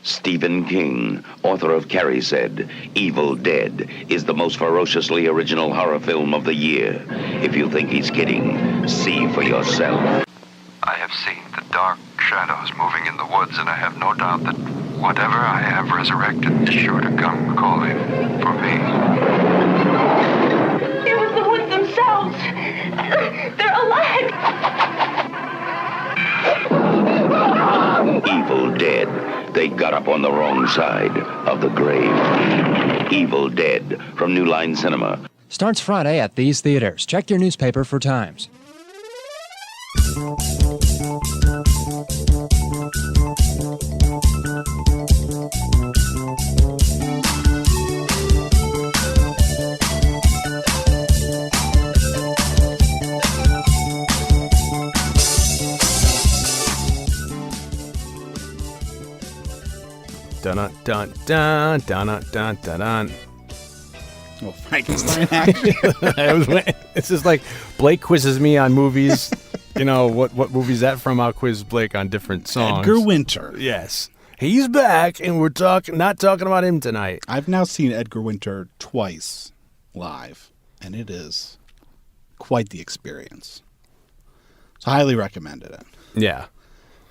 Stephen King, author of Carrie, said, Evil Dead is the most ferociously original horror film of the year. If you think he's kidding, see for yourself. I have seen the dark shadows moving in the woods, and I have no doubt that whatever I have resurrected is sure to come calling for me. It was the woods themselves. They're alive. Evil Dead. They got up on the wrong side of the grave. Evil Dead from New Line Cinema. Starts Friday at these theaters. Check your newspaper for times. Dun dun dun dun dun dun dun. Well, Frankenstein action. It's just like Blake quizzes me on movies. You know, what movie's that from? I'll quiz Blake on different songs. Edgar Winter. Yes. He's back, and we're not talking about him tonight. I've now seen Edgar Winter twice live, and it is quite the experience. So I highly recommended it. Yeah.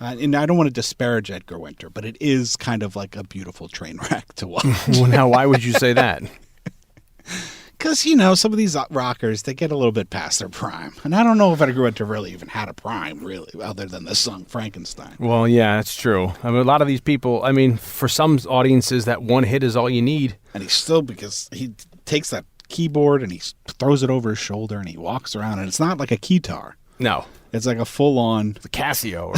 And I don't want to disparage Edgar Winter, but it is kind of like a beautiful train wreck to watch. Well, now, why would you say that? Because, you know, some of these rockers, they get a little bit past their prime. And I don't know if Edgar Winter really even had a prime, really, other than the song Frankenstein. Well, yeah, that's true. I mean, a lot of these people, I mean, for some audiences, that one hit is all you need. And he's still, because he takes that keyboard and he throws it over his shoulder and he walks around. And it's not like a keytar. No. It's like a full-on The Casio.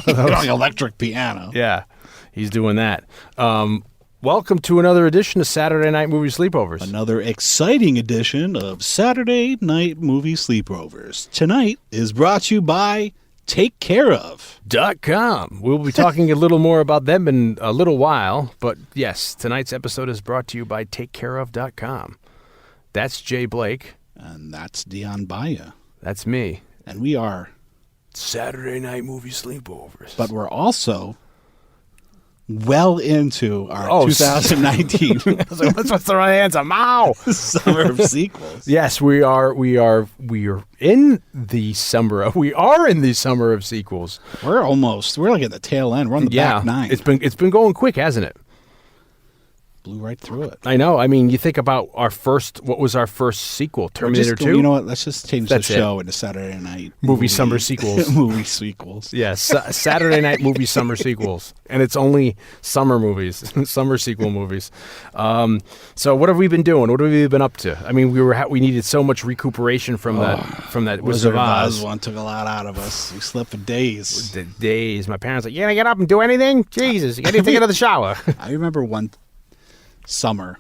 like electric piano. Yeah, he's doing that. Welcome to another edition of Saturday Night Movie Sleepovers. Another exciting edition of Saturday Night Movie Sleepovers. Tonight is brought to you by TakeCareOf.com. We'll be talking a little more about them in a little while, but yes, tonight's episode is brought to you by TakeCareOf.com. That's Jay Blake. And that's Dion Baia. That's me. And we are Saturday Night Movie Sleepovers. But we're also well into our 2019 let's throw our hands up. Ow! summer of sequels. Yes, we are in the summer. We are in the summer of sequels. We're like at the tail end. We're on the back nine. It's been going quick, hasn't it? Blew right through it. I know. I mean, you think about what was our first sequel? Terminator 2? You know what? Let's just change the show into Saturday Night Movie Summer Sequels. Movie sequels. Yes, Saturday Night Movie Summer Sequels. And it's only summer movies, summer sequel movies. So what have we been doing? What have we been up to? I mean, we needed so much recuperation from that Wizard of Oz one. Took a lot out of us. We slept for days. Days. My parents were like, you gonna get up and do anything? Jesus, you gotta take another shower. I remember one summer,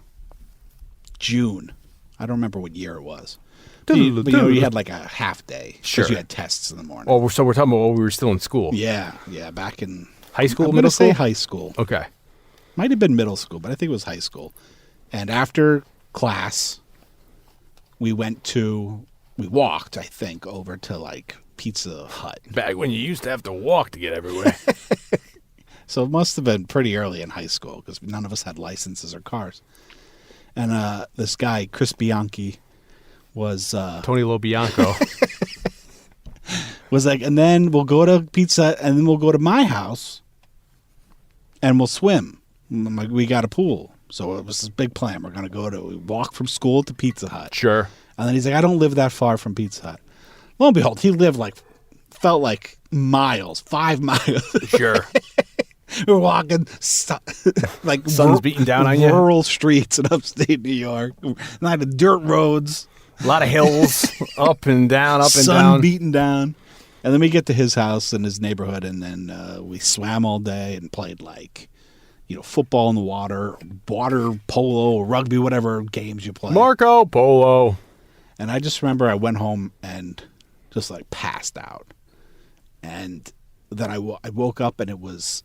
June. I don't remember what year it was. But you had like a half day. Sure. Because you had tests in the morning. Oh, so we're talking about while we were still in school. Yeah, back in high school, I'm middle school? Say high school. Okay. Might have been middle school, but I think it was high school. And after class, we walked, I think, over to like Pizza Hut. Back when you used to have to walk to get everywhere. So it must have been pretty early in high school because none of us had licenses or cars. And this guy, Chris Bianchi, was... Tony Lobianco. was like, and then we'll go to Pizza and then we'll go to my house and we'll swim. I'm like, we got a pool. So it was this big plan. We're going to walk from school to Pizza Hut. Sure. And then he's like, I don't live that far from Pizza Hut. Lo and behold, he felt like miles, 5 miles. Sure. We're walking like sun's beating down on you. Rural streets in upstate New York. Not the dirt roads. A lot of hills, up and down, sun beating down. And then we get to his house in his neighborhood, and then we swam all day and played football in the water polo, rugby, whatever games you play. Marco Polo. And I just remember I went home and just passed out. And then I woke up and it was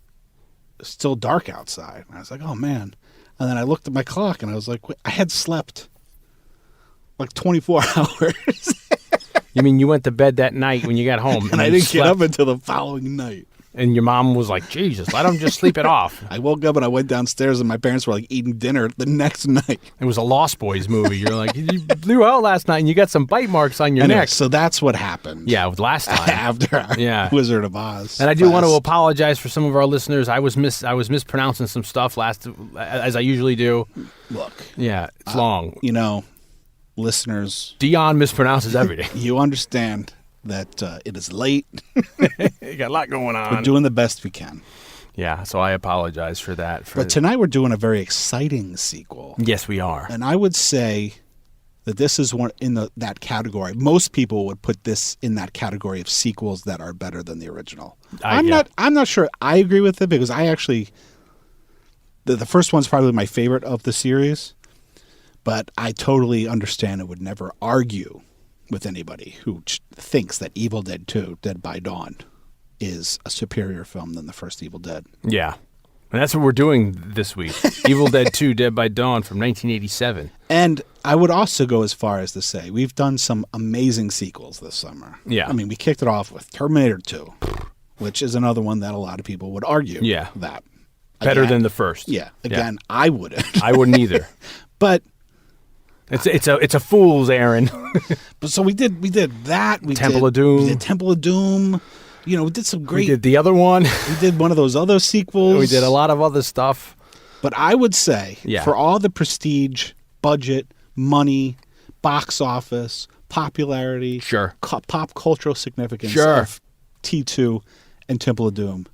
still dark outside. And I was like, oh, man. And then I looked at my clock and I was like, wait, I had slept 24 hours. You mean you went to bed that night when you got home? And I didn't get up until the following night. And your mom was like, Jesus, let him just sleep it off. I woke up and I went downstairs and my parents were like eating dinner the next night. It was a Lost Boys movie. You're like, you blew out last night and you got some bite marks on your neck. So that's what happened. Yeah, with last time. After our Wizard of Oz. And I do want to apologize for some of our listeners. I was mispronouncing some stuff as I usually do. Look. Yeah, it's long. Listeners. Dion mispronounces everything. You understand that it is late. You got a lot going on. We're doing the best we can. Yeah, so I apologize for that. But tonight we're doing a very exciting sequel. Yes, we are. And I would say that this is one in that category. Most people would put this in that category of sequels that are better than the original. I'm not sure I agree with it because I actually the first one's probably my favorite of the series, but I totally understand and would never argue with anybody who thinks that Evil Dead 2, Dead by Dawn, is a superior film than the first Evil Dead. Yeah. And that's what we're doing this week. Evil Dead 2, Dead by Dawn from 1987. And I would also go as far as to say we've done some amazing sequels this summer. Yeah. I mean, we kicked it off with Terminator 2, which is another one that a lot of people would argue that. Better than the first. Yeah. Again, I wouldn't. I wouldn't either. But it's a fool's errand. But so we did that. We Temple of Doom. We did Temple of Doom. We did some great. We did the other one. We did one of those other sequels. We did a lot of other stuff. But I would say, for all the prestige, budget, money, box office, popularity, pop cultural significance of T2 and Temple of Doom,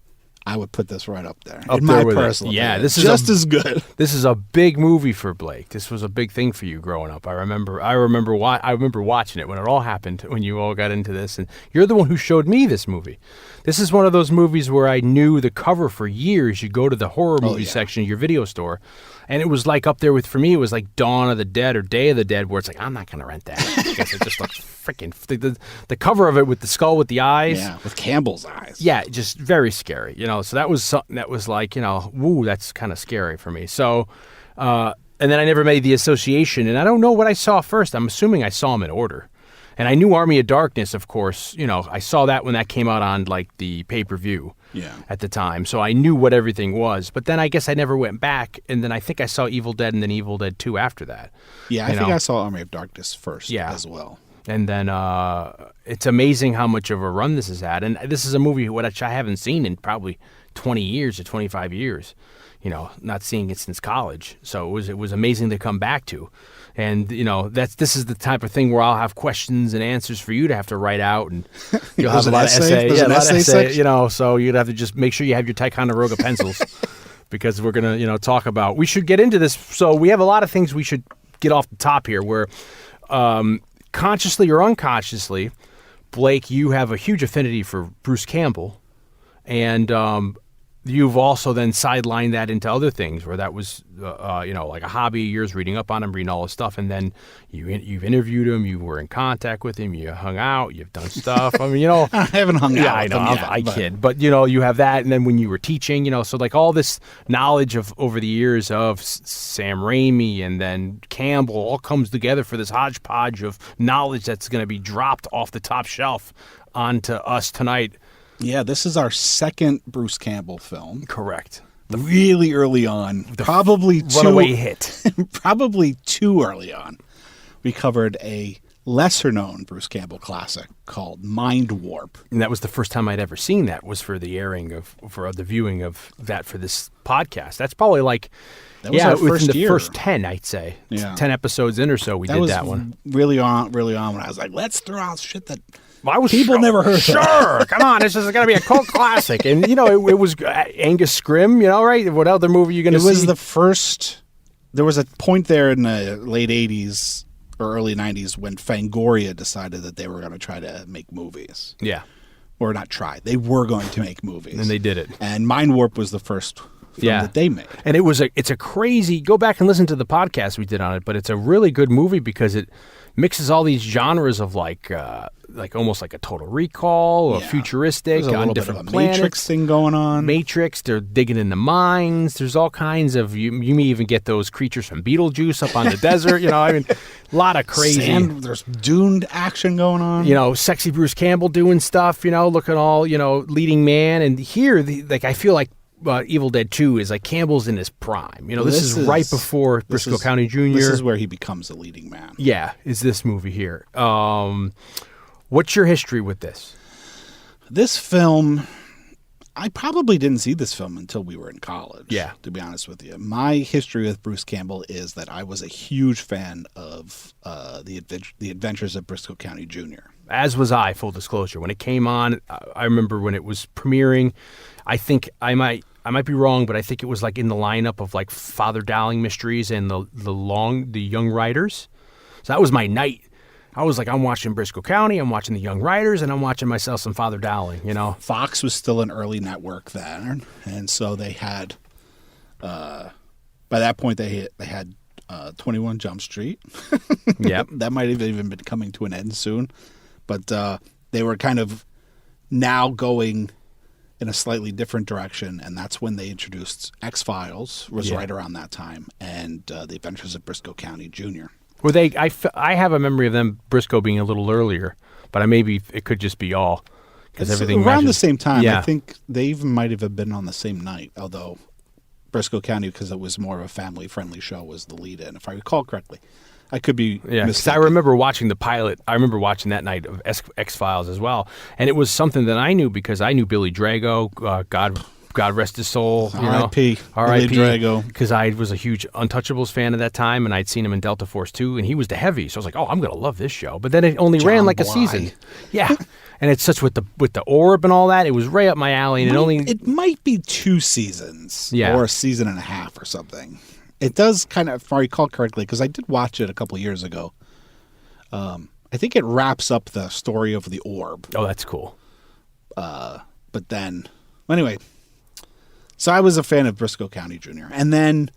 I would put this right up there. In my personal opinion. This is just as good. This is a big movie for Blake. This was a big thing for you growing up. I remember watching it when it all happened, when you all got into this, and you're the one who showed me this movie. This is one of those movies where I knew the cover for years. You go to the horror movie section of your video store, and it was like up there for me, it was like Dawn of the Dead or Day of the Dead, where it's like, I'm not going to rent that. Because it just looks freaking... The cover of it with the skull with the eyes. Yeah, with Campbell's eyes. Yeah, just very scary. So that was something that was like, woo, that's kind of scary for me. So, and then I never made the association, and I don't know what I saw first. I'm assuming I saw them in order. And I knew Army of Darkness, of course. I saw that when that came out on like the pay-per-view at the time. So I knew what everything was. But then I guess I never went back. And then I think I saw Evil Dead and then Evil Dead 2 after that. Yeah, I think I saw Army of Darkness first as well. And then it's amazing how much of a run this has had. And this is a movie which I haven't seen in probably 20 years or 25 years. Not seeing it since college. So it was amazing to come back to. And, this is the type of thing where I'll have questions and answers for you to have to write out. And you'll have a lot of essay. Yeah, a lot of essay, so you'd have to just make sure you have your Ticonderoga pencils because we're going to, talk about. We should get into this. So we have a lot of things we should get off the top here where consciously or unconsciously, Blake, you have a huge affinity for Bruce Campbell. And you've also then sidelined that into other things where that was, like a hobby of yours, reading up on him, reading all his stuff. And then you've interviewed him, you were in contact with him, you hung out, you've done stuff. I mean, I haven't hung out with him yet, I kid. But, you have that. And then when you were teaching, so like all this knowledge of over the years of Sam Raimi and then Campbell all comes together for this hodgepodge of knowledge that's going to be dropped off the top shelf onto us tonight. Yeah, this is our second Bruce Campbell film. Correct. Really early on. Probably runaway hit. Probably too early on. We covered a lesser-known Bruce Campbell classic called Mind Warp. And that was the first time I'd ever seen that, was for the viewing of that for this podcast. That's probably like... That was our within the first 10, I'd say. Yeah. 10 episodes in or so, we did that one. Really on when I was like, let's throw out shit that... People never heard of. Sure, come on, this is going to be a cult classic. And, it was Angus Scrimm, right? What other movie are you going to see? It was the first... There was a point there in the late 80s or early 90s when Fangoria decided that they were going to try to make movies. Yeah. Or not try. They were going to make movies. And they did it. And Mind Warp was the first film that they made. And it's a crazy... Go back and listen to the podcast we did on it, but it's a really good movie because it... mixes all these genres of like almost like a Total Recall or futuristic There's a on little different bit of a planets. Matrix thing going on. Matrix, they're digging in the mines. There's all kinds of you may even get those creatures from Beetlejuice up on the desert. I mean, a lot of crazy. There's dune action going on. Sexy Bruce Campbell doing stuff. Looking all leading man. And here, I feel like Evil Dead 2 is like Campbell's in his prime. This is right before Briscoe County Jr. This is where he becomes the leading man. Yeah, is this movie here. What's your history with this? This film, I probably didn't see this film until we were in college. Yeah. To be honest with you. My history with Bruce Campbell is that I was a huge fan of the Adventures of Briscoe County Jr. As was I, full disclosure. When it came on, I remember when it was premiering, I think I might be wrong, but I think it was like in the lineup of like Father Dowling Mysteries and the Young Riders. So that was my night. I was like, I'm watching Briscoe County, I'm watching the Young Riders, and I'm watching myself some Father Dowling, Fox was still an early network then, and so they had, by that point, they had 21 Jump Street. Yep. That might have even been coming to an end soon, but they were kind of now going in a slightly different direction, and that's when they introduced X-Files, was right around that time, and The Adventures of Briscoe County Jr. Were they? I have a memory of them Briscoe being a little earlier, but it could just be all because everything around matches. the same time. Yeah. I think they even might have been on the same night. Although Briscoe County, because it was more of a family-friendly show, was the lead-in, if I recall correctly. I could be because I remember watching the pilot. I remember watching that night of X-Files as well, and it was something that I knew because I knew Billy Drago. God rest his soul. R.I.P. R.I.P. Billy Drago. Because I was a huge Untouchables fan at that time, and I'd seen him in Delta Force 2, and he was the heavy. So I was like, oh, I'm going to love this show. But then it only ran like a season. Yeah. And it's such with the orb and all that. It was right up my alley. And it might be 2 seasons or a season and a half or something. It does kind of, if I recall correctly, because I did watch it a couple years ago. I think it wraps up the story of the orb. Oh, that's cool. But then, anyway... So I was a fan of Briscoe County Jr. And then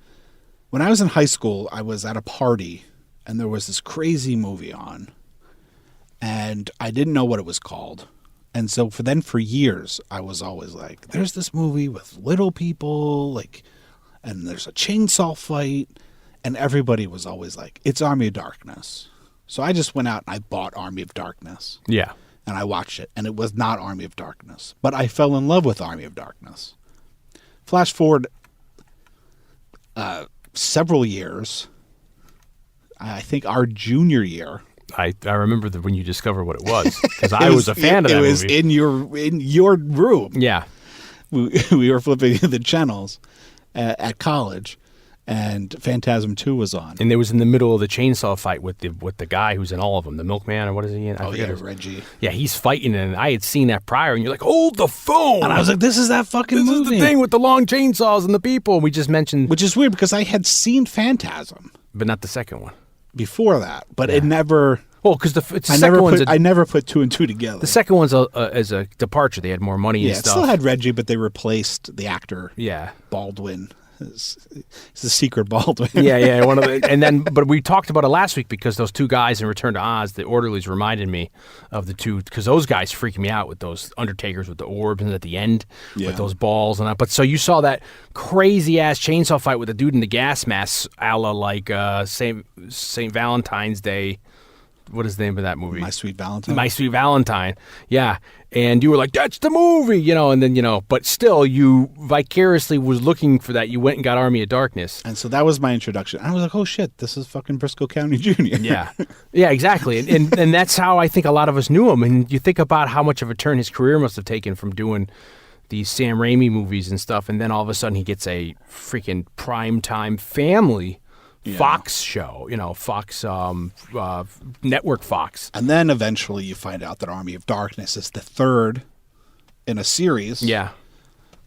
when I was in high school, I was at a party and there was this crazy movie on and I didn't know what it was called. And so for years, I was always like, there's this movie with little people, and there's a chainsaw fight. And everybody was always like, it's Army of Darkness. So I just went out and I bought Army of Darkness. Yeah. And I watched it and it was not Army of Darkness, but I fell in love with Army of Darkness. Flash forward several years, I think our junior year. I remember when you discovered what it was because I was a fan of that movie. It was in your room. Yeah, we were flipping the channels at college, and Phantasm 2 was on. And it was in the middle of the chainsaw fight with the guy who's in all of them, the milkman, or what is he in? I forget Reggie. Yeah, he's fighting, and I had seen that prior, and you're like, hold the phone! And I was like, this is that fucking movie. This is the thing with the long chainsaws and the people. And we just mentioned... Which is weird, because I had seen Phantasm. But not the second one. Before that, but it never... Well, because I never put 2 and 2 together. The second one's as a departure. They had more money and stuff. Yeah, it still had Reggie, but they replaced the actor. Yeah. Baldwin. It's the secret Baldwin. Yeah. But we talked about it last week because those 2 guys in Return to Oz, the orderlies, reminded me of the 2 because those guys freak me out with those Undertakers with the orbs and at the end with those balls and that. But so you saw that crazy ass chainsaw fight with the dude in the gas mask, a la like Saint Valentine's Day. What is the name of that movie? My Sweet Valentine. My Sweet Valentine. Yeah. And you were like, that's the movie, and then, but still you vicariously was looking for that. You went and got Army of Darkness. And so that was my introduction. I was like, oh shit, this is fucking Briscoe County Jr. Yeah. Yeah, exactly. And that's how I think a lot of us knew him. And you think about how much of a turn his career must have taken from doing these Sam Raimi movies and stuff. And then all of a sudden he gets a freaking primetime family Fox show, Fox, network Fox. And then eventually you find out that Army of Darkness is the 3rd in a series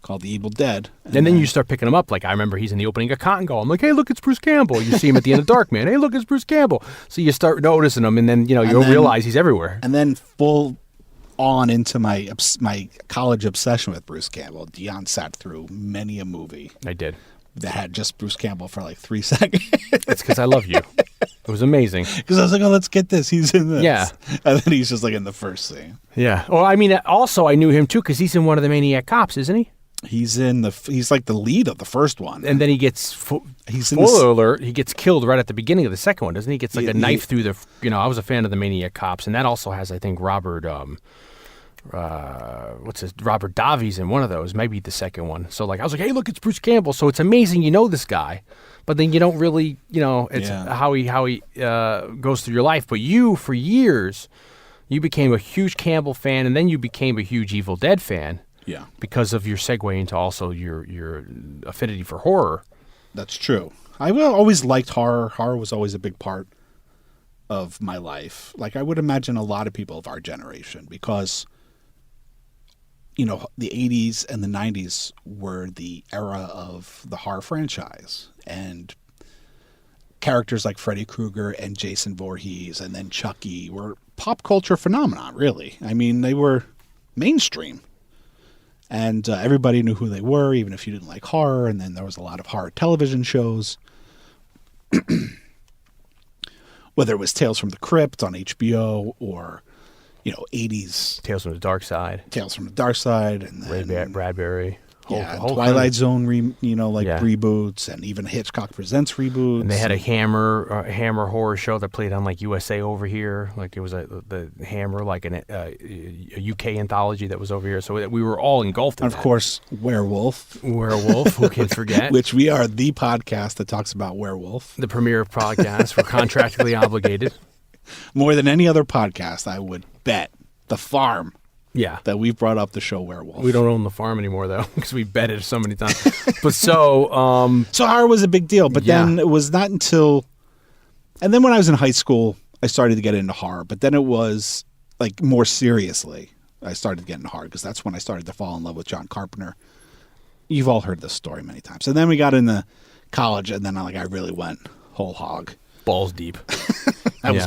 called The Evil Dead. And then you start picking him up. Like, I remember he's in the opening of Cotton Gold. I'm like, hey, look, it's Bruce Campbell. You see him at the end of Darkman. Hey, look, it's Bruce Campbell. So you start noticing him, and then, you'll realize he's everywhere. And then full on into my college obsession with Bruce Campbell, Dion sat through many a movie. I did. That had just Bruce Campbell for like 3 seconds. It's because I love you. It was amazing. Because I was like, oh, let's get this. He's in this. Yeah. And then he's just like in the first scene. Yeah. Well, I mean, also I knew him too because he's in one of the Maniac Cops, isn't he? He's like the lead of the first one. And then he gets, spoiler alert, he gets killed right at the beginning of the second one, doesn't he? He gets like a knife through the, I was a fan of the Maniac Cops, and that also has, I think, Robert Davies in one of those, maybe the second one. So like I was like, hey, look, it's Bruce Campbell. So it's amazing you know this guy, but then you don't really, it's how he goes through your life. But you, for years, you became a huge Campbell fan, and then you became a huge Evil Dead fan. Yeah. Because of your segue into also your affinity for horror. That's true. I always liked horror. Horror was always a big part of my life. Like I would imagine a lot of people of our generation, because the 80s and the 90s were the era of the horror franchise, and characters like Freddy Krueger and Jason Voorhees and then Chucky were pop culture phenomenon, really. I mean, they were mainstream. And everybody knew who they were, even if you didn't like horror. And then there was a lot of horror television shows. Whether it was Tales from the Crypt on HBO or, 80s. Tales from the Dark Side. Tales from the Dark Side. And then, Bradbury. Whole Twilight Zone, reboots, and even Hitchcock Presents reboots. And they had a Hammer horror show that played on like USA over here. Like it was the Hammer, like a UK anthology that was over here. So we were all engulfed in and of course, Werewolf, who can forget? Which we are the podcast that talks about werewolf. The premier podcast. We're contractually obligated. More than any other podcast, I would bet. The Farm. Yeah. That we've brought up the show Werewolf. We don't own the farm anymore, though, because we bet it so many times. But so horror was a big deal. But then it was not until... And then when I was in high school, I started to get into horror. But then it was, like, more seriously, I started to get into horror, because that's when I started to fall in love with John Carpenter. You've all heard this story many times. And then we got into college, and then I really went whole hog. Balls deep. I was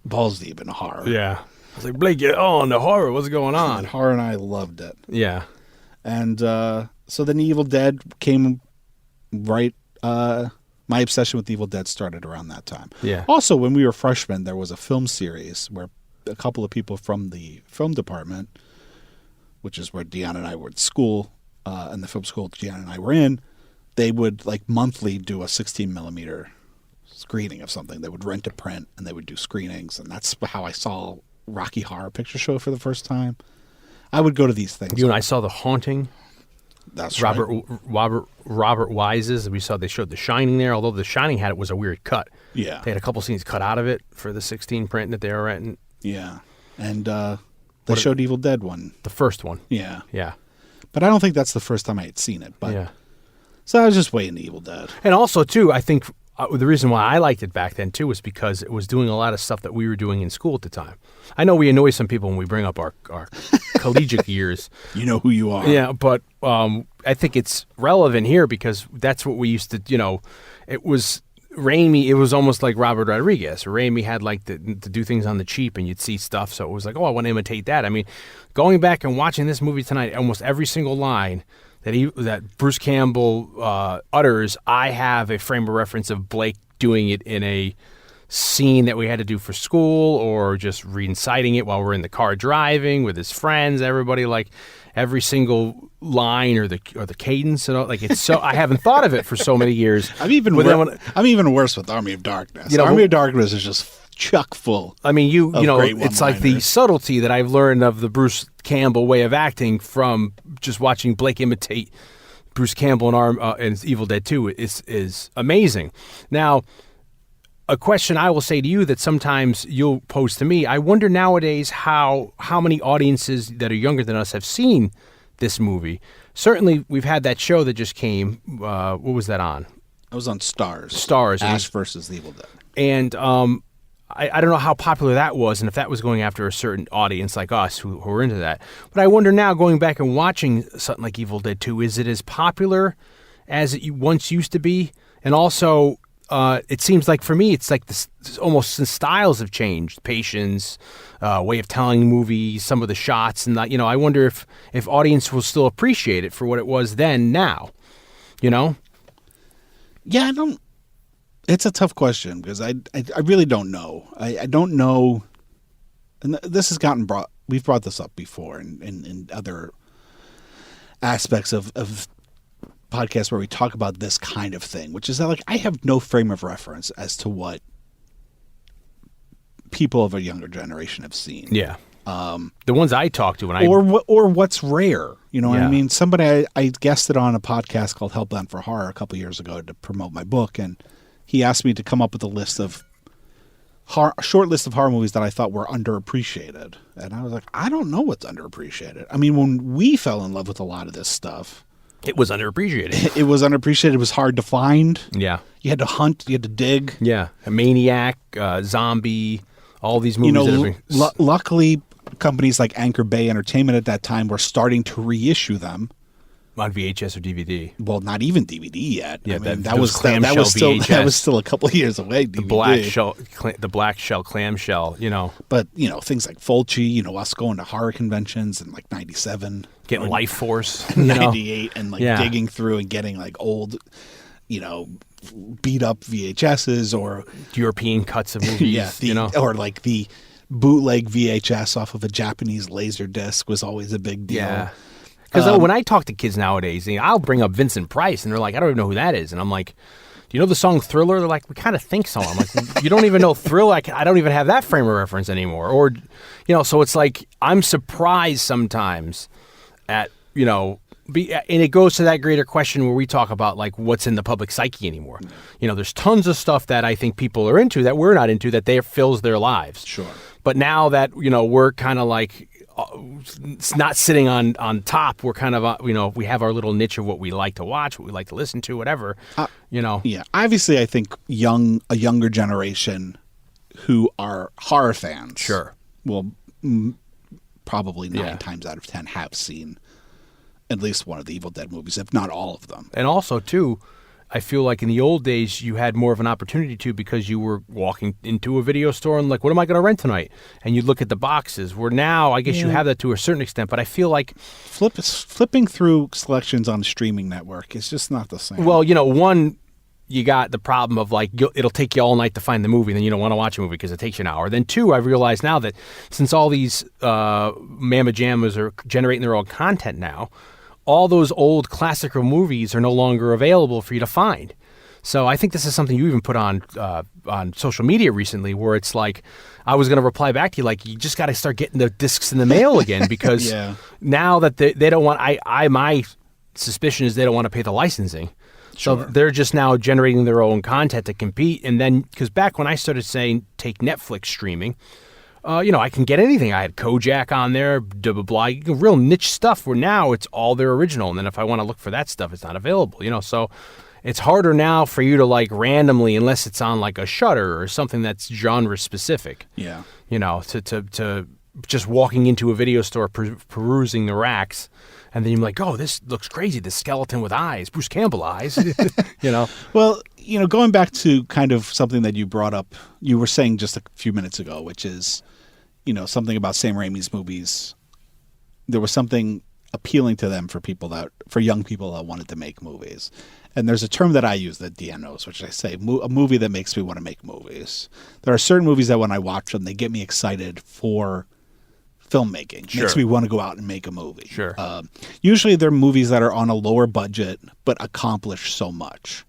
balls deep in horror. Yeah. I was like, Blake, get on the horror. What's going on? And horror, and I loved it. Yeah. And so then Evil Dead came right. My obsession with Evil Dead started around that time. Yeah. Also, when we were freshmen, there was a film series where a couple of people from the film department, which is where Dion and I were at school, and the film school Dion and I were in, they would monthly do a 16 millimeter screening of something. They would rent a print and they would do screenings, and that's how I saw Rocky Horror Picture Show for the first time. I would go to these things. You and I saw The Haunting. That's Robert Wise's. They showed The Shining there, although The Shining was a weird cut. Yeah. They had a couple scenes cut out of it for the 16 print that they were renting. Yeah. And they showed Evil Dead one. The first one. Yeah. Yeah. But I don't think that's the first time I had seen it. But yeah. So I was just waiting Evil Dead. And also, too, I think the reason why I liked it back then, too, was because it was doing a lot of stuff that we were doing in school at the time. I know we annoy some people when we bring up our collegiate years. You know who you are. Yeah, but I think it's relevant here because that's what we used to, it was Raimi. It was almost like Robert Rodriguez. Raimi had to do things on the cheap, and you'd see stuff. So it was like, oh, I want to imitate that. I mean, going back and watching this movie tonight, almost every single line that Bruce Campbell utters, I have a frame of reference of Blake doing it in a scene that we had to do for school, or just reciting it while we're in the car driving with his friends. Everybody, every single line or the cadence, it's so. I haven't thought of it for so many years. I'm even worse with Army of Darkness. Army of Darkness is just chock full. I mean, it's like the subtlety that I've learned of the Bruce Campbell way of acting from just watching Blake imitate Bruce Campbell in Evil Dead 2 is amazing. Now, a question I will say to you that sometimes you'll pose to me, I wonder nowadays how many audiences that are younger than us have seen this movie. Certainly, we've had that show that just came. What was that on? I was on Stars. Ash versus the Evil Dead. And I don't know how popular that was, and if that was going after a certain audience like us who are into that. But I wonder now, going back and watching something like Evil Dead 2, is it as popular as it once used to be? And also, it seems like for me, it's like almost the styles have changed. Patience, way of telling movies, some of the shots, and I wonder if audience will still appreciate it for what it was then. Now, Yeah, It's a tough question because I really don't know. I don't know. And this has we've brought this up before in other aspects of podcasts where we talk about this kind of thing, which is that like I have no frame of reference as to what people of a younger generation have seen. Yeah. The ones I talk to or what's rare, you know what I Yeah. mean? Somebody I guested on a podcast called Hellbent for Horror a couple years ago to promote my book, and he asked me to come up with a list of a short list of horror movies that I thought were underappreciated. And I was like, I don't know what's underappreciated. I mean, when we fell in love with a lot of this stuff, it was underappreciated. it was underappreciated. It was hard to find. Yeah. You had to hunt. You had to dig. Yeah. A Maniac, Zombie, all these movies. You know, luckily, companies like Anchor Bay Entertainment at that time were starting to reissue them. On VHS or DVD. Well, not even DVD yet. Yeah, I mean, that was clamshell VHS. That was still a couple of years away. DVD. The black shell clamshell, you know. But, you know, things like Fulci, you know, us going to horror conventions in like 97. Getting Life Force. 98 and like digging through and getting like old, you know, beat up VHSs or European cuts of movies, you know. Or like the bootleg VHS off of a Japanese laser disc was always a big deal. Yeah. Because when I talk to kids nowadays, you know, I'll bring up Vincent Price, and they're like, I don't even know who that is. And I'm like, do you know the song Thriller? They're like, we kind of think so. I'm like, you don't even know Thriller? I don't even have that frame of reference anymore. Or, you know, so it's like, I'm surprised sometimes at, you know, and it goes to that greater question where we talk about, like, what's in the public psyche anymore. You know, there's tons of stuff that I think people are into that we're not into that fills their lives. Sure. But now that, you know, we're kind of like, it's not sitting on top. We're kind of, you know, we have our little niche of what we like to watch, what we like to listen to, whatever, you know. Yeah. Obviously, I think a younger generation who are horror fans Sure. will probably 9 times out of 10 have seen at least one of the Evil Dead movies, if not all of them. And also, too, I feel like in the old days, you had more of an opportunity to because you were walking into a video store and like, what am I going to rent tonight? And you look at the boxes. Where now, I guess you have that to a certain extent, but I feel like flipping through selections on a streaming network is just not the same. Well, you know, one, you got the problem of like, it'll take you all night to find the movie, and then you don't want to watch a movie because it takes you an hour. Then two, I've realized now that since all these mamma jammas are generating their own content now, all those old classical movies are no longer available for you to find. So I think this is something you even put on social media recently, where it's like, I was going to reply back to you, like, you just got to start getting the discs in the mail again, because now that they don't want, my suspicion is they don't want to pay the licensing. So they're just now generating their own content to compete. And then, because back when I started saying take Netflix streaming, you know, I can get anything. I had Kojak on there, blah, real niche stuff, where now it's all their original. And then if I want to look for that stuff, it's not available, you know. So it's harder now for you to like randomly, unless it's on like a Shudder or something that's genre specific. Yeah. You know, to just walking into a video store, perusing the racks, and then you're like, oh, this looks crazy. This skeleton with eyes, Bruce Campbell eyes, you know. Well, you know, going back to kind of something that you brought up, you were saying just a few minutes ago, which is, you know, something about Sam Raimi's movies. There was something appealing to them for young people that wanted to make movies. And there's a term that I use that Dion knows, which I say, a movie that makes me want to make movies. There are certain movies that when I watch them, they get me excited for filmmaking. Sure. Makes me want to go out and make a movie. Sure. Usually they're movies that are on a lower budget but accomplish so much.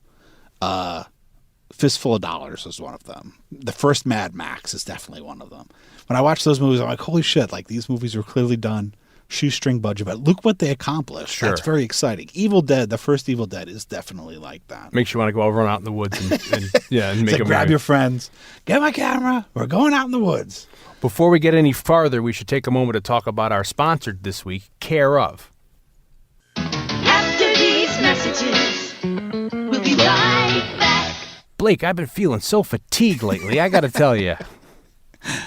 Fistful of Dollars is one of them. The first Mad Max is definitely one of them. When I watch those movies, I'm like, holy shit, like these movies were clearly done, shoestring budget, but look what they accomplished. Sure. That's very exciting. Evil Dead, the first Evil Dead is definitely like that. Makes you want to go run out in the woods and make like, a grab movie. your friends, get my camera, we're going out in the woods. Before we get any farther, we should take a moment to talk about our sponsor this week, Care Of. After these messages, we'll be right back. Blake, I've been feeling so fatigued lately, I got to tell you.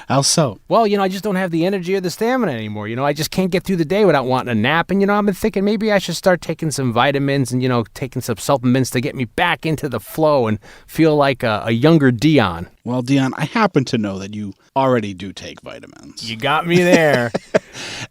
How so? Well, you know, I just don't have the energy or the stamina anymore. You know, I just can't get through the day without wanting a nap. And, you know, I've been thinking maybe I should start taking some vitamins and, you know, taking some supplements to get me back into the flow and feel like a younger Dion. Well, Dion, I happen to know that you already do take vitamins. You got me there.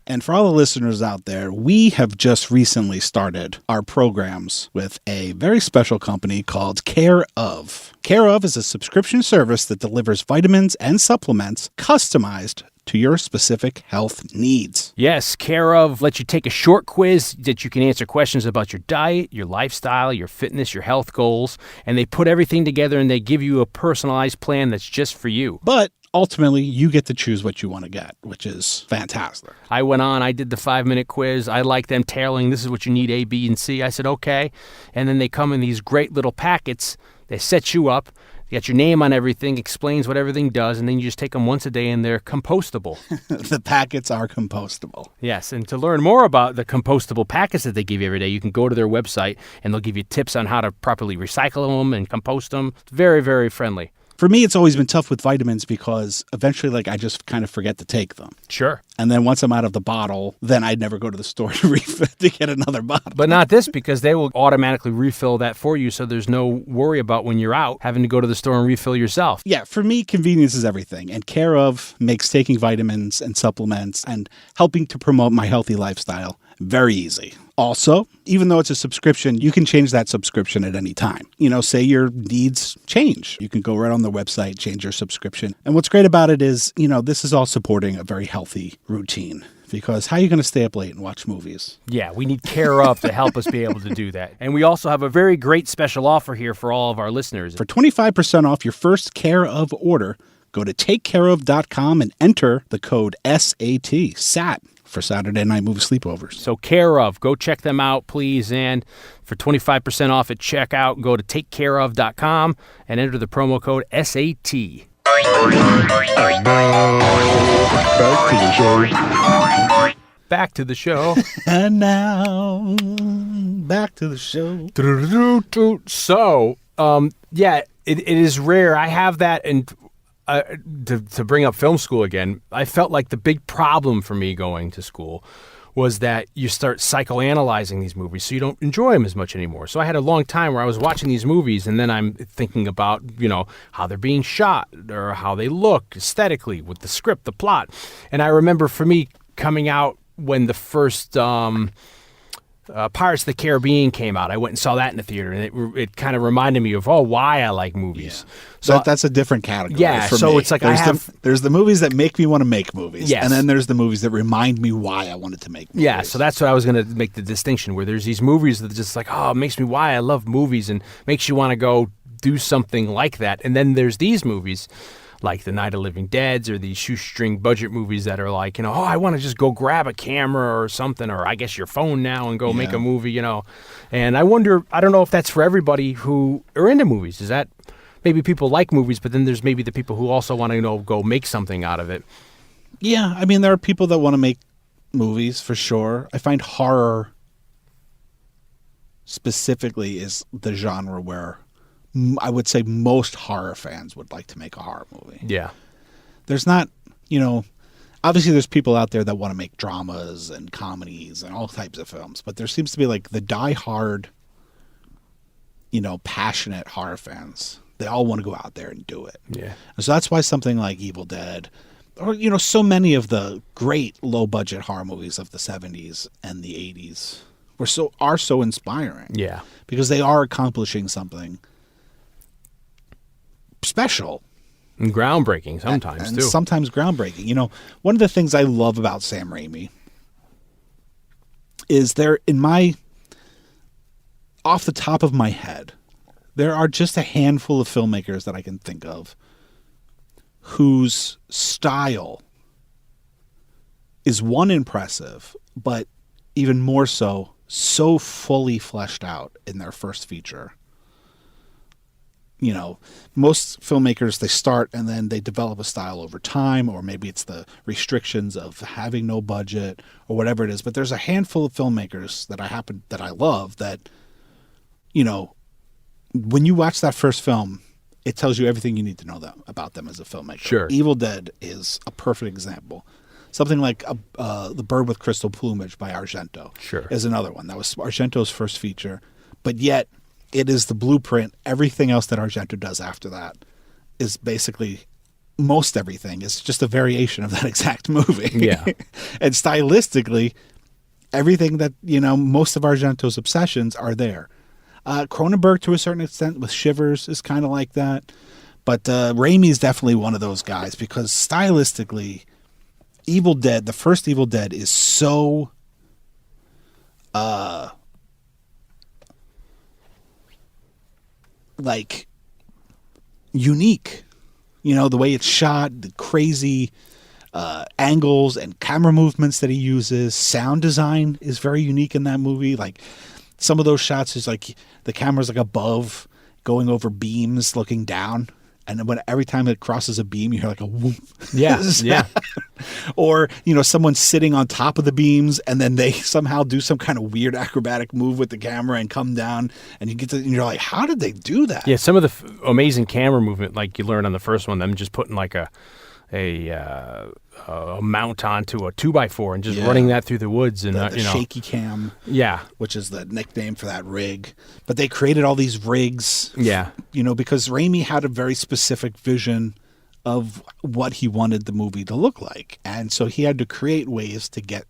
And for all the listeners out there, we have just recently started our programs with a very special company called Care Of. Care Of is a subscription service that delivers vitamins and supplements customized to your specific health needs. Yes, Care Of lets you take a short quiz that you can answer questions about your diet, your lifestyle, your fitness, your health goals, and they put everything together and they give you a personalized plan that's just for you. But ultimately, you get to choose what you want to get, which is fantastic. I went on, I did the 5-minute quiz. I like them tailoring, this is what you need, A, B, and C. I said, okay. And then they come in these great little packets. They set you up. You got your name on everything, explains what everything does, and then you just take them once a day, and they're compostable. The packets are compostable. Yes, and to learn more about the compostable packets that they give you every day, you can go to their website, and they'll give you tips on how to properly recycle them and compost them. It's very, very friendly. For me, it's always been tough with vitamins because eventually, I just kind of forget to take them. Sure. And then once I'm out of the bottle, then I'd never go to the store to refill to get another bottle. But not this, because they will automatically refill that for you, so there's no worry about when you're out having to go to the store and refill yourself. Yeah, for me, convenience is everything. And Care Of makes taking vitamins and supplements and helping to promote my healthy lifestyle very easy. Also, even though it's a subscription, you can change that subscription at any time. Say your needs change. You can go right on the website, change your subscription. And what's great about it is, this is all supporting a very healthy routine. Because how are you going to stay up late and watch movies? Yeah, we need Care Of to help us be able to do that. And we also have a very great special offer here for all of our listeners. For 25% off your first Care Of order, go to takecareof.com and enter the code SAT for Saturday Night Movie Sleepovers. So Care Of, go check them out, please. And for 25% off at checkout, go to takecareof.com and enter the promo code SAT. Back to the show. And now, back to the show. So, it is rare. I have that, and to bring up film school again, I felt like the big problem for me going to school was that you start psychoanalyzing these movies, so you don't enjoy them as much anymore. So I had a long time where I was watching these movies, and then I'm thinking about, how they're being shot or how they look aesthetically with the script, the plot. And I remember for me coming out when the first Pirates of the Caribbean came out, I went and saw that in the theater, and it kind of reminded me of why I like movies. Yeah. So that's a different category. Yeah, for so me. it's like there's the movies that make me want to make movies, yes, and then there's the movies that remind me why I wanted to make movies. Yeah, so that's what I was going to make the distinction, where there's these movies that are just like, it makes me why I love movies and makes you want to go do something like that. And then there's these movies like The Night of Living Deads or these shoestring budget movies that are like, I want to just go grab a camera or something, or I guess your phone now and go make a movie, And I wonder, I don't know if that's for everybody who are into movies. Is that maybe people like movies, but then there's maybe the people who also want to go make something out of it. Yeah, I mean, there are people that want to make movies for sure. I find horror specifically is the genre where I would say most horror fans would like to make a horror movie. Yeah. There's not, obviously there's people out there that want to make dramas and comedies and all types of films, but there seems to be like the die-hard, passionate horror fans. They all want to go out there and do it. Yeah. And so that's why something like Evil Dead, or, so many of the great low-budget horror movies of the 70s and the 80s are so inspiring. Yeah. Because they are accomplishing something special. And groundbreaking sometimes, and too. Sometimes groundbreaking. One of the things I love about Sam Raimi is off the top of my head, there are just a handful of filmmakers that I can think of whose style is impressive, but even more so fully fleshed out in their first feature. Most filmmakers, they start and then they develop a style over time, or maybe it's the restrictions of having no budget or whatever it is. But there's a handful of filmmakers that I love that, when you watch that first film, it tells you everything you need to know about them as a filmmaker. Sure. Evil Dead is a perfect example. Something like The Bird with Crystal Plumage by Argento is another one. That was Argento's first feature, but yet it is the blueprint. Everything else that Argento does after that is basically most everything. It's just a variation of that exact movie. Yeah. And stylistically, everything that, most of Argento's obsessions are there. Cronenberg, to a certain extent, with Shivers, is kind of like that. But Raimi is definitely one of those guys because stylistically, Evil Dead, the first Evil Dead, is so unique. The way it's shot, the crazy angles and camera movements that he uses. Sound design is very unique in that movie. Like some of those shots is like the camera's like above, going over beams, looking down. And then every time it crosses a beam, you hear like a whoop. Yeah, yeah. Or, someone sitting on top of the beams and then they somehow do some kind of weird acrobatic move with the camera and come down. And you're like, how did they do that? Yeah, some of the amazing camera movement, like you learned on the first one, them just putting like a mount onto a 2x4 and just running that through the woods and the shaky cam, which is the nickname for that rig. But they created all these rigs, because Raimi had a very specific vision of what he wanted the movie to look like, and so he had to create ways to get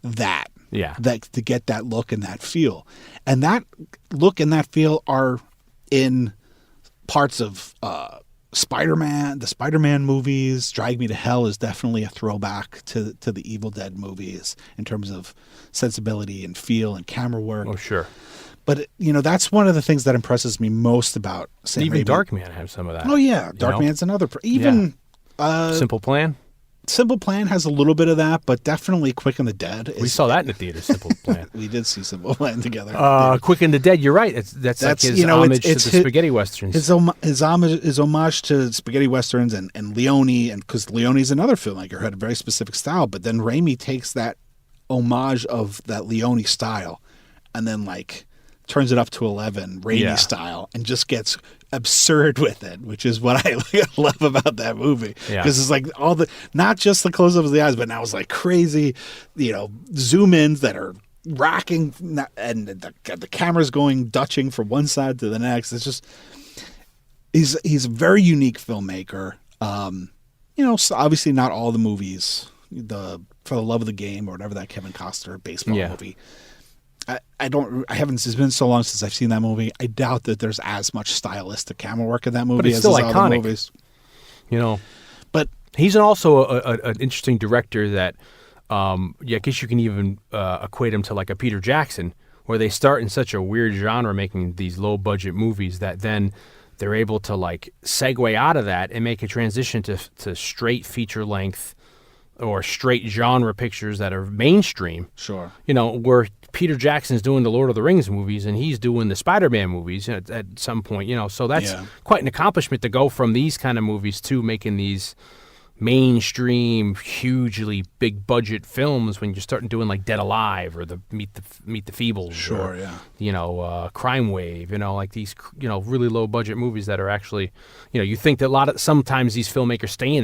that, to get that look and that feel, and that look and that feel are in parts of Spider-Man, the Spider-Man movies. Drag Me to Hell is definitely a throwback to the Evil Dead movies in terms of sensibility and feel and camera work. Oh, sure. But, that's one of the things that impresses me most about Sam Even Raimi. Darkman has some of that. Oh, yeah. Darkman's another. Simple Plan? Simple Plan has a little bit of that, but definitely Quick and the Dead. We saw that in the theater, Simple Plan. We did see Simple Plan together. Quick and the Dead, you're right. That's like his homage to the spaghetti westerns. His homage to spaghetti westerns and Leone, and because Leone's another filmmaker who had a very specific style, but then Raimi takes that homage of that Leone style and then turns it up to 11 Raimi style and just gets absurd with it, which is what I love about that movie. Because it's like not just the close-ups of the eyes, but now it's like crazy, zoom ins that are racking, and the camera's going Dutching from one side to the next. It's just, he's a very unique filmmaker. So obviously not all the movies, For the Love of the Game or whatever that Kevin Costner baseball movie. It's been so long since I've seen that movie. I doubt that there's as much stylistic camera work in that movie as still iconic. Other movies. But he's also an interesting director that, I guess you can even equate him to like a Peter Jackson, where they start in such a weird genre making these low budget movies that then they're able to segue out of that and make a transition to straight feature length or straight genre pictures that are mainstream. Sure. Where Peter Jackson's doing the Lord of the Rings movies and he's doing the Spider-Man movies at some point, so that's quite an accomplishment to go from these kind of movies to making these mainstream, hugely big budget films when you're starting doing like Dead Alive or the Meet the Feebles. Sure, Crime Wave, like these, really low budget movies that are actually, you think that sometimes these filmmakers stay in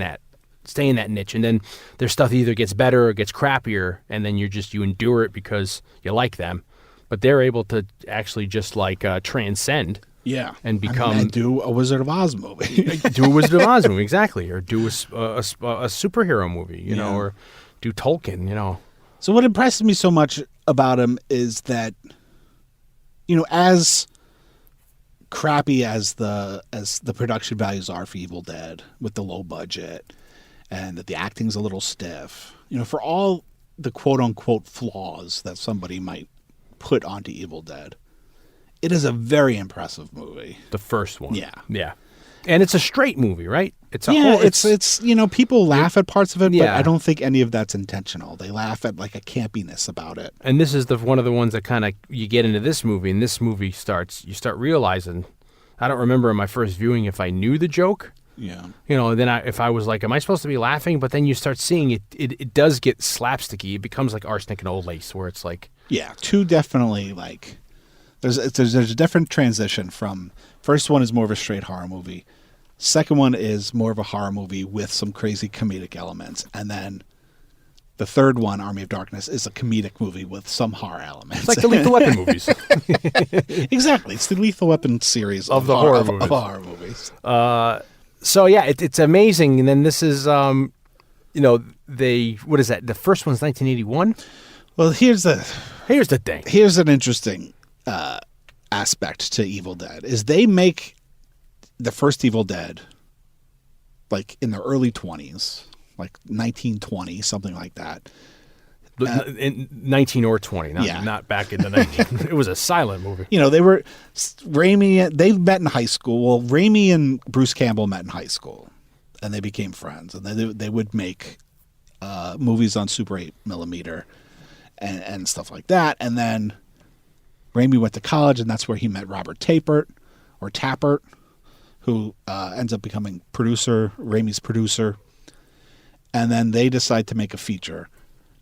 that niche, and then their stuff either gets better or gets crappier, and then you endure it because you like them. But they're able to actually just transcend, and become do a Wizard of Oz movie, do a Wizard of Oz movie, exactly, or do a superhero movie, or do Tolkien, So what impresses me so much about him is that, as crappy as the production values are for Evil Dead with the low budget, and that the acting's a little stiff, for all the quote-unquote flaws that somebody might put onto Evil Dead, it is a very impressive movie. The first one. Yeah. And it's a straight movie, right? It's people laugh at parts of it, but I don't think any of that's intentional. They laugh at a campiness about it. And this is one of the ones that kind of, you get into this movie, and this movie you start realizing, I don't remember in my first viewing if I knew the joke. Yeah. Then if I was like, am I supposed to be laughing? But then you start seeing it does get slapsticky. It becomes like Arsenic and Old Lace, where it's like... Yeah, two definitely, there's a different transition from... First one is more of a straight horror movie. Second one is more of a horror movie with some crazy comedic elements. And then the third one, Army of Darkness, is a comedic movie with some horror elements. It's like the Lethal Weapon movies. Exactly. It's the Lethal Weapon series of the horror movies. Of horror movies. So yeah, it's amazing. And then this is, what is that? The first one's 1981. Well, here's the thing. Here's an interesting aspect to Evil Dead is they make the first Evil Dead like in the early 20s, like 1920, something like that. In 19 or 20, not back in the 19. It was a silent movie. They were they met in high school. Well, Raimi and Bruce Campbell met in high school, and they became friends. And they would make movies on Super 8 millimeter and stuff like that. And then Raimi went to college, and that's where he met Robert Tappert, who ends up becoming Raimi's producer. And then they decide to make a feature.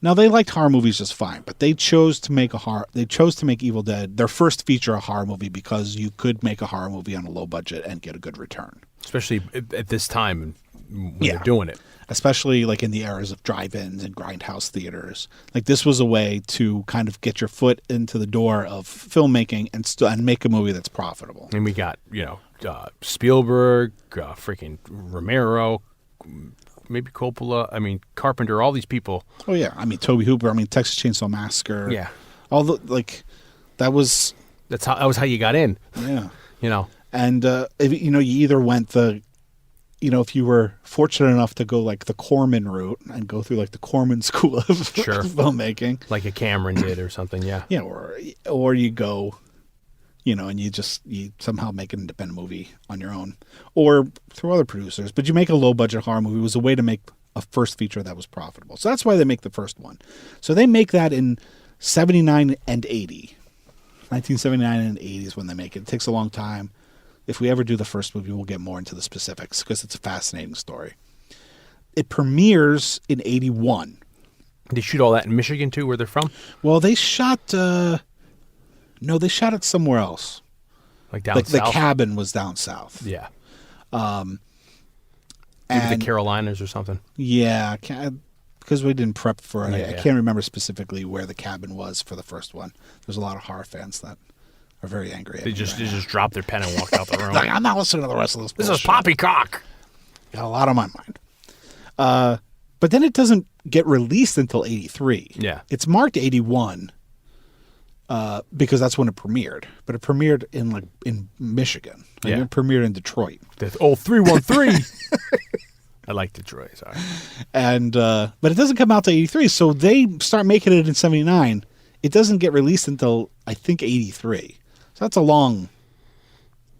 Now, they liked horror movies just fine, but they chose to make Evil Dead their first feature, a horror movie, because you could make a horror movie on a low budget and get a good return. Especially at this time when they're doing it. Especially like in the eras of drive-ins and grindhouse theaters. Like this was a way to kind of get your foot into the door of filmmaking and make a movie that's profitable. And we got, Spielberg, freaking Romero, maybe Coppola, Carpenter, all these people. Oh yeah, Tobe Hooper, Texas Chainsaw Massacre. Yeah, all that was how you got in. Yeah, and if, you either went if you were fortunate enough to go like the Corman route and go through like the Corman school of filmmaking, like a Cameron did or something. Yeah, yeah, or you go. And you somehow make an independent movie on your own or through other producers. But you make a low-budget horror movie. It was a way to make a first feature that was profitable. So that's why they make the first one. So they make that in 79 and 80. 1979 and 80 is when they make it. It takes a long time. If we ever do the first movie, we'll get more into the specifics because it's a fascinating story. It premieres in 81. They shoot all that in Michigan, too, where they're from? Well, they shot... No, they shot it somewhere else. Like down south? The cabin was down south. Yeah. And the Carolinas or something. Yeah, because we didn't prep for it. I Yeah. can't remember specifically where the cabin was for the first one. There's a lot of horror fans that are very angry at They me just right now. dropped their pen and walked out the room. Like, I'm not listening to the rest of this This bullshit. is poppycock. Got a lot on my mind. But then it doesn't get released until 83. Yeah. It's marked 81. Because that's when it premiered, but it premiered in Michigan. Yeah. It premiered in Detroit. 313. I like Detroit. Sorry. And but it doesn't come out to 83, so they start making it in 79. It doesn't get released until I think 83. So that's a long.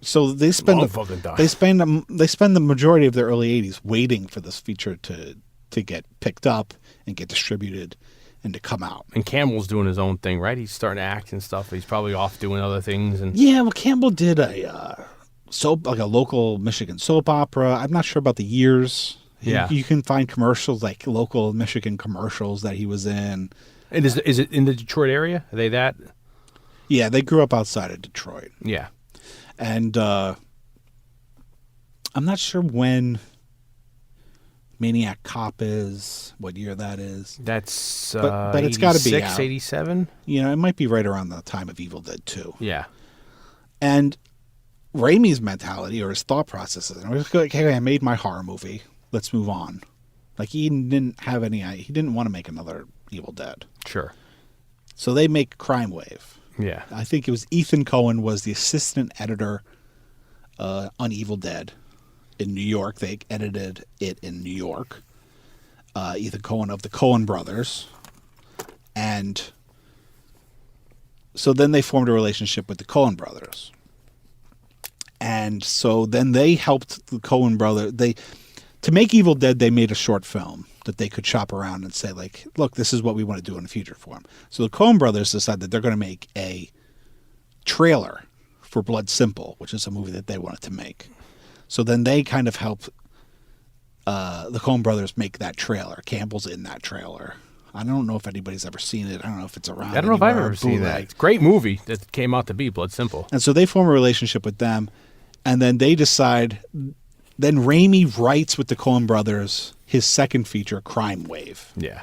So they spend fucking time. they spend the majority of their early 80s waiting for this feature to get picked up and get distributed. And to come out. And Campbell's doing his own thing, right? He's starting to act and stuff. He's probably off doing other things. And yeah, well, Campbell did a local Michigan soap opera. I'm not sure about the years. Yeah, you can find commercials like local Michigan commercials that he was in. And is it in the Detroit area? Are they that? Yeah, they grew up outside of Detroit. Yeah, and I'm not sure when Maniac Cop is, what year that is. That's but it's got to be out. 87. It might be right around the time of Evil Dead 2. Yeah. And Raimi's mentality or his thought process is, like, hey, I made my horror movie. Let's move on. Like, he didn't want to make another Evil Dead. Sure. So they make Crime Wave. Yeah. I think it was Ethan Coen was the assistant editor on Evil Dead. In New York, they edited it in New York. Ethan Coen of the Coen brothers, and so then they formed a relationship with the Coen brothers, and so then they helped the Coen brothers. To make Evil Dead, they made a short film that they could shop around and say, like, look, this is what we want to do in the future for them. So the Coen brothers decided that they're going to make a trailer for Blood Simple, which is a movie that they wanted to make. So then they kind of helped the Coen brothers make that trailer. Campbell's in that trailer. I don't know if anybody's ever seen it. I don't know if it's around. I don't know if I've ever seen that. It's a great movie that came out to be Blood Simple. And so they form a relationship with them, and then they decide. Then Raimi writes with the Coen brothers his second feature, Crime Wave. Yeah.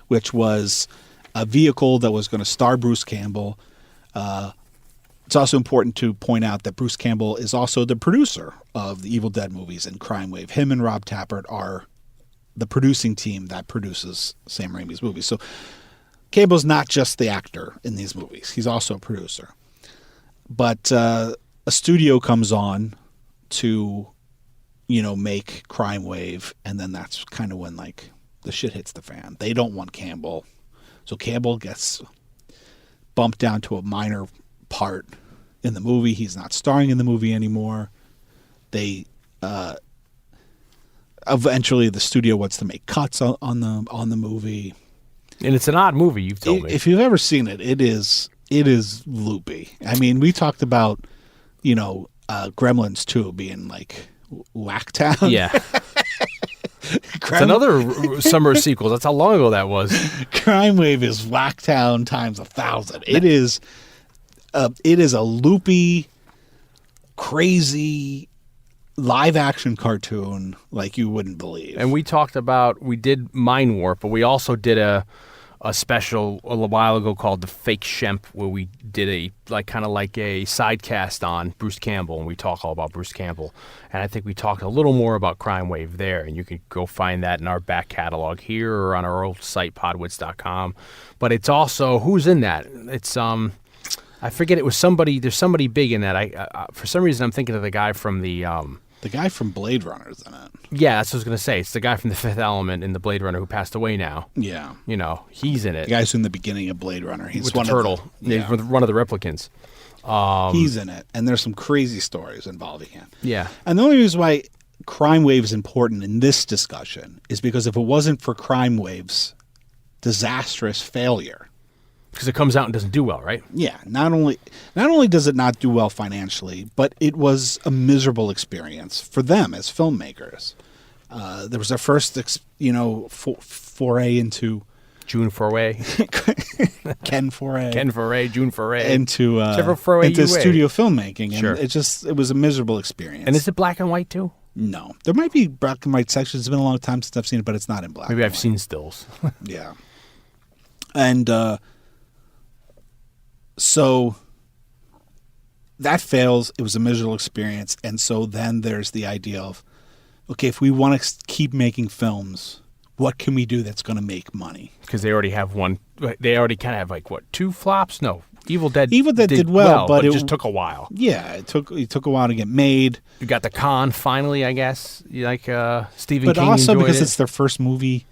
Which was a vehicle that was going to star Bruce Campbell, It's also important to point out that Bruce Campbell is also the producer of the Evil Dead movies and Crime Wave. Him and Rob Tappert are the producing team that produces Sam Raimi's movies. So Campbell's not just the actor in these movies. He's also a producer. But a studio comes on to, make Crime Wave, and then that's kind of when, the shit hits the fan. They don't want Campbell. So Campbell gets bumped down to a minor part in the movie. He's not starring in the movie anymore. They eventually the studio wants to make cuts on the movie. And it's an odd movie, you've told me. If you've ever seen it, it is loopy. I mean, we talked about, Gremlins 2 being Whacktown. Yeah. It's another summer sequel. That's how long ago that was. Crime Wave is Whacktown times 1,000. It is a loopy, crazy live action cartoon like you wouldn't believe. And we did Mind Warp, but we also did a special a little while ago called The Fake Shemp, where we did a sidecast on Bruce Campbell, and we talk all about Bruce Campbell. And I think we talked a little more about Crime Wave there, and you can go find that in our back catalog here or on our old site, podwits.com. But it's also, who's in that? It's, I forget, it was somebody, there's somebody big in that. I for some reason, I'm thinking of the guy from the guy from Blade Runner is in it. Yeah, that's what I was going to say. It's the guy from The Fifth Element in the Blade Runner who passed away now. Yeah. He's in it. The guy's in the beginning of Blade Runner. He's with one the turtle. He's one of the replicants. He's in it. And there's some crazy stories involving him. Yeah. And the only reason why Crime Wave is important in this discussion is because if it wasn't for Crime Wave's disastrous failure, because it comes out and doesn't do well, right? Yeah. Not only does it not do well financially, but it was a miserable experience for them as filmmakers. There was their first, foray into June Foray, Ken Foray, June Foray, into studio filmmaking, and it was a miserable experience. And is it black and white too? No, there might be black and white sections. It's been a long time since I've seen it, but it's not in black. Maybe I've seen stills. Yeah, and so that fails. It was a miserable experience, and so then there's the idea of, okay, if we want to keep making films, what can we do that's going to make money? Because they already have one. They already kind of have two flops? No, Evil Dead did well, but it just took a while. Yeah, it took a while to get made. You got The Con finally, I guess. Stephen but King, but also because it. It's their first movie,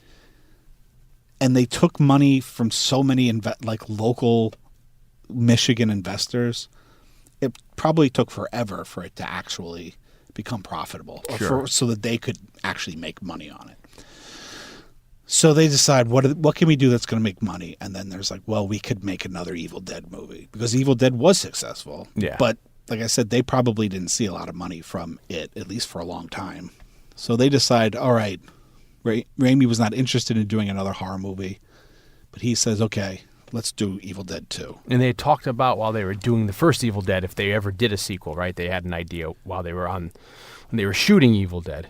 and they took money from so many local Michigan investors. It probably took forever for it to actually become profitable, so that they could actually make money on it. So they decide, what can we do that's going to make money? And then there's we could make another Evil Dead movie, because Evil Dead was successful. Yeah. But like I said, they probably didn't see a lot of money from it, at least for a long time. So they decide, all right, Raimi was not interested in doing another horror movie, but he says, okay, let's do Evil Dead 2. And they talked about, while they were doing the first Evil Dead, if they ever did a sequel, right? They had an idea when they were shooting Evil Dead.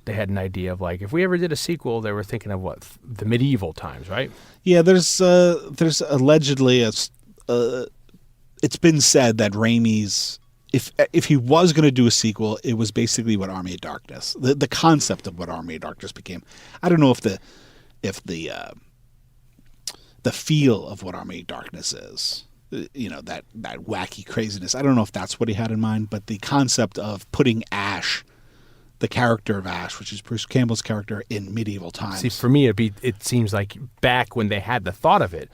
They had an idea of if we ever did a sequel, they were thinking of the medieval times, right? Yeah, there's allegedly it's been said that Raimi's, if he was going to do a sequel, it was basically what Army of Darkness, the concept of what Army of Darkness became. I don't know if the feel of what Army of Darkness is, that wacky craziness. I don't know if that's what he had in mind, but the concept of putting Ash, the character of Ash, which is Bruce Campbell's character, in medieval times. See, for me, it seems like back when they had the thought of it,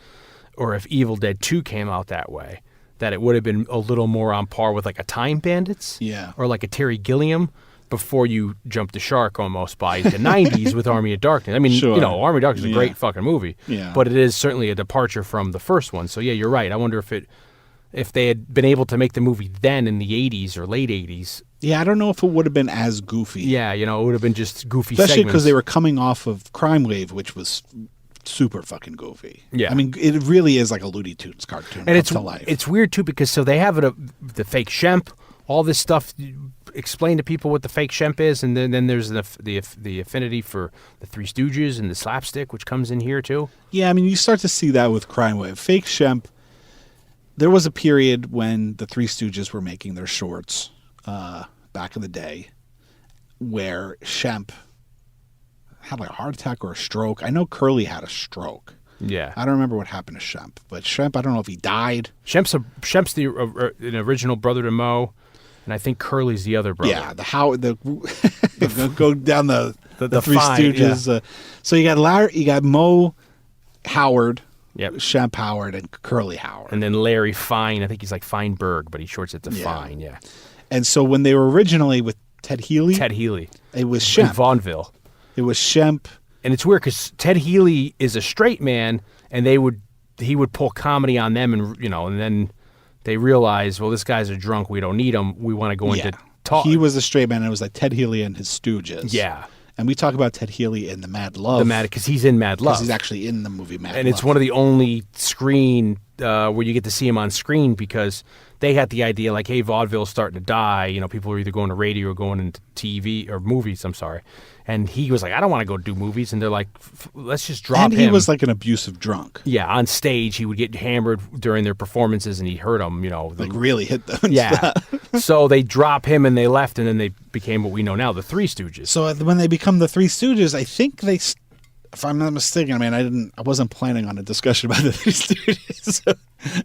or if Evil Dead 2 came out that way, that it would have been a little more on par with a Time Bandits, or a Terry Gilliam, before you jump the shark almost by the 90s with Army of Darkness. I mean, Army of Darkness is a great fucking movie, but it is certainly a departure from the first one. So yeah, you're right. I wonder if they had been able to make the movie then in the 80s or late 80s. Yeah, I don't know if it would have been as goofy. Yeah, it would have been just goofy especially because they were coming off of Crime Wave, which was super fucking goofy. Yeah. I mean, it really is like a Looney Tunes cartoon and to life. It's weird, too, because so they have the fake Shemp, all this stuff. Explain to people what the fake Shemp is, and then there's the affinity for the Three Stooges and the slapstick, which comes in here, too. Yeah, I mean, you start to see that with Crime Wave. Fake Shemp there was a period when the Three Stooges were making their shorts back in the day where Shemp had like a heart attack or a stroke. I know Curly had a stroke. Yeah. I don't remember what happened to Shemp, but Shemp, I don't know if he died. Shemp's an original brother to Mo, and I think Curly's the other brother. Yeah, go down the Three Fine, Stooges. yeah. So you got Mo Howard, Yep. Shemp Howard, and Curly Howard. And then Larry Fine. I think he's like Feinberg, but he shorts it to Fine. Yeah. And so when they were originally with Ted Healy, it was in Shemp. Vaughnville. It was Shemp. And it's weird because Ted Healy is a straight man, and he would pull comedy on them, and then they realize, well, this guy's a drunk. We don't need him. We want to go into talk. He was a straight man. And it was like Ted Healy and his Stooges. Yeah. And we talk about Ted Healy in the Mad Love. Because he's in Mad Love. Because he's actually in the movie Mad Love. And it's one of the only screen where you get to see him on screen because they had the idea like, hey, vaudeville's starting to die. People are either going to radio or going into TV or movies. I'm sorry. And he was like, I don't want to go do movies. And they're like, let's just drop him. And he was like an abusive drunk. Yeah, on stage, he would get hammered during their performances and he hurt them, Like really hit them. Yeah. So they drop him and they left, and then they became what we know now, the Three Stooges. So when they become the Three Stooges, I think they, if I'm not mistaken, I wasn't planning on a discussion about the Three Stooges. So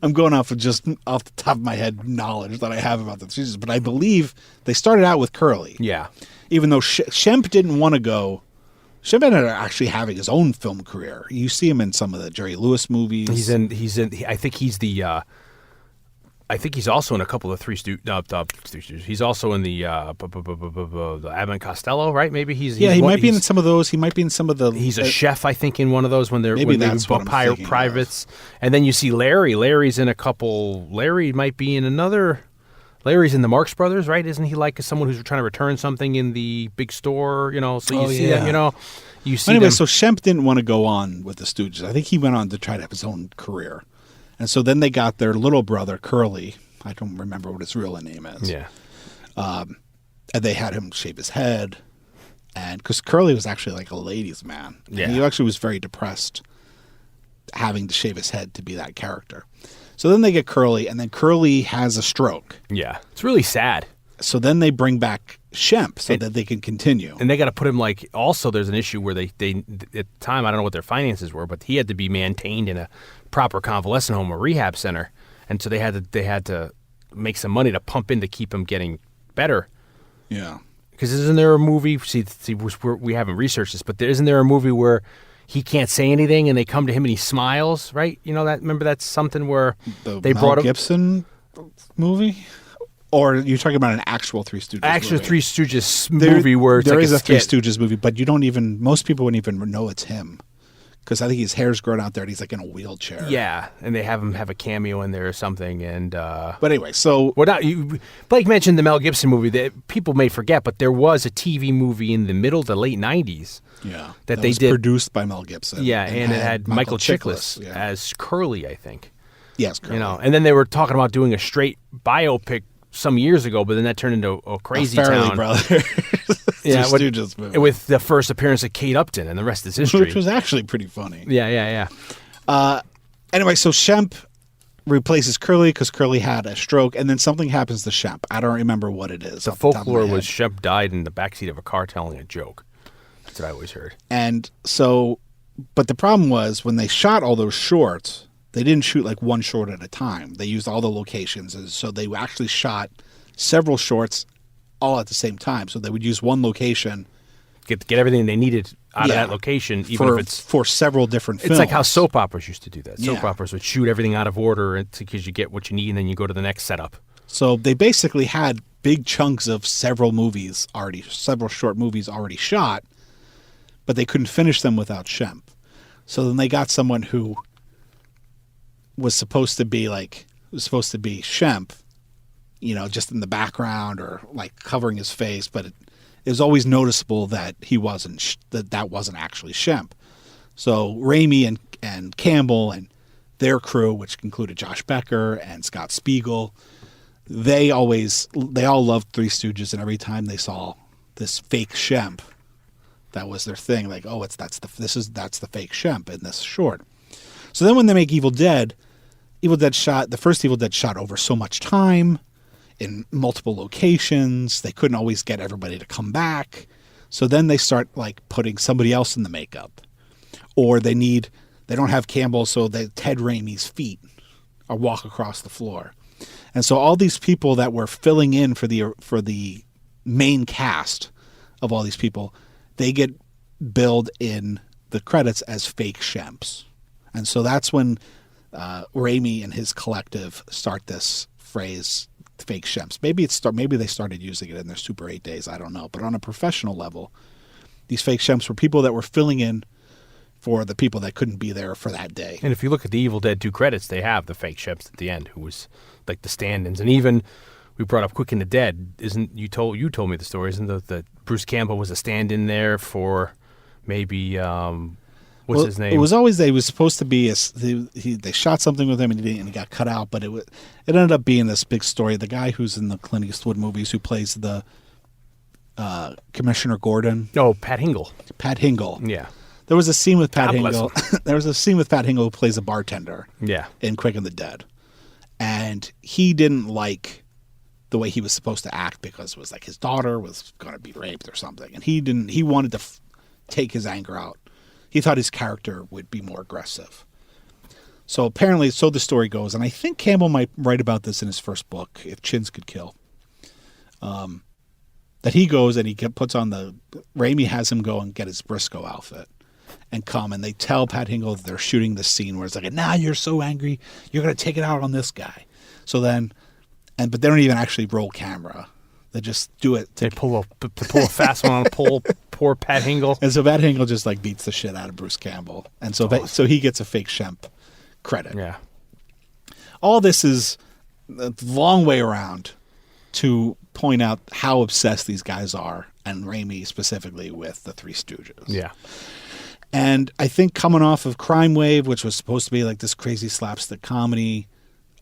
I'm going off the top of my head knowledge that I have about the Three Stooges. But I believe they started out with Curly. Yeah. Even though Shemp didn't want to go. Shemp ended up actually having his own film career. You see him in some of the Jerry Lewis movies. He's in. I think he's the. I think he's also in a couple of Three Stooges. He's also in the Abbott and Costello, right? Maybe he's. He might be in some of those. He might be in some of the. He's a chef, I think, in one of those when they're privates. Of. And then you see Larry. Larry's in a couple. Larry might be in another. Larry's in the Marx Brothers, right? Isn't he like someone who's trying to return something in the big store? So you see them, you see. Anyway, so Shemp didn't want to go on with the Stooges. I think he went on to try to have his own career, and so then they got their little brother Curly. I don't remember what his real name is. Yeah. And they had him shave his head, and because Curly was actually like a ladies' man. Yeah. And he actually was very depressed having to shave his head to be that character. So then they get Curly, and then Curly has a stroke. Yeah. It's really sad. So then they bring back Shemp that they can continue. And they got to put him also there's an issue where they at the time, I don't know what their finances were, but he had to be maintained in a proper convalescent home or rehab center. And so they had to make some money to pump in to keep him getting better. Yeah. Because isn't there a movie, we haven't researched this, but isn't there a movie where he can't say anything, and they come to him and he smiles, right? Remember that's something where they brought him. Gibson movie? Or you're talking about an actual Three Stooges movie? Three Stooges movie where it's there like is a Three skit. Stooges movie, but most people wouldn't even know it's him. Because I think his hair's grown out there and he's like in a wheelchair. Yeah, and they have him have a cameo in there or something. And but anyway, so Blake mentioned the Mel Gibson movie that people may forget, but there was a TV movie in the middle to late '90s. Yeah, that they was did produced by Mel Gibson. Yeah, and it had Michael Chiklis yeah. as Curly, I think. Yes, Curly. And then they were talking about doing a straight biopic some years ago, but then that turned into a Crazy Farrelly Town. Brothers. Yeah, Stooges movie. With the first appearance of Kate Upton, and the rest is history. Which was actually pretty funny. Yeah. Anyway, so Shemp replaces Curly because Curly had a stroke, and then something happens to Shemp. I don't remember what it is. The folklore was Shemp died in the backseat of a car telling a joke. That's what I always heard. And so, but the problem was when they shot all those shorts, they didn't shoot like one short at a time. They used all the locations, and so they actually shot several shorts all at the same time. So they would use one location, get everything they needed out of that location, even if it's for several different films. It's like how soap operas used to do that. Soap Yeah. operas would shoot everything out of order because you get what you need, and then you go to the next setup. So they basically had big chunks of several short movies already shot, but they couldn't finish them without Shemp. So then they got someone who was supposed to be Shemp, just in the background or like covering his face, but it was always noticeable that he wasn't that wasn't actually Shemp. So Raimi and Campbell and their crew, which included Josh Becker and Scott Spiegel, they all loved Three Stooges, and every time they saw this fake Shemp, that was their thing. Like, oh, that's the fake Shemp in this short. So then when they make Evil Dead, the first Evil Dead shot over so much time in multiple locations. They couldn't always get everybody to come back. So then they start like putting somebody else in the makeup, or they don't have Campbell, so Ted Raimi's feet walk across the floor. And so all these people that were filling in for the main cast of all these people, they get billed in the credits as fake Shemps. And so that's when Raimi and his collective start this phrase, fake Shemps. Maybe they started using it in their Super 8 days, I don't know. But on a professional level, these fake Shemps were people that were filling in for the people that couldn't be there for that day. And if you look at the Evil Dead 2 credits, they have the fake Shemps at the end, who was like the stand-ins. And even we brought up Quick and the Dead. You told me the story, isn't that Bruce Campbell was a stand-in there for maybe what's his name? It was always they was supposed to be they shot something with him and he got cut out, but it ended up being this big story. The guy who's in the Clint Eastwood movies who plays the Commissioner Gordon. Oh, Pat Hingle. Pat Hingle. Yeah. There was a scene with Pat God bless Hingle. There was a scene with Pat Hingle who plays a bartender. Yeah. In Quick and the Dead, and he didn't like the way he was supposed to act because it was like his daughter was going to be raped or something, and he didn't. He wanted to take his anger out. He thought his character would be more aggressive. So apparently, so the story goes, and I think Campbell might write about this in his first book, If Chins Could Kill. That he goes and he puts on Raimi has him go and get his Briscoe outfit and come, and they tell Pat Hingle that they're shooting this scene where it's like, nah, you're so angry, you're going to take it out on this guy. So then, but they don't even actually roll camera. They just do it. They pull a fast one on poor Pat Hingle. And so Pat Hingle just like beats the shit out of Bruce Campbell. And so so he gets a fake Shemp credit. Yeah. All this is a long way around to point out how obsessed these guys are, and Raimi specifically, with the Three Stooges. Yeah. And I think coming off of Crime Wave, which was supposed to be like this crazy slapstick comedy,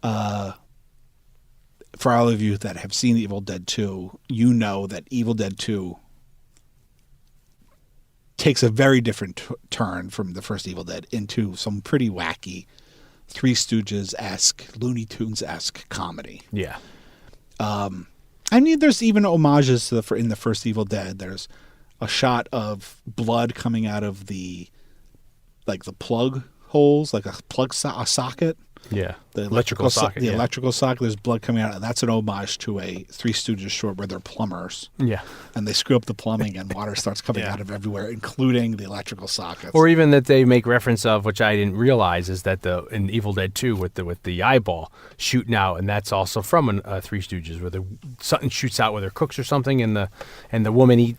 for all of you that have seen Evil Dead 2, you know that Evil Dead 2 takes a very different turn from the first Evil Dead into some pretty wacky Three Stooges-esque, Looney Tunes-esque comedy. Yeah. I mean, there's even homages to in the first Evil Dead. There's a shot of blood coming out of the plug holes, like a socket. Yeah. The electrical socket. The electrical socket. There's blood coming out. And that's an homage to a Three Stooges short where they're plumbers. Yeah. And they screw up the plumbing and water starts coming out of everywhere, including the electrical sockets. Or even that they make reference of, which I didn't realize, is that in Evil Dead 2 with the eyeball shooting out, and that's also from Three Stooges, where something shoots out with her cooks or something, and the woman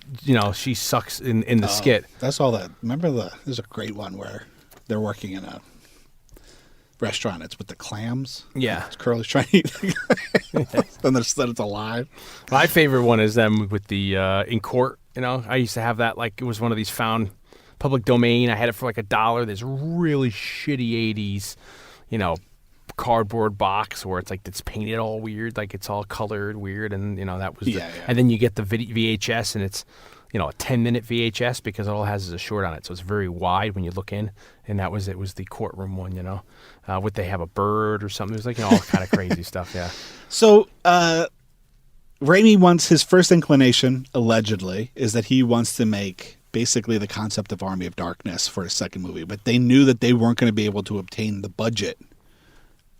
she sucks in the skit. That's all that. Remember there's a great one where they're working in a restaurant. It's with the clams. Yeah. Curly's trying to eat then they said it's alive. My favorite one is them with the in court. I used to have that, like it was one of these found public domain. I had it for like $1. This really shitty 80s, cardboard box where it's painted all weird, like it's all colored weird, and that was and then you get the VHS, and it's a 10-minute VHS because all it has is a short on it, so it's very wide when you look in, and it was the courtroom one, would they have a bird or something? It was all kind of crazy stuff. Yeah. So Raimi wants, his first inclination allegedly is that he wants to make basically the concept of Army of Darkness for his second movie, but they knew that they weren't going to be able to obtain the budget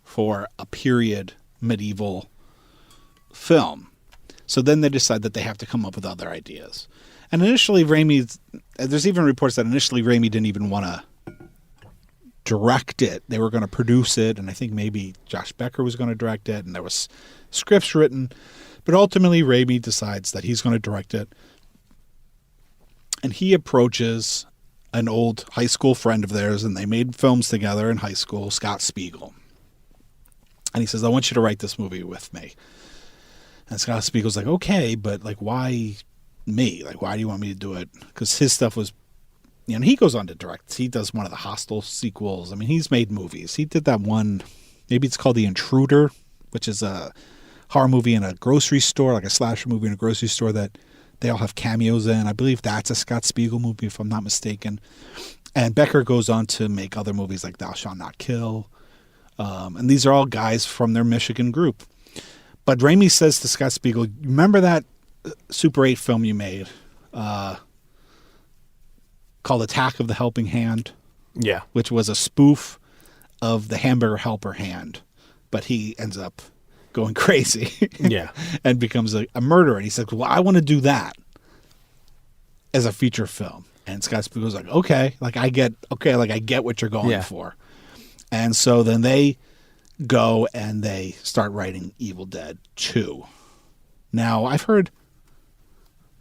for a period medieval film. So then they decide that they have to come up with other ideas. And initially there's even reports that initially Raimi didn't even want to direct it. They were going to produce it, and I think maybe Josh Becker was going to direct it, and there was scripts written. But ultimately Raimi decides that he's going to direct it. And he approaches an old high school friend of theirs, and they made films together in high school, Scott Spiegel. And he says, I want you to write this movie with me. And Scott Spiegel's like, okay, but why me? Why do you want me to do it? Because his stuff was, he goes on to direct. He does one of the Hostel sequels. I mean, he's made movies. He did that one, maybe it's called The Intruder, which is a horror movie in a grocery store, like a slasher movie in a grocery store that they all have cameos in. I believe that's a Scott Spiegel movie, if I'm not mistaken. And Becker goes on to make other movies like Thou Shalt Not Kill. And these are all guys from their Michigan group. But Raimi says to Scott Spiegel, remember that Super 8 film you made called Attack of the Helping Hand? Yeah. Which was a spoof of the Hamburger Helper hand. But he ends up going crazy. Yeah. And becomes a murderer. And he said, well, I want to do that as a feature film. And Scott Spiegel's like, okay, I get what you're going for. And so then they go and they start writing Evil Dead 2. Now, I've heard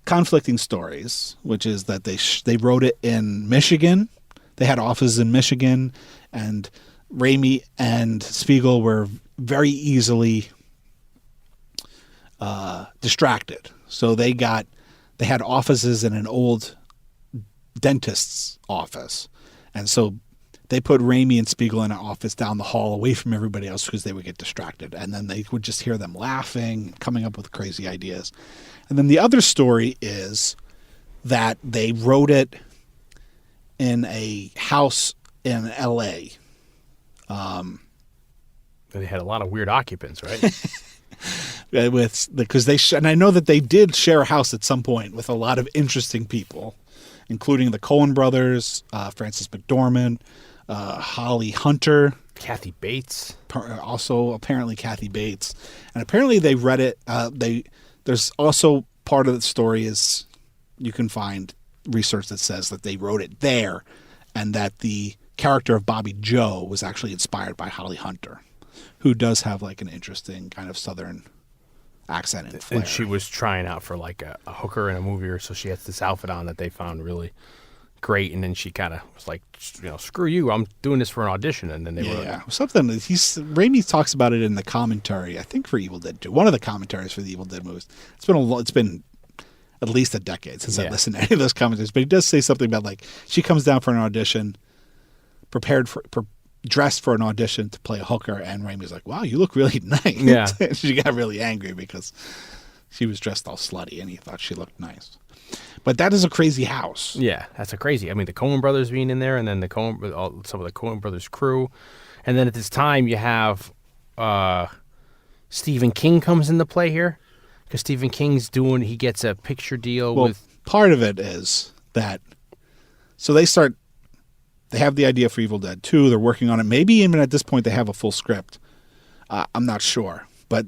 conflicting stories, which is that they wrote it in Michigan. They had offices in Michigan, and Raimi and Spiegel were very easily distracted. So they had offices in an old dentist's office. And so they put Raimi and Spiegel in an office down the hall away from everybody else because they would get distracted. And then they would just hear them laughing, coming up with crazy ideas. And then the other story is that they wrote it in a house in L.A. They had a lot of weird occupants, right? And I know that they did share a house at some point with a lot of interesting people, including the Coen brothers, Frances McDormand, Holly Hunter, Kathy Bates, also apparently Kathy Bates, and apparently they read it. There's also part of the story is you can find research that says that they wrote it there, and that the character of Bobby Joe was actually inspired by Holly Hunter, who does have an interesting kind of Southern accent and flair. And she was trying out for a hooker in a movie, or so she has this outfit on that they found really great, and then she kind of was like, screw you, I'm doing this for an audition, and then they wrote it. Something Raimi talks about it in the commentary, I think, for Evil Dead 2. One of the commentaries for the Evil Dead movies. It's been at least a decade since I listened to any of those commentaries, but he does say something about she comes down for an audition, dressed for an audition to play a hooker, and Raimi's like, wow, you look really nice. Yeah. She got really angry because she was dressed all slutty and he thought she looked nice. But that is a crazy house. Yeah, that's a crazy. I mean, the Coen brothers being in there, and then some of the Coen brothers crew, and then at this time you have Stephen King comes into play here, because Stephen King's he gets a picture deal with. Part of it is that, so they have the idea for Evil Dead 2. They're working on it. Maybe even at this point they have a full script. I'm not sure. But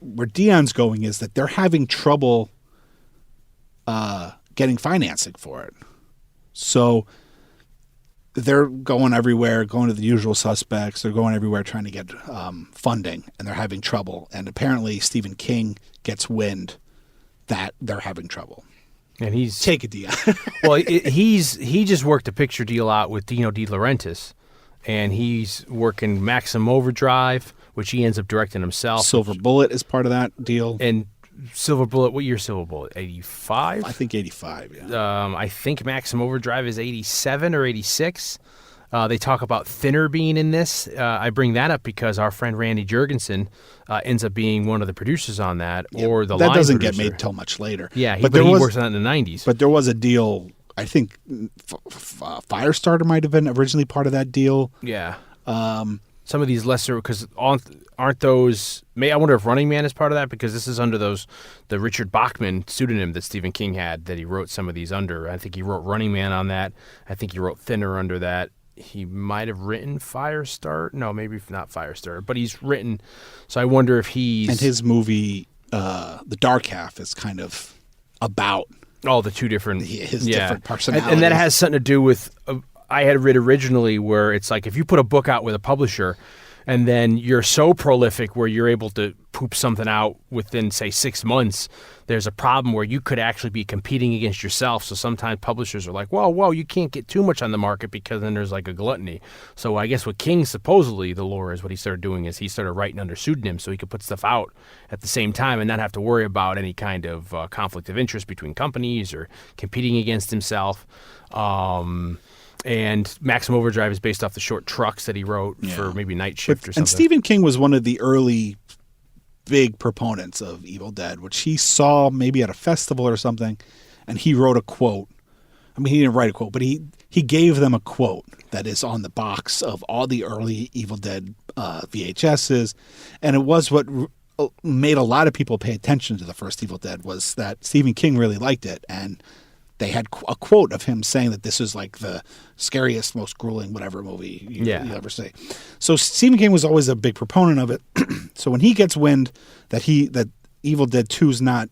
where Dion's going is that they're having trouble getting financing for it. So they're going everywhere, going to the usual suspects. They're going everywhere trying to get funding, and they're having trouble. And apparently Stephen King gets wind that they're having trouble. And he's take it, Dion. Well, he just worked a picture deal out with Dino De Laurentiis, and he's working Maximum Overdrive, which he ends up directing himself. Silver Bullet is part of that deal. And Silver Bullet, what year Silver Bullet? 85? I think 85, yeah. I think Maximum Overdrive is 87 or 86. They talk about Thinner being in this. I bring that up because our friend Randy Jurgensen ends up being one of the producers on that, or the line that doesn't producer. get made till much later. Yeah, but he works on it in the 90s. But there was a deal, I think Firestarter might have been originally part of that deal. Yeah. Some of these lesser, because aren't those, I wonder if Running Man is part of that, because this is under the Richard Bachman pseudonym that Stephen King had that he wrote some of these under. I think he wrote Running Man on that. I think he wrote Thinner under that. He might have written Firestarter. No, maybe not Firestarter, but he's written. So I wonder if he's. And his movie, The Dark Half, is kind of about. Oh, the two different. His different personalities. And that has something to do with. I had read originally where it's like if you put a book out with a publisher and then you're so prolific where you're able to poop something out within, say, 6 months, there's a problem where you could actually be competing against yourself. So sometimes publishers are like, whoa, you can't get too much on the market because then there's like a gluttony. So I guess what King supposedly, the lore is what he started doing is he started writing under pseudonym so he could put stuff out at the same time and not have to worry about any kind of conflict of interest between companies or competing against himself. And Maximum Overdrive is based off the short trucks that he wrote for maybe Night Shift or something. And Stephen King was one of the early big proponents of Evil Dead, which he saw maybe at a festival or something, and he wrote a quote. I mean, he didn't write a quote, but he gave them a quote that is on the box of all the early Evil Dead VHSs, and it was what made a lot of people pay attention to the first Evil Dead was that Stephen King really liked it, and they had a quote of him saying that this is like the scariest, most grueling, whatever movie you ever see. So Stephen King was always a big proponent of it. So when he gets wind that Evil Dead 2 is not,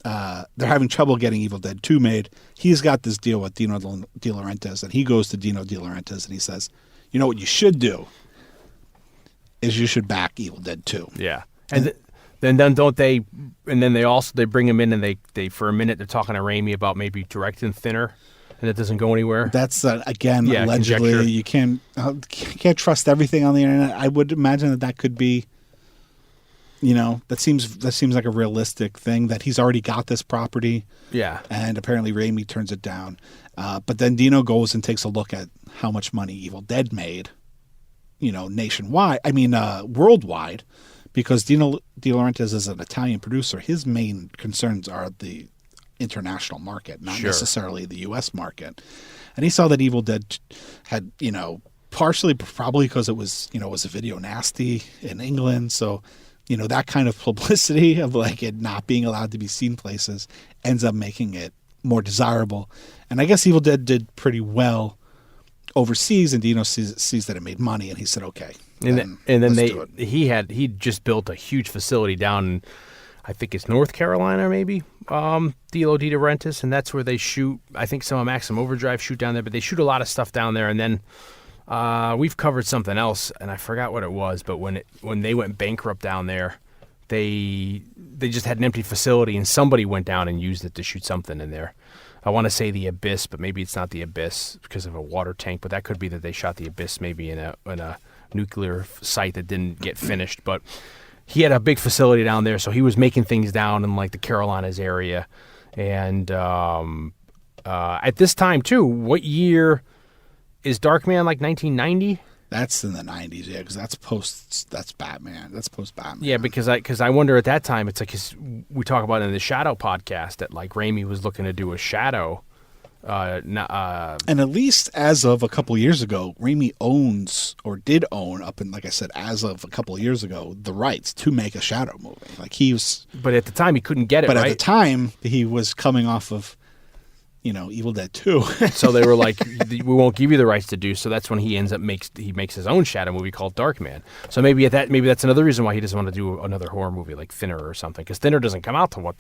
they're having trouble getting Evil Dead 2 made, he's got this deal with Dino De Laurentiis, and he goes to Dino De Laurentiis and he says, you know what you should do is you should back Evil Dead 2. Yeah. And then don't they? And then they bring him in, and they for a minute they're talking to Raimi about maybe directing Thinner, and it doesn't go anywhere. That's again allegedly. Conjecture. You can't trust everything on the internet. I would imagine that could be. That seems like a realistic thing that he's already got this property. Yeah. And apparently Raimi turns it down, but then Dino goes and takes a look at how much money Evil Dead made. Nationwide. I mean, worldwide. Because Dino De Laurentiis is an Italian producer, his main concerns are the international market, not necessarily the U.S. market. And he saw that Evil Dead had, partially probably because it was a video nasty in England. So, that kind of publicity of like it not being allowed to be seen places ends up making it more desirable. And I guess Evil Dead did pretty well overseas, and Dino sees that it made money, and he said, okay. And then he just built a huge facility down in, I think it's North Carolina, maybe, Dino De Laurentiis, and that's where they shoot. I think some of Maximum Overdrive shoot down there, but they shoot a lot of stuff down there. And then we've covered something else, and I forgot what it was. But when they went bankrupt down there, they just had an empty facility, and somebody went down and used it to shoot something in there. I want to say the Abyss, but maybe it's not the Abyss because of a water tank. But that could be that they shot the Abyss maybe in a nuclear site that didn't get finished. But he had a big facility down there, so he was making things down in like the Carolinas area. And at this time too, what year is Darkman? Like 1990? That's in the 90s, yeah, because that's Batman. That's post-Batman. Yeah, because I wonder at that time, it's like we talk about in the Shadow podcast that like Raimi was looking to do a Shadow. And at least as of a couple years ago, Raimi did own up in, like I said, as of a couple years ago, the rights to make a Shadow movie. Like but at the time he couldn't get it. But right? at the time he was coming off of, Evil Dead 2. So they were like, we won't give you the rights to do. So that's when he makes his own Shadow movie called Darkman. So maybe that's another reason why he doesn't want to do another horror movie like Thinner or something, because Thinner doesn't come out till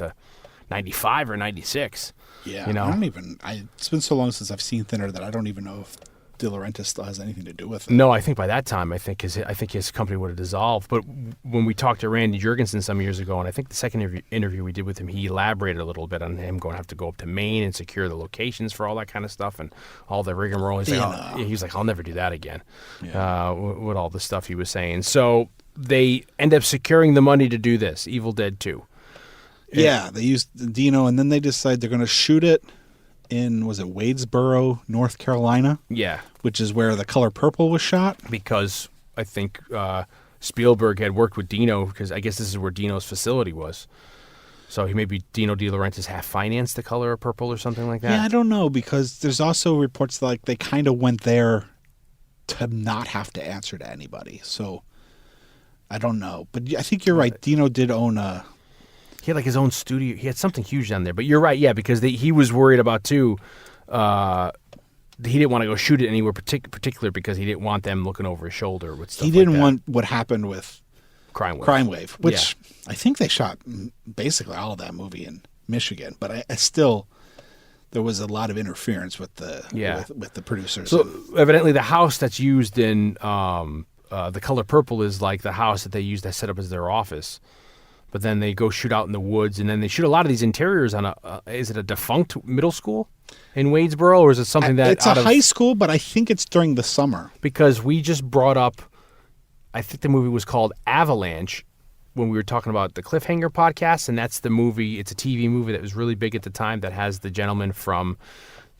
95 or 96. Yeah, I don't even. It's been so long since I've seen Thinner that I don't even know if De Laurentiis still has anything to do with it. No, I think by that time, I think his company would have dissolved. But when we talked to Randy Jurgensen some years ago, and I think the second interview we did with him, he elaborated a little bit on him going to have to go up to Maine and secure the locations for all that kind of stuff and all the rigmarole. He's like, I'll never do that again. Yeah. With all the stuff he was saying. So they end up securing the money to do this, Evil Dead 2. Yeah, they used Dino, and then they decide they're going to shoot it in, was it Wadesboro, North Carolina? Yeah. Which is where The Color Purple was shot. Because I think Spielberg had worked with Dino, because I guess this is where Dino's facility was. So maybe Dino De Laurentiis half-financed The Color Purple or something like that? Yeah, I don't know, because there's also reports that like, they kind of went there to not have to answer to anybody. So I don't know. But I think you're right. Dino did own a... He had like his own studio. He had something huge down there. But you're right, yeah, because he was worried about, too, he didn't want to go shoot it anywhere particular because he didn't want them looking over his shoulder with stuff He didn't want what happened with Crime Wave, which I think they shot basically all of that movie in Michigan. But I still, there was a lot of interference with the with the producers. So evidently the house that's used in The Color Purple is like the house that they used to set up as their office. But then they go shoot out in the woods, and then they shoot a lot of these interiors on is it a defunct middle school in Wadesboro, or is it something that... It's a high school, but I think it's during the summer. Because we just brought up, I think the movie was called Avalanche when we were talking about the Cliffhanger podcast, and that's the movie, it's a TV movie that was really big at the time that has the gentleman from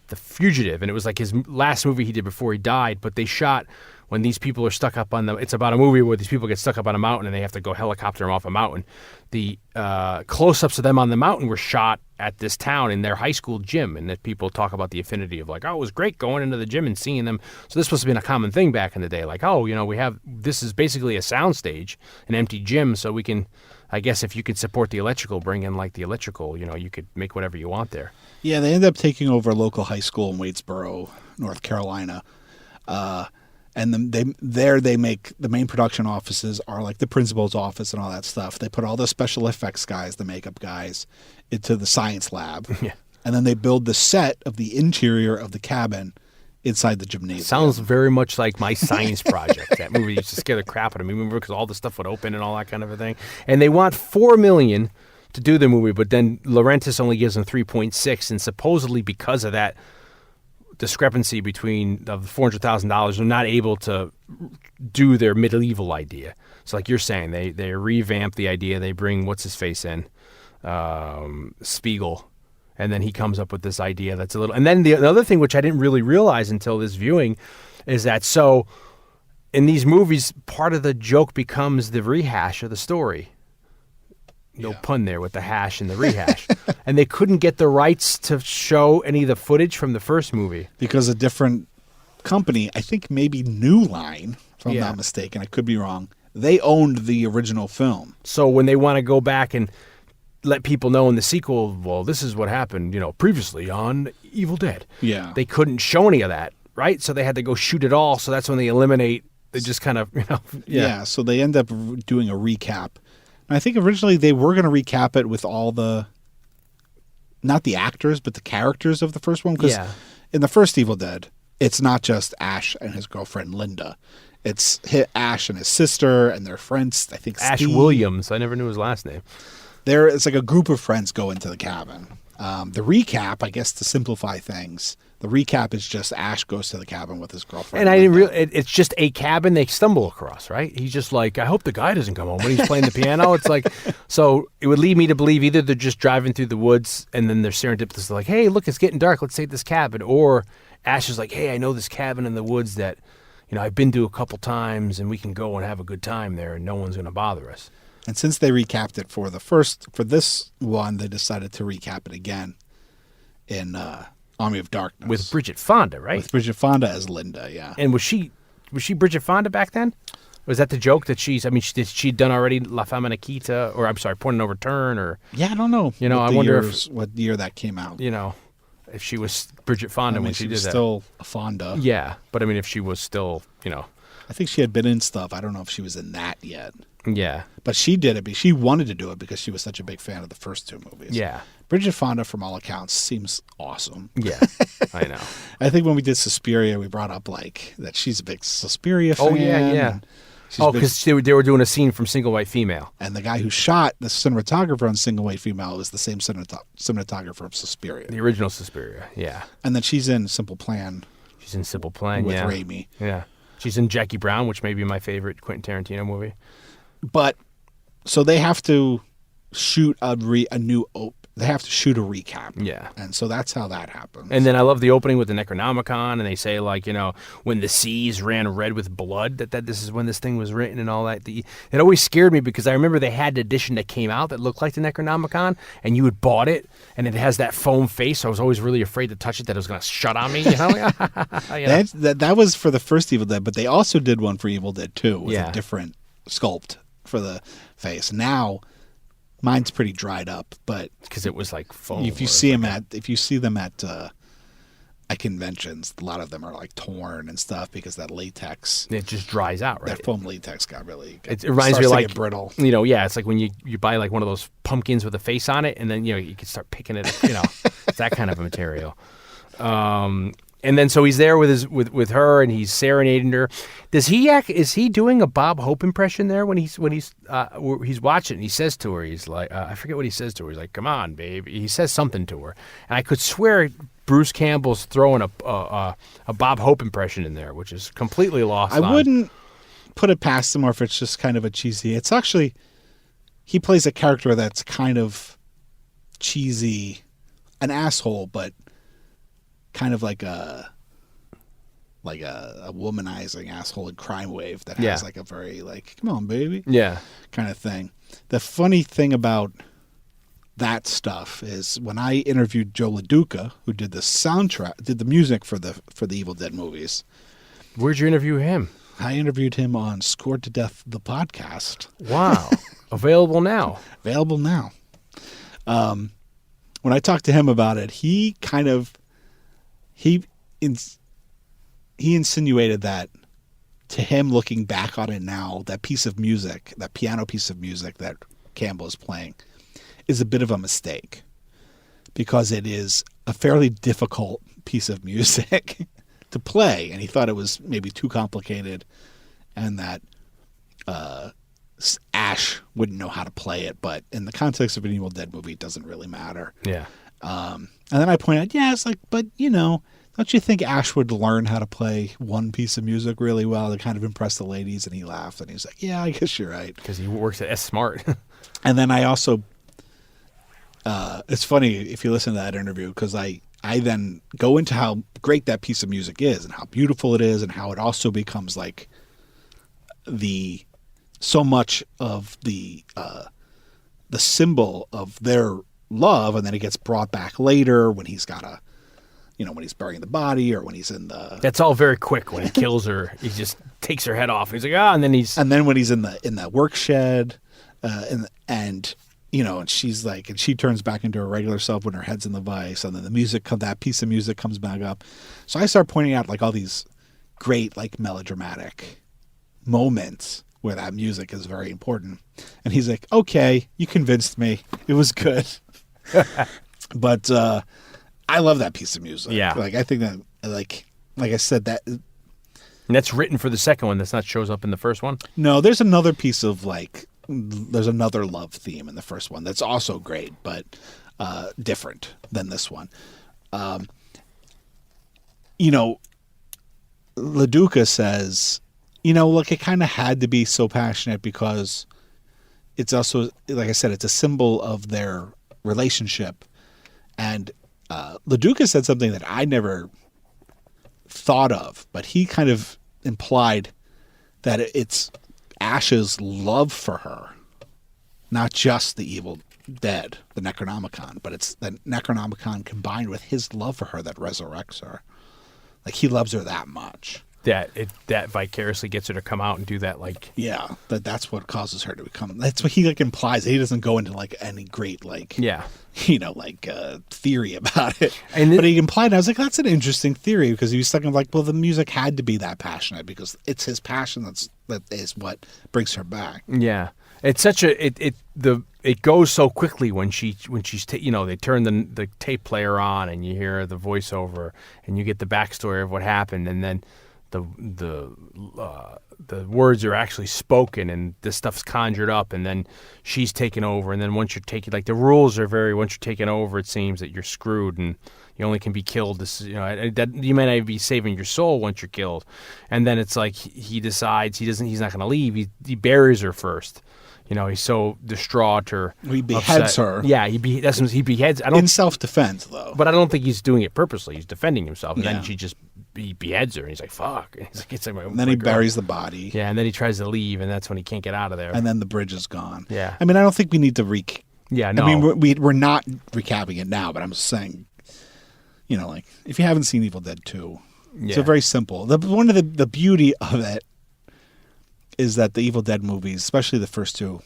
The Fugitive, and it was like his last movie he did before he died. But they shot when these people are stuck up on it's about a movie where these people get stuck up on a mountain and they have to go helicopter them off a mountain. The close-ups of them on the mountain were shot at this town in their high school gym, and that people talk about the affinity of like, oh, it was great going into the gym and seeing them. So this must have been a common thing back in the day. Like, oh, this is basically a sound stage, an empty gym, so we can, I guess if you could support the electrical, bring in like the electrical, you could make whatever you want there. Yeah, they ended up taking over a local high school in Wadesboro, North Carolina. And they make the main production offices are like the principal's office and all that stuff. They put all the special effects guys, the makeup guys, into the science lab. Yeah. And then they build the set of the interior of the cabin inside the gymnasium. Sounds very much like my science project. That movie used to scare the crap out of me. Remember, because all the stuff would open and all that kind of a thing. And they want $4 million to do the movie, but then Laurentis only gives them 3.6, and supposedly because of that discrepancy between the $400,000, they're not able to do their medieval idea. So like you're saying, they revamp the idea. They bring what's his face in, Spiegel, and then he comes up with this idea that's a little. And then the other thing, which I didn't really realize until this viewing, is that so in these movies, part of the joke becomes the rehash of the story. No pun there with the hash and the rehash. And they couldn't get the rights to show any of the footage from the first movie. Because a different company, I think maybe New Line, if I'm not mistaken, I could be wrong, they owned the original film. So when they want to go back and let people know in the sequel, well, this is what happened, previously on Evil Dead. Yeah. They couldn't show any of that, right? So they had to go shoot it all. So that's when they eliminate, they just kind of, Yeah, so they end up doing a recap. I think originally they were going to recap it with all not the actors, but the characters of the first one. Because in the first Evil Dead, it's not just Ash and his girlfriend Linda. It's Ash and his sister and their friends, I think Ash Steve. Williams. I never knew his last name. It's like a group of friends go into the cabin. The recap, I guess to simplify things, the recap is just Ash goes to the cabin with his girlfriend. And I didn't it's just a cabin they stumble across, right? He's just like, I hope the guy doesn't come home when he's playing the piano. It's like, so it would lead me to believe either they're just driving through the woods and then they're serendipitous, like, hey, look, it's getting dark. Let's take this cabin. Or Ash is like, hey, I know this cabin in the woods that, I've been to a couple times and we can go and have a good time there and no one's going to bother us. And since they recapped it for this one, they decided to recap it again in Army of Darkness. With Bridget Fonda, right? With Bridget Fonda as Linda, yeah. And was she Bridget Fonda back then? Was that the joke that she'd done already La Femme Nikita, or I'm sorry, Point of No Return, or? Yeah, I don't know. I wonder what year that came out. If she was Bridget Fonda when she did that. Still a Fonda. Yeah, but if she was still, I think she had been in stuff. I don't know if she was in that yet. Yeah. But she did it. She wanted to do it because she was such a big fan of the first two movies. Yeah. Bridget Fonda, from all accounts, seems awesome. Yeah, I know. I think when we did Suspiria, we brought up that she's a big Suspiria fan. Oh, yeah. Because they were doing a scene from Single White Female. And the guy who shot the cinematographer on Single White Female is the same cinematographer of Suspiria. The original Suspiria, yeah. And then she's in Simple Plan. She's in Simple Plan, with Raimi. Yeah. She's in Jackie Brown, which may be my favorite Quentin Tarantino movie. But, so they have to shoot they have to shoot a recap. Yeah. And so that's how that happens. And then I love the opening with the Necronomicon, and they say, when the seas ran red with blood, that this is when this thing was written and all that. It always scared me because I remember they had an edition that came out that looked like the Necronomicon, and you had bought it, and it has that foam face, so I was always really afraid to touch it, that it was going to shut on me. That was for the first Evil Dead, but they also did one for Evil Dead 2 with a different sculpt for the face. Now, mine's pretty dried up, but because it was like foam. If you see them at conventions, a lot of them are like torn and stuff because that latex. It just dries out, right? That foam latex got really. It reminds me of brittle. It's like when you buy like one of those pumpkins with a face on it, and then you can start picking it. It's that kind of a material. And then so he's there with her and he's serenading her. Does he act? Is he doing a Bob Hope impression there when he's watching? He says to her, he's like, I forget what he says to her. He's like, "Come on, babe." He says something to her, and I could swear Bruce Campbell's throwing a Bob Hope impression in there, which is completely lost. I wouldn't put it past him, or if it's just kind of a cheesy. It's actually he plays a character that's kind of cheesy, an asshole, but kind of like a womanizing asshole in Crime Wave that has like a very like, come on, baby, kind of thing. The funny thing about that stuff is when I interviewed Joe LaDuca, who did the soundtrack, did the music for the Evil Dead movies. Where'd you interview him? I interviewed him on Scored to Death, the podcast. Wow. Available now. Available now. When I talked to him about it, he insinuated that to him, looking back on it now, that piece of music, that piano piece of music that Campbell is playing, is a bit of a mistake because it is a fairly difficult piece of music to play, and he thought it was maybe too complicated and that Ash wouldn't know how to play it, but in the context of an Evil Dead movie, it doesn't really matter. Yeah. And then I pointed out, it's like, but don't you think Ash would learn how to play one piece of music really well to kind of impress the ladies? And he laughed and he was like, yeah, I guess you're right. Because he works at S-Smart. And then I also, it's funny if you listen to that interview, because I then go into how great that piece of music is and how beautiful it is and how it also becomes like so much of the symbol of their love, and then it gets brought back later when he's got when he's burying the body or when he's in the... That's all very quick. When he kills her, he just takes her head off. He's like, and then when he's in the work shed, and she's like, and she turns back into her regular self when her head's in the vice, and then that piece of music comes back up. So I start pointing out like all these great like melodramatic moments where that music is very important. And he's like, okay, you convinced me. It was good. But I love that piece of music. Yeah. Like, I think that, like I said, that... And that's written for the second one. That's not shows up in the first one? No, there's another piece of, like... There's another love theme in the first one that's also great, but different than this one. LaDuca says, look, it kind of had to be so passionate because it's also, like I said, it's a symbol of their relationship. And LaDuca said something that I never thought of, but he kind of implied that it's Ash's love for her, not just the Evil Dead, the Necronomicon, but it's the Necronomicon combined with his love for her that resurrects her. Like, he loves her that much. That vicariously gets her to come out and do that, like... Yeah, that's what causes her to become... That's what he, like, implies. He doesn't go into, like, any great, like... Yeah. Theory about it. But he implied, I was like, that's an interesting theory, because he was thinking, like, well, the music had to be that passionate, because it's his passion that is what brings her back. Yeah. It's such a... It goes so quickly when she's they turn the tape player on, and you hear the voiceover, and you get the backstory of what happened, and then... The words are actually spoken, and this stuff's conjured up, and then she's taken over, and then once you're taken, like the rules are once you're taken over, it seems that you're screwed, and you only can be killed. That you may not be saving your soul once you're killed, and then it's like he decides he's not going to leave. He buries her first. He's so distraught or he beheads upset. her. Yeah, he beheads. In self-defense, though. But I don't think he's doing it purposely. He's defending himself, and Yeah. then he beheads her, and he's like, "Fuck!" And and then he buries the body. Yeah, and then he tries to leave, and that's when he can't get out of there. And then the bridge is gone. Yeah. I mean, I don't think we need to Yeah, no. I mean, we're not recapping it now, but I'm just saying, like, if you haven't seen Evil Dead 2, it's a very simple. One of the beauty of it is that the Evil Dead movies, especially the first two,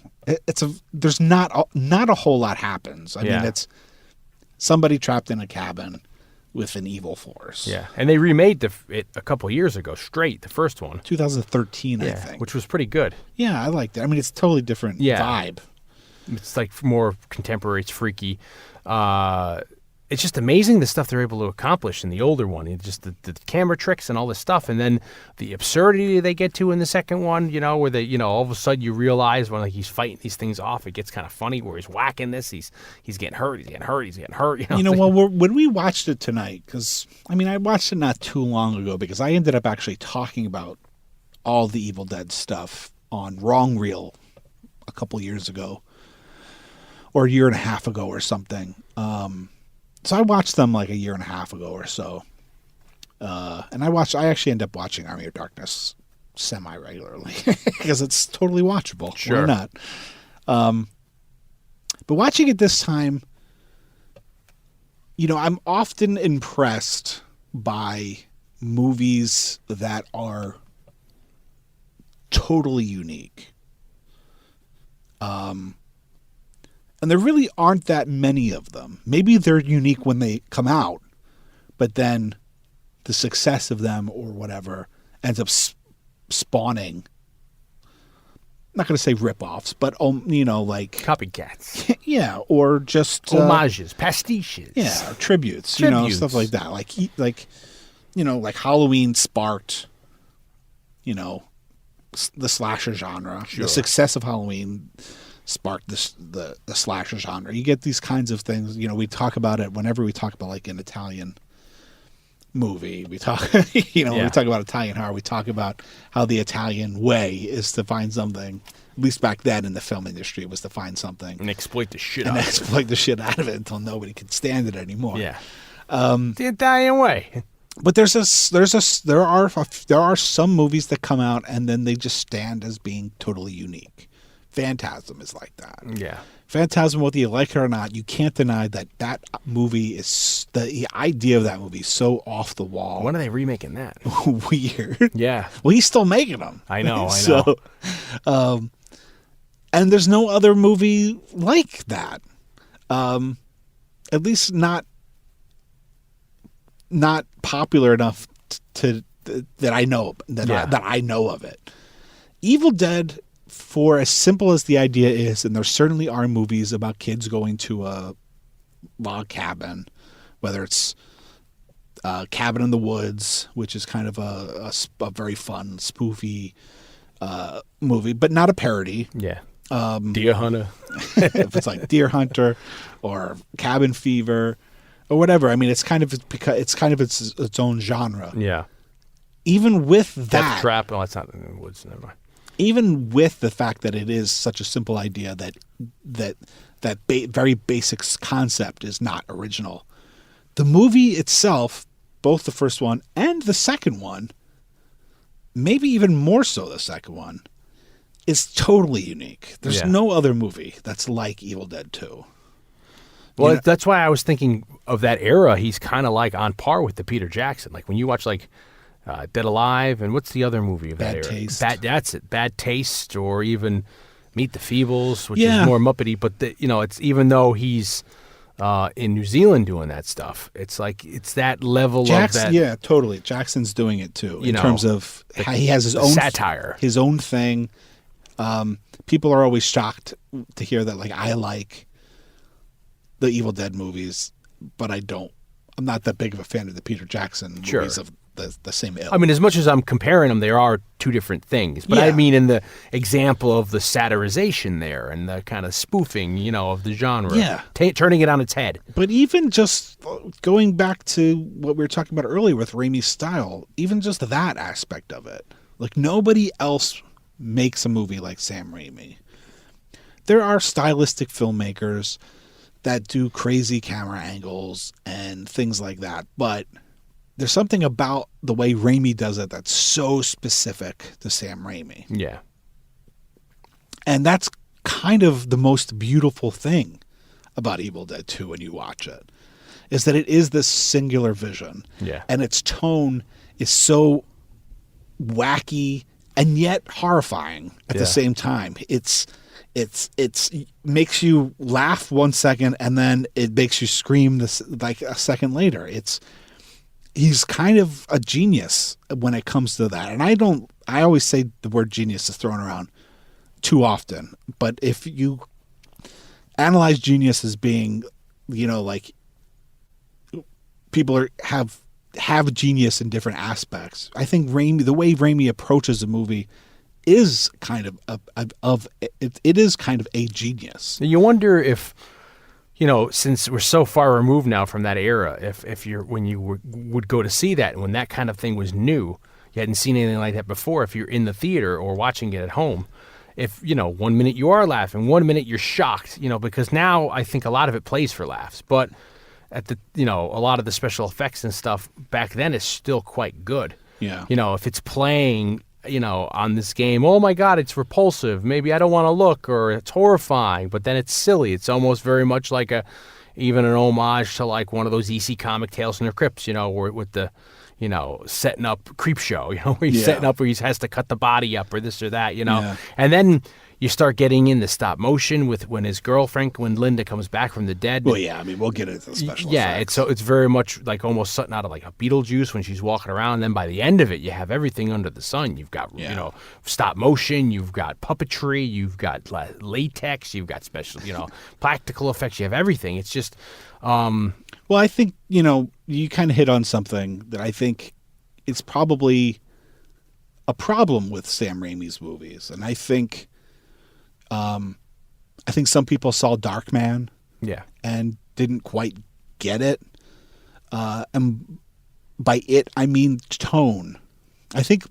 there's not a whole lot happens. I mean, it's somebody trapped in a cabin with an evil force. Yeah, and they remade it a couple years ago straight, the first one. 2013, I think. Which was pretty good. Yeah, I liked it. I mean, it's a totally different vibe. It's like more contemporary, it's freaky. It's just amazing the stuff they're able to accomplish in the older one. It's just the camera tricks and all this stuff, and then the absurdity they get to in the second one. Where they, all of a sudden you realize when he's fighting these things off, it gets kind of funny. Where he's whacking this, he's getting hurt, he's getting hurt. When we watched it tonight, because I mean, I watched it not too long ago because I ended up actually talking about all the Evil Dead stuff on Wrong Reel a couple years ago, or a year and a half ago, or something. So I watched them like a year and a half ago or so. And I actually end up watching Army of Darkness semi-regularly because it's totally watchable. Sure. Why not? But watching it this time, I'm often impressed by movies that are totally unique. And there really aren't that many of them. Maybe they're unique when they come out, but then the success of them or whatever ends up spawning, I'm not going to say rip-offs, but, like... Copycats. Yeah, or just... Homages, pastiches. Yeah, or tributes, stuff like that. Like Halloween sparked, the slasher genre. Sure. The success of Halloween sparked the slasher genre. You get these kinds of things. We talk about it whenever we talk about like an Italian movie. We talk, when we talk about Italian horror, we talk about how the Italian way is to find something. At least back then in the film industry, was to find something And exploit the shit and out of exploit the shit out of it until nobody could stand it anymore. it. Yeah. The Italian way. But there are some movies that come out and then they just stand as being totally unique. Phantasm is like that. Yeah. Phantasm, whether you like it or not, you can't deny that movie is the idea of that movie is so off the wall. When are they remaking that? Weird. Yeah. Well, he's still making them. I know. So, and there's no other movie like that. At least not popular enough that I know that I know of it. Evil Dead, for as simple as the idea is, and there certainly are movies about kids going to a log cabin, whether it's Cabin in the Woods, which is kind of a very fun, spoofy movie, but not a parody. Yeah. Deer Hunter. If it's like Deer Hunter or Cabin Fever or whatever, I mean, it's kind of its own genre. Yeah. Even with that, Death Trap. Oh, that's not in the woods. Never mind. Even with the fact that it is such a simple idea that very basic concept is not original, the movie itself, both the first one and the second one, maybe even more so the second one, is totally unique. There's no other movie that's like Evil Dead 2. Well, that's why I was thinking of that era. He's kind of like on par with the Peter Jackson. Like when you watch like Dead Alive, and what's the other movie of that era? Taste. That's it. Bad Taste, or even Meet the Feebles, which is more Muppety. But it's even though he's in New Zealand doing that stuff, it's like it's that level of that. Yeah, totally. Jackson's doing it too in terms of how he has his own satire, his own thing. People are always shocked to hear that. Like I like the Evil Dead movies, but I don't. I'm not that big of a fan of the Peter Jackson movies of the same ilk. I mean, as much as I'm comparing them, there are two different things. But I mean, in the example of the satirization there and the kind of spoofing, of the genre, turning it on its head. But even just going back to what we were talking about earlier with Raimi's style, even just that aspect of it, like nobody else makes a movie like Sam Raimi. There are stylistic filmmakers that do crazy camera angles and things like that, but there's something about the way Raimi does it that's so specific to Sam Raimi. Yeah. And that's kind of the most beautiful thing about Evil Dead 2 when you watch it, is that it is this singular vision. Yeah. And its tone is so wacky and yet horrifying at the same time. It's makes you laugh 1 second and then it makes you scream like a second later. He's kind of a genius when it comes to that. And I always say the word genius is thrown around too often, but if you analyze genius as being, like people have genius in different aspects, I think the way Raimi approaches a movie is kind of it is kind of a genius. You wonder if, since we're so far removed now from that era, if when you would go to see that, and when that kind of thing was new, you hadn't seen anything like that before, if you're in the theater or watching it at home, if, 1 minute you are laughing, 1 minute you're shocked, because now I think a lot of it plays for laughs. But at the, a lot of the special effects and stuff back then is still quite good. Yeah. If it's playing, on this game, oh my God, it's repulsive. Maybe I don't want to look, or it's horrifying, but then it's silly. It's almost very much like even an homage to like one of those EC comic Tales from the Crypts, where with the, setting up creep show, where he's setting up where he has to cut the body up or this or that, Yeah. And then you start getting into stop motion with when his girlfriend, when Linda comes back from the dead. Well, yeah, I mean, we'll get into the special effects. It's very much like almost something out of like a Beetlejuice when she's walking around. And then by the end of it, you have everything under the sun. You've got, stop motion, you've got puppetry, you've got latex, you've got special, practical effects. You have everything. It's just... Well, I think, you kind of hit on something that I think it's probably a problem with Sam Raimi's movies. And I think some people saw Darkman and didn't quite get it. And by it, I mean tone. I think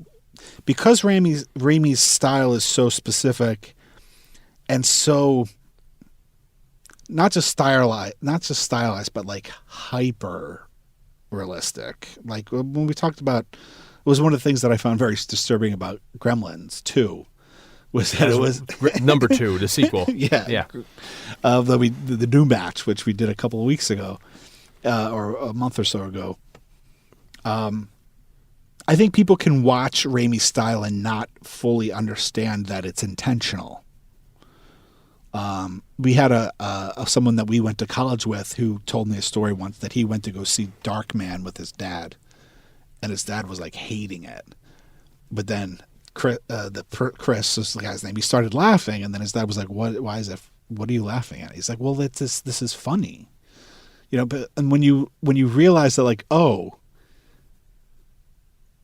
because Raimi's style is so specific and so not just stylized, but like hyper realistic. Like when we talked about, it was one of the things that I found very disturbing about Gremlins 2. Was that it was number 2, the sequel. Yeah. The new match, which we did a couple of weeks ago, or a month or so ago. I think people can watch Raimi's style and not fully understand that it's intentional. We had someone that we went to college with who told me a story once that he went to go see Darkman with his dad, and his dad was like hating it, but then Chris is the guy's name. He started laughing, and then his dad was like, "What? Why is it? What are you laughing at?" He's like, "Well, this is funny, But and when you realize that, like, oh,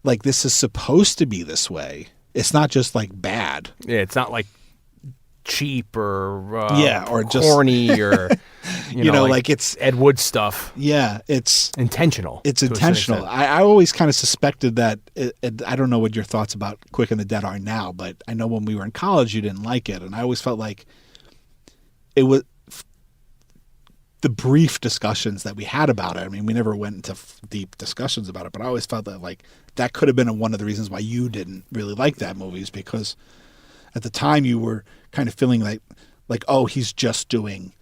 like this is supposed to be this way. It's not just like bad. Yeah, it's not like cheap or or just corny or like it's Ed Wood stuff. Yeah, it's intentional. It's intentional. I always kind of suspected that. I don't know what your thoughts about Quick and the Dead are now, but I know when we were in college you didn't like it, and I always felt like it was the brief discussions that we had about it. I mean, we never went into deep discussions about it, but I always felt that like that could have been one of the reasons why you didn't really like that movie, is because at the time you were kind of feeling like oh, he's just doing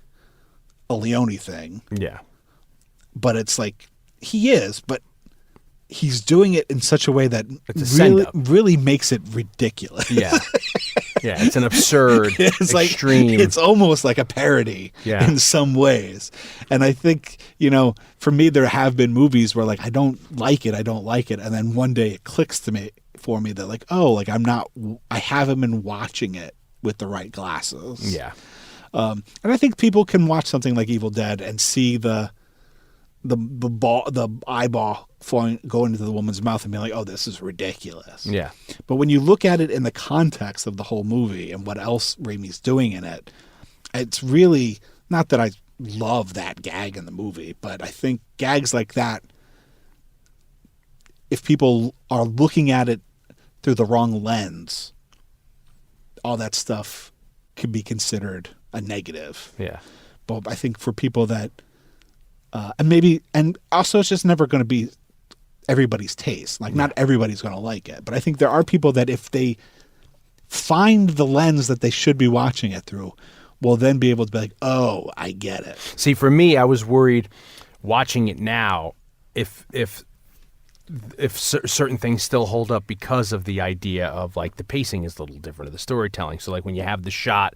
a Leone thing. Yeah. But it's like he is, but he's doing it in such a way that really makes it ridiculous. Yeah. Yeah, it's an absurd, it's extreme. Like, it's almost like a parody in some ways. And I think, for me, there have been movies where like I don't like it, and then one day it clicks for me that like, oh, like I haven't been watching it with the right glasses. Yeah. And I think people can watch something like Evil Dead and see the eyeball go into the woman's mouth and be like, oh, this is ridiculous. Yeah. But when you look at it in the context of the whole movie and what else Raimi's doing in it, it's really not that I love that gag in the movie, but I think gags like that, if people are looking at it through the wrong lens, all that stuff could be considered a negative. Yeah. But I think for people that, and also it's just never going to be everybody's taste. Like not everybody's going to like it, but I think there are people that if they find the lens that they should be watching it through, will then be able to be like, oh, I get it. See, for me, I was worried watching it now if certain things still hold up because of the idea of like the pacing is a little different of the storytelling. So like when you have the shot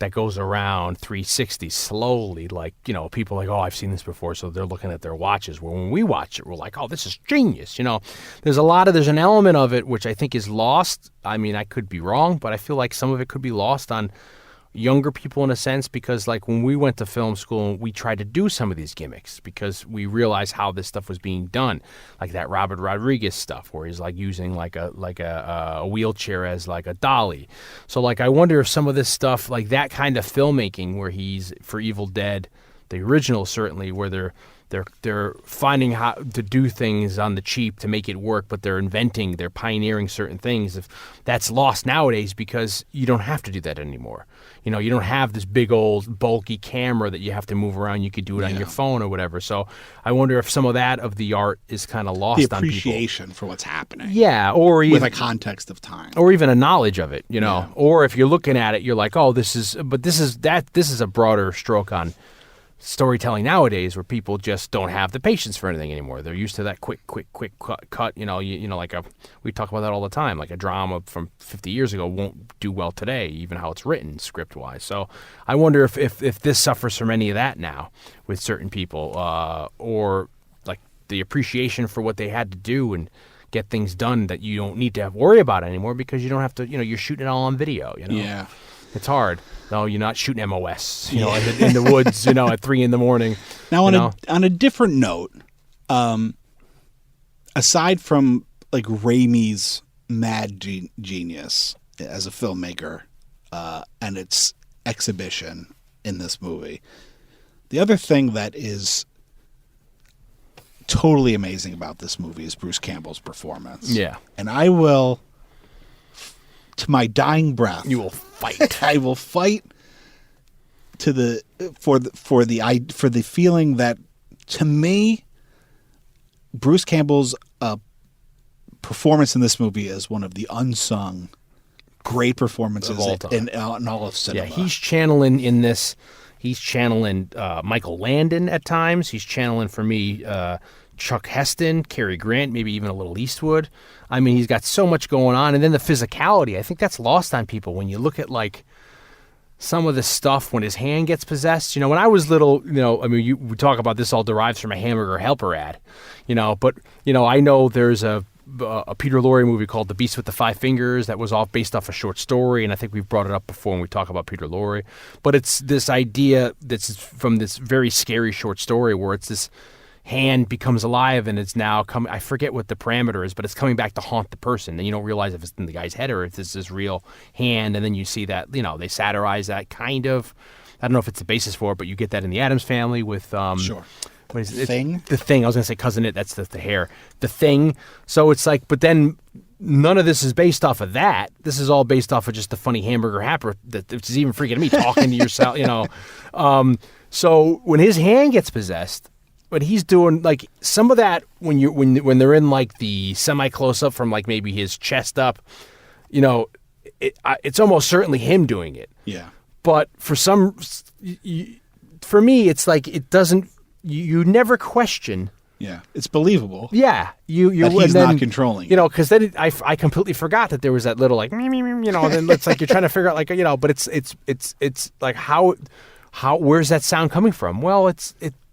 that goes around 360 slowly, like, people are like, oh, I've seen this before, so they're looking at their watches. Where when we watch it, we're like, oh, this is genius. There's an element of it which I think is lost. I mean, I could be wrong, but I feel like some of it could be lost on younger people in a sense, because like when we went to film school, we tried to do some of these gimmicks because we realized how this stuff was being done, like that Robert Rodriguez stuff where he's like using like a wheelchair as like a dolly. So like I wonder if some of this stuff, like that kind of filmmaking where he's for Evil Dead The originals certainly, where they're finding how to do things on the cheap to make it work, but they're pioneering certain things. If that's lost nowadays because you don't have to do that anymore. You know, you don't have this big old bulky camera that you have to move around. You could do it on your phone or whatever. So I wonder if some of that of the art is kind of lost on people. The appreciation for what's happening. Yeah, or with even a context of time. or even a knowledge of it, you know. Yeah. Or if you're looking at it, you're like, oh, this is a broader stroke on storytelling nowadays, where people just don't have the patience for anything anymore. They're used to that quick cut. You know, like we talk about that all the time. Like a drama from 50 years ago won't do well today, even how it's written script wise. So I wonder if this suffers from any of that now with certain people, or like the appreciation for what they had to do and get things done that you don't need to worry about anymore because you don't have to. You know, you're shooting it all on video. You know. Yeah. It's hard. No, you're not shooting MOS, you know, in the woods, you know, at 3 a.m. Now, on a different note, aside from like Raimi's mad genius as a filmmaker and its exhibition in this movie, the other thing that is totally amazing about this movie is Bruce Campbell's performance. Yeah. And I will, to my dying breath, you will fight. I will fight to for the feeling that, to me, Bruce Campbell's performance in this movie is one of the unsung great performances of all time. in all of cinema. Yeah, he's channeling in this. He's channeling Michael Landon at times. He's channeling, for me, Chuck Heston, Cary Grant, maybe even a little Eastwood. I mean, he's got so much going on. And then the physicality, I think that's lost on people when you look at, like, some of the stuff when his hand gets possessed. You know, when I was little, you know, I mean, we talk about this all derives from a Hamburger Helper ad, you know, but, you know, I know there's a Peter Lorre movie called The Beast with the Five Fingers that was based off a short story, and I think we've brought it up before when we talk about Peter Lorre. But it's this idea that's from this very scary short story where it's this hand becomes alive and it's now coming. I forget what the parameter is, but it's coming back to haunt the person. And you don't realize if it's in the guy's head or if it's this real hand. And then you see that, you know, they satirize that kind of. I don't know if it's the basis for it, but you get that in the Addams Family with sure. What is it? Thing? The Thing. I was going to say Cousin It. That's the hair. The Thing. So it's like, but then none of this is based off of that. This is all based off of just the funny Hamburger Helper that it's even freaking me talking to yourself, you know. So when his hand gets possessed, but he's doing like some of that when they're in like the semi close up from like maybe his chest up, you know, it's almost certainly him doing it. Yeah. But for me, it's like it doesn't. You never question. Yeah, it's believable. Yeah, that he's not controlling. You know, because then I completely forgot that there was that little like you know. Then it's like you're trying to figure out like you know, but it's like how where's that sound coming from? Well,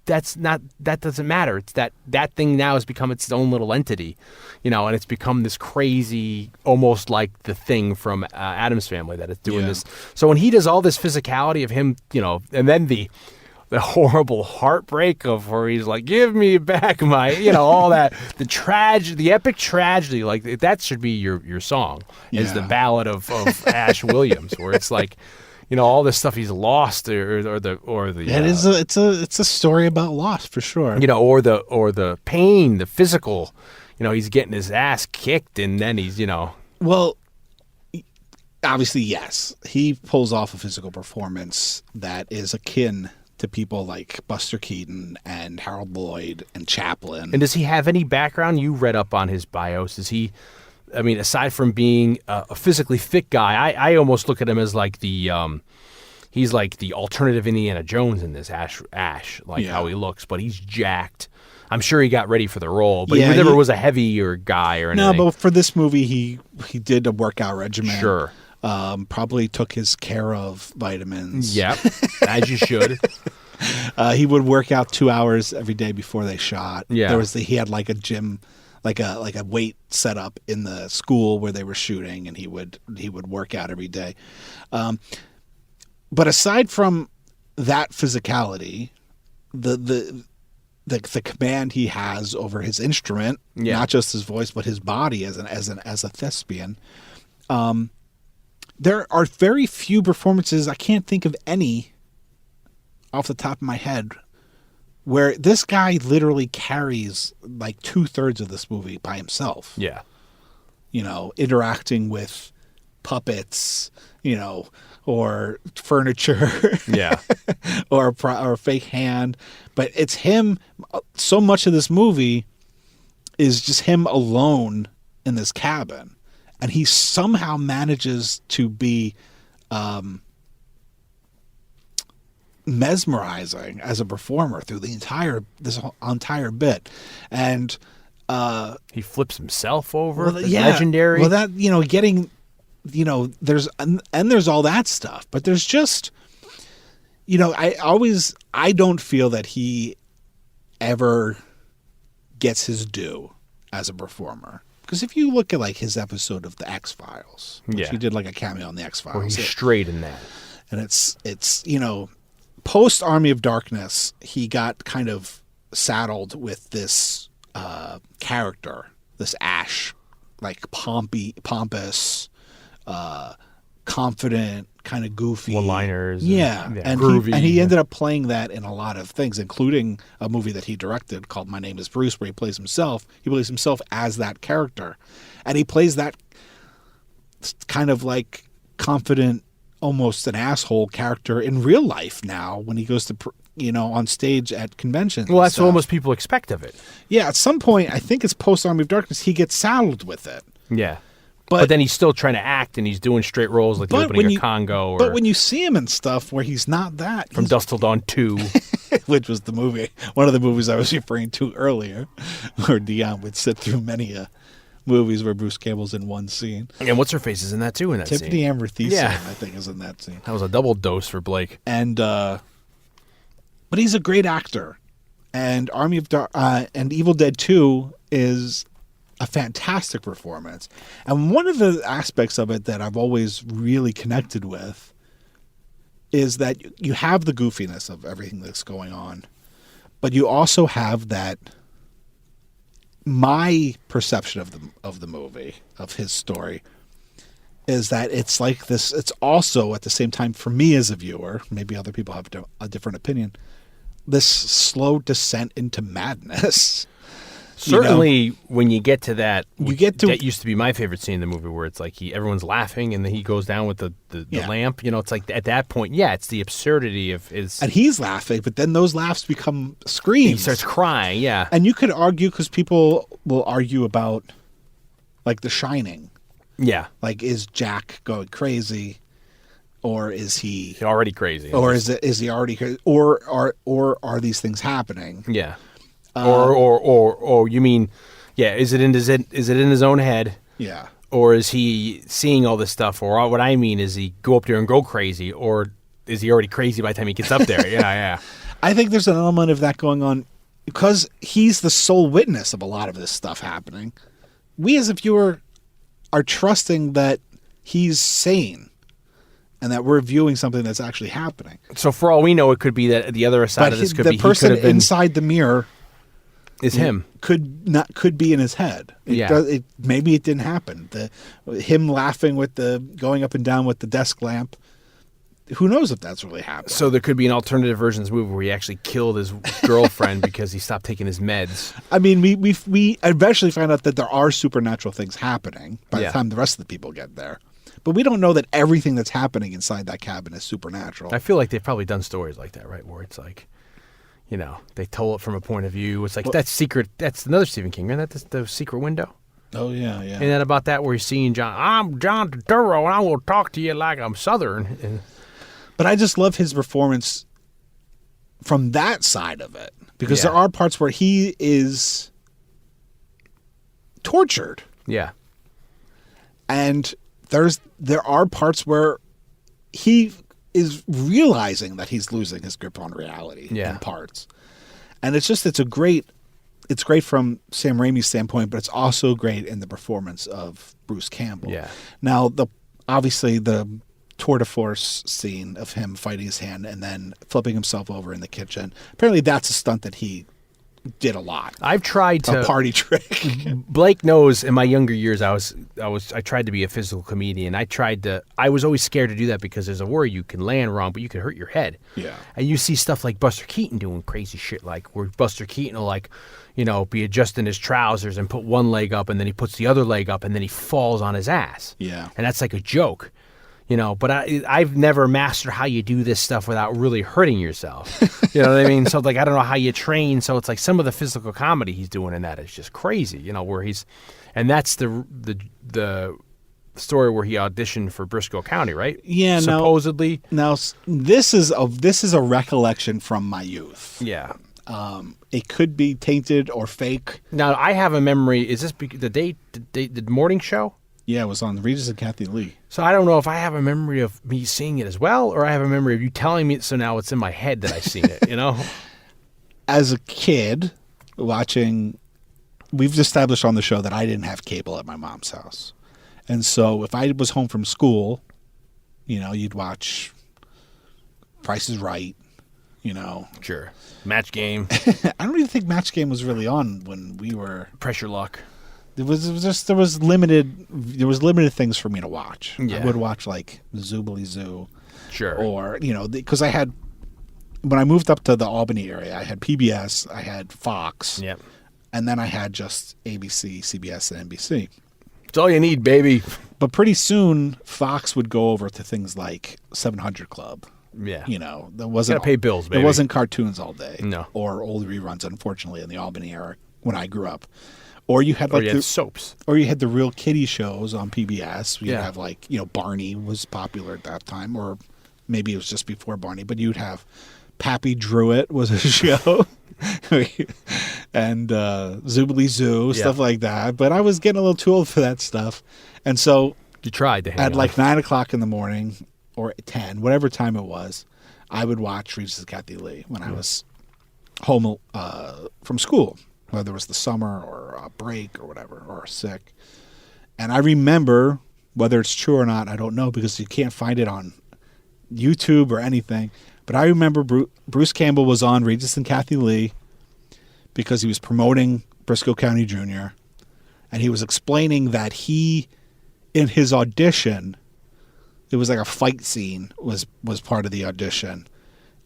that doesn't matter. It's that thing now has become its own little entity, you know, and it's become this crazy, almost like the Thing from Addams Family that is doing this. So when he does all this physicality of him, you know, and then the horrible heartbreak of where he's like, give me back my, you know, all that, the epic tragedy, like that should be your song, is the ballad of Ash Williams, where it's like, you know, all this stuff he's lost, or the. It's a story about loss for sure. You know, or the pain, the physical. You know, he's getting his ass kicked, and then he's, you know. Well, obviously, yes, he pulls off a physical performance that is akin to people like Buster Keaton and Harold Lloyd and Chaplin. And does he have any background? You read up on his bios. Is he? I mean, aside from being a physically fit guy, I almost look at him as like he's like the alternative Indiana Jones in this Ash, like how he looks, but he's jacked. I'm sure he got ready for the role, but he never was a heavier guy or anything. No, but for this movie, he did a workout regimen. Sure. Probably took his care of vitamins. Yep, as you should. He would work out 2 hours every day before they shot. Yeah. He had like a gym, like a weight set up in the school where they were shooting, and he would work out every day. But aside from that physicality, the command he has over his instrument, not just his voice but his body as a thespian, there are very few performances. I can't think of any off the top of my head where this guy literally carries like 2/3 of this movie by himself. Yeah. You know, interacting with puppets, you know, or furniture, Yeah. or a fake hand. But it's him. So much of this movie is just him alone in this cabin, and he somehow manages to be mesmerizing as a performer through this whole entire bit. And He flips himself over. well, It's yeah, legendary. well, that, you know, getting, you know, there's all that stuff, but there's just, you know, I don't feel that he ever gets his due as a performer. Because if you look at like his episode of the X-Files, which Yeah. he did like a cameo on the Where X-Files, he's straight in that. and it's you know, post Army of Darkness, he got kind of saddled with this character, this Ash, like pompous, confident, kind of goofy One-liners. Yeah, and groovy. he ended up playing that in a lot of things, including a movie that he directed called My Name is Bruce, where he plays himself. He plays himself as that character, and he plays that kind of like confident, almost an asshole character in real life now when he goes to, you know, on stage at conventions. Well, and that's stuff. what most people expect of it. Yeah, at some point, I think it's post Army of Darkness, he gets saddled with it. Yeah. But- But then he's still trying to act, and he's doing straight roles like the But opening when of you- Congo or But when you see him in stuff where he's not that, From Dusk Till Dawn 2. which was the movie, one of the movies I was referring to earlier, where Dion would sit through many movies where Bruce Campbell's in one scene. And what's-her-face is in that, too, in that Tiffany scene. Amber Thiessen, Yeah. I think, is in that scene. That was a double dose for Blake. And but he's a great actor, and and Evil Dead 2 is a fantastic performance. And one of the aspects of it that I've always really connected with is that you have the goofiness of everything that's going on, but you also have that. My perception of the movie, of his story, is that it's like this. It's also at the same time, for me as a viewer, maybe other people have a different opinion, this slow descent into madness. Certainly, when you get to that, to- that used to be my favorite scene in the movie, where it's like everyone's laughing, and then he goes down with the Yeah. lamp. You know, it's like at that point, yeah, it's the absurdity of his. And he's laughing, but then those laughs become screams. He starts crying. Yeah, And you could argue, because people will argue about, like, The Shining. yeah, Like, is Jack going crazy, or is he, he's already crazy. or is he already crazy, or are these things happening? Yeah. Or you mean, yeah? Is it in his own head, Yeah. or is he seeing all this stuff? Or what I mean is, he go up there and go crazy, or is he already crazy by the time he gets up there? Yeah. I think there's an element of that going on because he's the sole witness of a lot of this stuff happening. We as a viewer are trusting that he's sane and that we're viewing something that's actually happening. So for all we know, it could be that the other side But of this could the be person he could have been inside the mirror is him. could be in his head. Maybe it didn't happen. Him laughing with going up and down with the desk lamp. Who knows if that's really happened? So there could be an alternative version of this movie where he actually killed his girlfriend because he stopped taking his meds. I mean, we eventually find out that there are supernatural things happening by the Yeah. time the rest of the people get there. But we don't know that everything that's happening inside that cabin is supernatural. I feel like they've probably done stories like that, right? Where it's like, you know, they told it from a point of view. It's like, that's secret. That's another Stephen King, right? That's the secret window. Oh, yeah. And then about that where he's seeing John, I'm John Turturro, and I will talk to you like I'm Southern. And But I just love his performance from that side of it. Because Yeah. there are parts where he is tortured. yeah. And there are parts where he is realizing that he's losing his grip on reality in parts. And it's great from Sam Raimi's standpoint, but it's also great in the performance of Bruce Campbell. Yeah. Now, obviously the tour de force scene of him fighting his hand and then flipping himself over in the kitchen, apparently that's a stunt that he did a lot. I've tried to A party trick. Blake knows in my younger years I tried to be a physical comedian. I was always scared to do that because there's a worry you can land wrong, but you can hurt your head. Yeah. And you see stuff like Buster Keaton doing crazy shit, like where Buster Keaton will be adjusting his trousers and put one leg up and then he puts the other leg up and then he falls on his ass. Yeah. And that's like a joke. But I've never mastered how you do this stuff without really hurting yourself. You know what I mean? So I don't know how you train. So it's like some of the physical comedy he's doing in that is just crazy. And that's the story where he auditioned for Briscoe County, right? Yeah. Supposedly. Now this is a recollection from my youth. Yeah. It could be tainted or fake. Now I have a memory. Is this the morning show? Yeah, it was on Regis and Kathy Lee. So I don't know if I have a memory of me seeing it as well, or I have a memory of you telling me it, so now it's in my head that I've seen it, As a kid, watching, we've established on the show that I didn't have cable at my mom's house. And so if I was home from school, you'd watch Price is Right, Sure. Match Game. I don't even think Match Game was really on when we were... Pressure Luck. There was limited things for me to watch. Yeah. I would watch like Zoobly Zoo, Sure. or because I had, when I moved up to the Albany area, I had PBS, I had Fox, Yep. and then I had just ABC, CBS, and NBC. It's all you need, baby. But pretty soon, Fox would go over to things like 700 Club. Yeah. There wasn't Gotta pay bills, baby. There wasn't cartoons all day. No. Or old reruns, unfortunately, in the Albany era when I grew up. Or you had soaps. Or you had the real kiddie shows on PBS. You'd Yeah. have Barney was popular at that time, or maybe it was just before Barney. But you'd have Pappy Druitt was a show, and Zoobly Zoo, stuff like that. But I was getting a little too old for that stuff, and so You tried to hang at on. like 9 o'clock in the morning or 10, whatever time it was, I would watch Regis and Kathy Lee when I was home from school, whether it was the summer or a break or whatever, or sick. And I remember, whether it's true or not, I don't know, because you can't find it on YouTube or anything. But I remember Bruce Campbell was on Regis and Kathy Lee because he was promoting Briscoe County Jr. And he was explaining that in his audition, it was like a fight scene was part of the audition.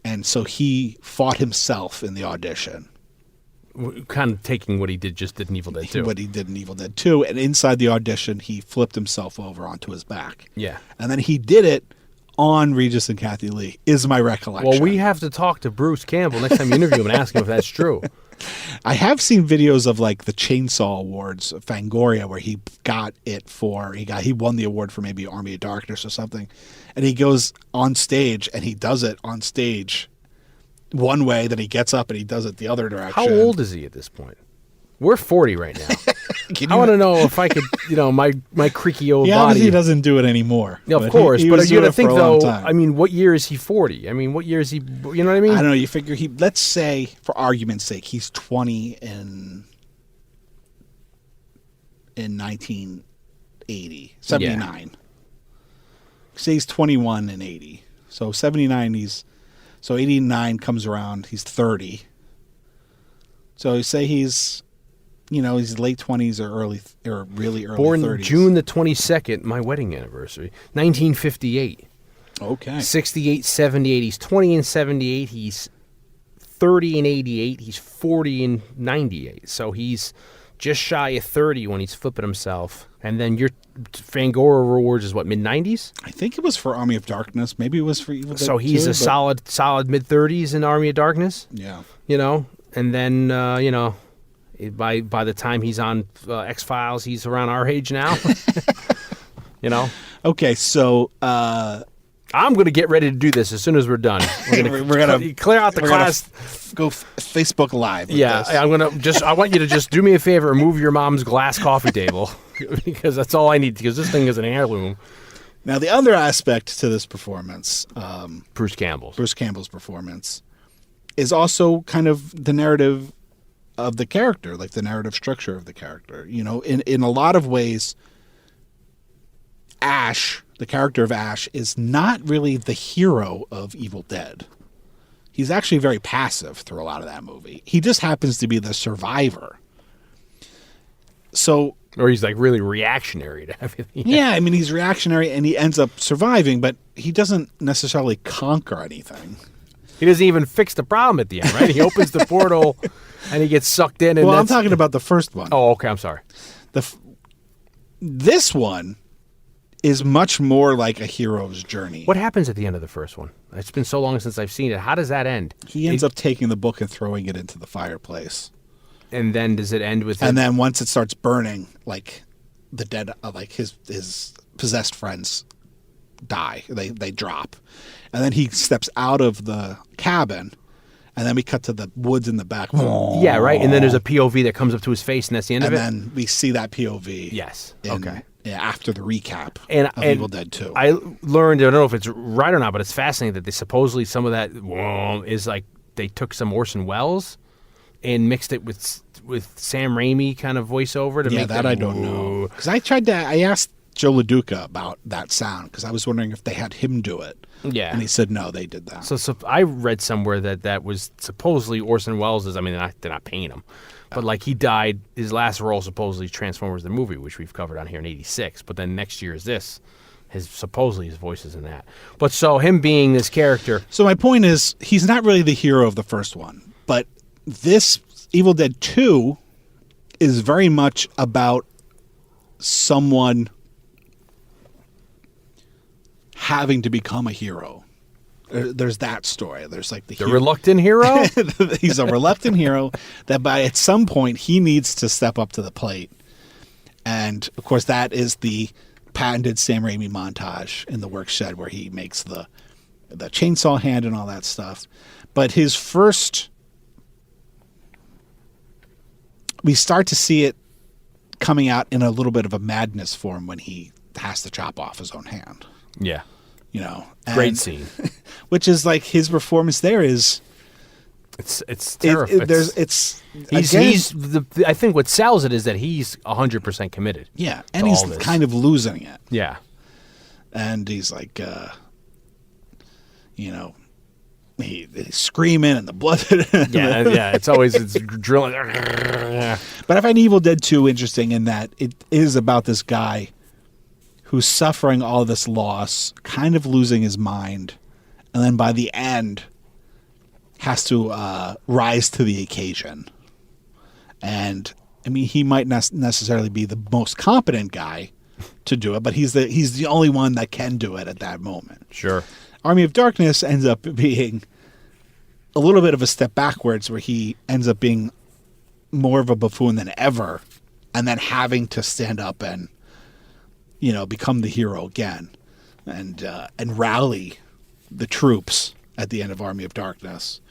And so he fought himself in the audition. Kind of taking what he did in Evil Dead 2. What he did in Evil Dead 2. And inside the audition, he flipped himself over onto his back. Yeah. And then he did it on Regis and Kathy Lee, is my recollection. Well, we have to talk to Bruce Campbell next time you interview him and ask him if that's true. I have seen videos of like the Chainsaw Awards, Fangoria, where he got it he won the award for maybe Army of Darkness or something. And he goes on stage and he does it on stage one way, then he gets up and he does it the other direction. How old is he at this point? We're 40 right now. I want to know if I could, my creaky old he body. obviously doesn't do it anymore. Yeah, of course, he but was you doing got to it think for a long though. time. I mean, what year is he 40? I mean, what year is he? You know what I mean? I don't know. You figure let's say, for argument's sake, he's 20 in 1980, 79. Yeah. Say he's 21 in 80. So 79, so 89 comes around, he's 30. So say he's late 20s or really early Born 30s. June the 22nd, my wedding anniversary, 1958. Okay. 68, 78. He's 20 in 78. He's 30 in 88. He's 40 in 98. So he's just shy of 30 when he's flipping himself. And then your Fangoria Awards is what, mid-90s? I think it was for Army of Darkness. Maybe it was for Evil Dead So he's 2, a solid mid-30s in Army of Darkness. Yeah. And then, by the time he's on X-Files, he's around our age now. Okay, so I'm going to get ready to do this as soon as we're done. We're going to clear out the class. Go Facebook Live. With Yeah, this. I'm going to I want you to just do me a favor and move your mom's glass coffee table because that's all I need, because this thing is an heirloom. Now, the other aspect to this performance, Bruce Campbell's performance, is also kind of the narrative of the character, like the narrative structure of the character. In a lot of ways, Ash, the character of Ash, is not really the hero of Evil Dead. he's actually very passive through a lot of that movie. He just happens to be the survivor. So, or he's like really reactionary to everything. yeah, I mean, he's reactionary and he ends up surviving, but he doesn't necessarily conquer anything. He doesn't even fix the problem at the end, right? He opens the portal and he gets sucked in. And Well, I'm talking about the first one. Oh, okay. I'm sorry. This one is much more like a hero's journey. What happens at the end of the first one? It's been so long since I've seen it. How does that end? He ends up taking the book and throwing it into the fireplace. And then does it end with And then once it starts burning, like the dead, like his possessed friends die. They drop. And then he steps out of the cabin, and then we cut to the woods in the back. Yeah, right. And then there's a POV that comes up to his face, and that's the end of it? And then we see that POV. Yes. Okay. Yeah, after the recap of and Evil Dead 2. I learned, I don't know if it's right or not, but it's fascinating that they supposedly some of that is like they took some Orson Welles and mixed it with Sam Raimi kind of voiceover to make that I don't know. Because I asked Joe LaDuca about that sound because I was wondering if they had him do it. Yeah. And he said no, they did that. So I read somewhere that was supposedly Orson Welles', I mean, they're not paying him. But like he died, his last role supposedly Transformers the movie, which we've covered on here in '86. But then next year is this. Supposedly his voice is in that. But so him being this character. So my point is, he's not really the hero of the first one. But this Evil Dead 2 is very much about someone having to become a hero. There's that story. There's like the reluctant hero. He's a reluctant hero that at some point he needs to step up to the plate. And of course that is the patented Sam Raimi montage in the work shed where he makes the chainsaw hand and all that stuff. But his first, we start to see it coming out in a little bit of a madness form when he has to chop off his own hand. Yeah. You know, great scene. Which is like his performance there is. It's terrifying. I think what sells it is that he's 100% committed. Yeah, and he's kind of losing it. Yeah, and he's like, he's screaming and the blood. yeah. It's drilling. Yeah. But I find Evil Dead 2 interesting in that it is about this guy who's suffering all this loss, kind of losing his mind, and then by the end has to rise to the occasion. And I mean, he might not necessarily be the most competent guy to do it, but he's the only one that can do it at that moment. Sure. Army of Darkness ends up being a little bit of a step backwards, where he ends up being more of a buffoon than ever, and then having to stand up and become the hero again, and rally the troops at the end of Army of Darkness.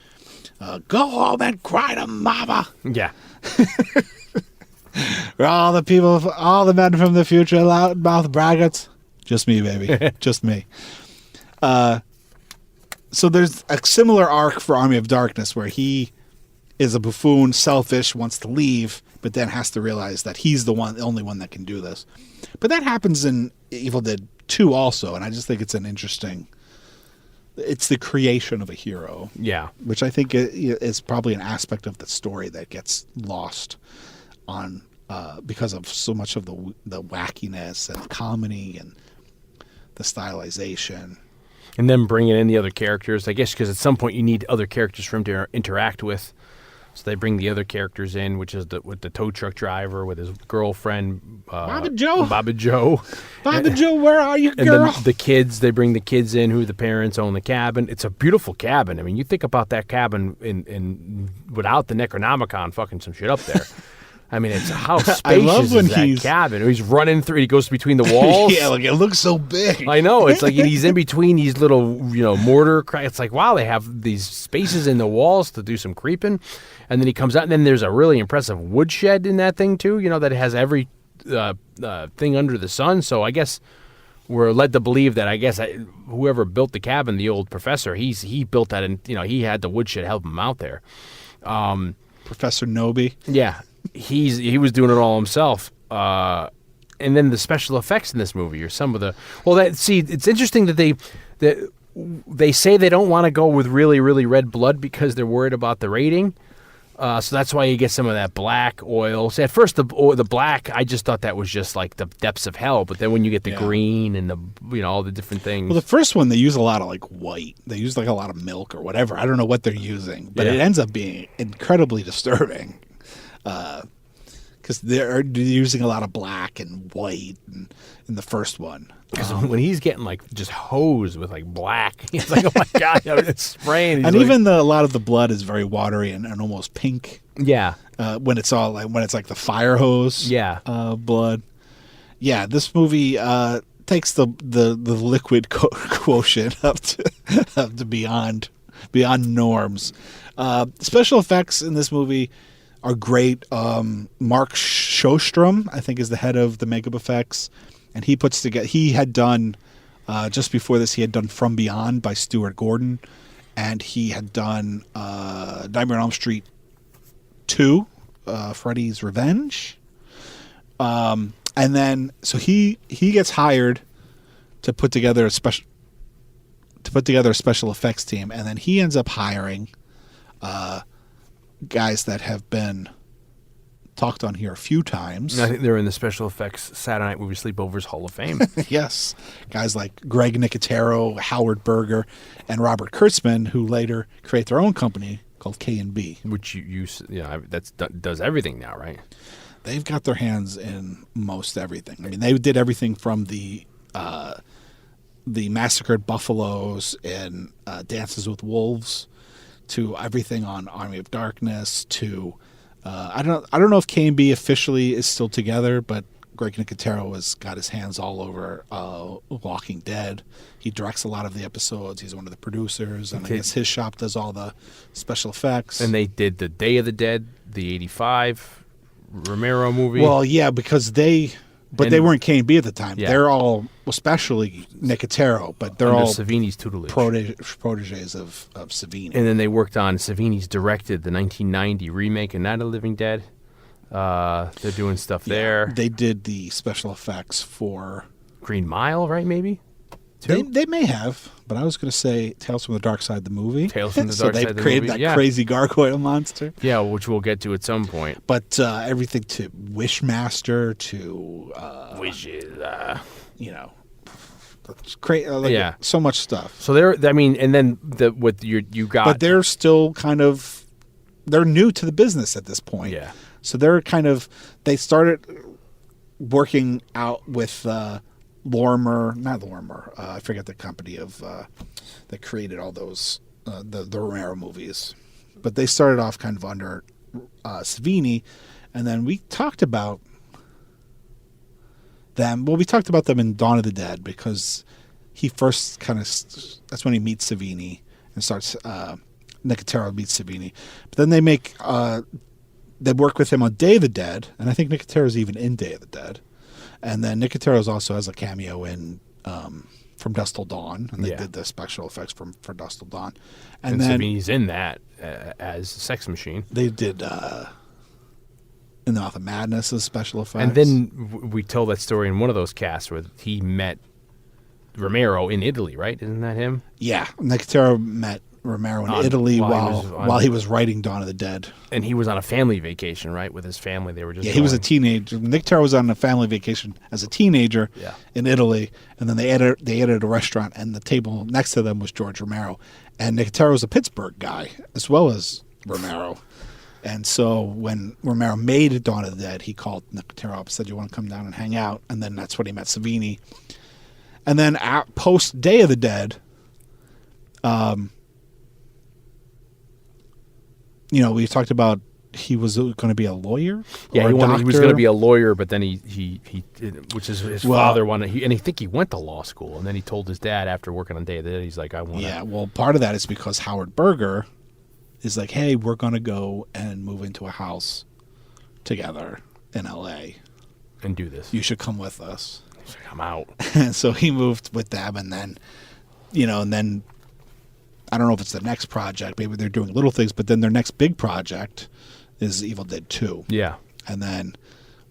Go home and cry to mama. Yeah. All the men from the future, loudmouth braggarts. Just me, baby. Just me. So there's a similar arc for Army of Darkness where he is a buffoon, selfish, wants to leave, but then has to realize that he's the only one that can do this. But that happens in Evil Dead 2 also, and I just think it's it's the creation of a hero. Yeah. Which I think is probably an aspect of the story that gets lost on because of so much of the wackiness and comedy and the stylization. And then bringing in the other characters, I guess, because at some point you need other characters for him to interact with. So they bring the other characters in, which is with the tow truck driver, with his girlfriend, Baba Joe. Baba Joe, where are you, girl? And then the kids, they bring the kids in who the parents own the cabin. It's a beautiful cabin. I mean, you think about that cabin in without the Necronomicon fucking some shit up there. I mean, it's how spacious is that cabin. He's running through. He goes between the walls. Yeah, like it looks so big. I know. It's like he's in between these little, mortar cracks. It's like, wow, they have these spaces in the walls to do some creeping. And then he comes out, and then there's a really impressive woodshed in that thing too. That has every thing under the sun. So I guess we're led to believe that whoever built the cabin, the old professor, he built that, and he had the woodshed help him out there. Professor Noby. Yeah. He was doing it all himself, and then the special effects in this movie are some of the it's interesting that they say they don't want to go with really, really red blood because they're worried about the rating. So that's why you get some of that black oil. So at first, the black, I just thought that was just like the depths of hell. But then when you get the green and all the different things. Well, the first one, they use a lot of like white. They use like a lot of milk or whatever. I don't know what they're using, but it ends up being incredibly disturbing. Because they're using a lot of black and white in the first one. Because when he's getting like just hosed with like black, he's like, oh my God, it's spraying. And even a lot of the blood is very watery and almost pink. Yeah. When it's like the fire hose. Yeah. Blood. Yeah, this movie takes the liquid quotient up to beyond norms. Special effects in this movie are great. Mark Sjostrom, I think, is the head of the makeup effects, and he puts together. He had done just before this. He had done From Beyond by Stuart Gordon, and he had done Nightmare on Elm Street 2, Freddy's Revenge. And then so he gets hired to put together a special effects team, and then he ends up hiring guys that have been talked on here a few times. I think they're in the special effects Saturday Night Movie Sleepovers Hall of Fame. Yes. Guys like Greg Nicotero, Howard Berger, and Robert Kurtzman, who later create their own company called K&B. Which does everything now, right? They've got their hands in most everything. I mean, they did everything from the Massacred Buffaloes and Dances with Wolves to everything on Army of Darkness to I don't know if K&B officially is still together, but Greg Nicotero has got his hands all over Walking Dead. He directs a lot of the episodes. He's one of the producers, and I guess his shop does all the special effects. And they did the Day of the Dead, the 85 Romero movie. Well, yeah, because they weren't K&B at the time. Yeah. They're all, especially Nicotero, but they're under all Savini's tutelage. proteges of Savini. And then they worked on Savini's directed the 1990 remake of Night of the Living Dead. They're doing stuff there. They did the special effects for Green Mile, right? Maybe. They may have, but I was going to say Tales from the Dark Side of the movie. Tales from the Dark Side of the movie. So they created that crazy gargoyle monster. Yeah, which we'll get to at some point. But everything to Wishmaster to Wishes, so much stuff. So and then you got, but they're still kind of new to the business at this point. Yeah. So they started working out with not Lorimer. I forget the company that created all those the Romero movies, but they started off kind of under Savini, and then we talked about them. Well, we talked about them in Dawn of the Dead because he first that's when he meets Savini and starts. Nicotero meets Savini, but then they work with him on Day of the Dead, and I think Nicotero's even in Day of the Dead. And then Nicotero's also has a cameo in From Dusk Till Dawn, and they did the special effects for Dusk Till Dawn. And then Savini's in that as Sex Machine. They did In the Mouth of Madness as special effects. And then we told that story in one of those casts where he met Romero in Italy, right? Isn't that him? Yeah, Nicotero met Romero in Italy while he was writing Dawn of the Dead. And he was on a family vacation, right, with his family. They were just he was a teenager. Nicotero was on a family vacation as a teenager in Italy, and then they added a restaurant, and the table next to them was George Romero. And Nicotero was a Pittsburgh guy as well as Romero. And so when Romero made Dawn of the Dead, he called Nicotero up and said, "You want to come down and hang out?" And then that's when he met Savini. And then post Day of the Dead, we talked about he was going to be a lawyer. Yeah, he was going to be a lawyer, but then he which is his father wanted, and I think he went to law school, and then he told his dad after working on Day of the Dead, he's like, "I want." Yeah, well, part of that is because Howard Berger is like, "Hey, we're going to go and move into a house together in L.A. and do this. You should come with us." He's like, "I'm out." And so he moved with them, and then, I don't know if it's the next project. Maybe they're doing little things, but then their next big project is Evil Dead 2. Yeah. And then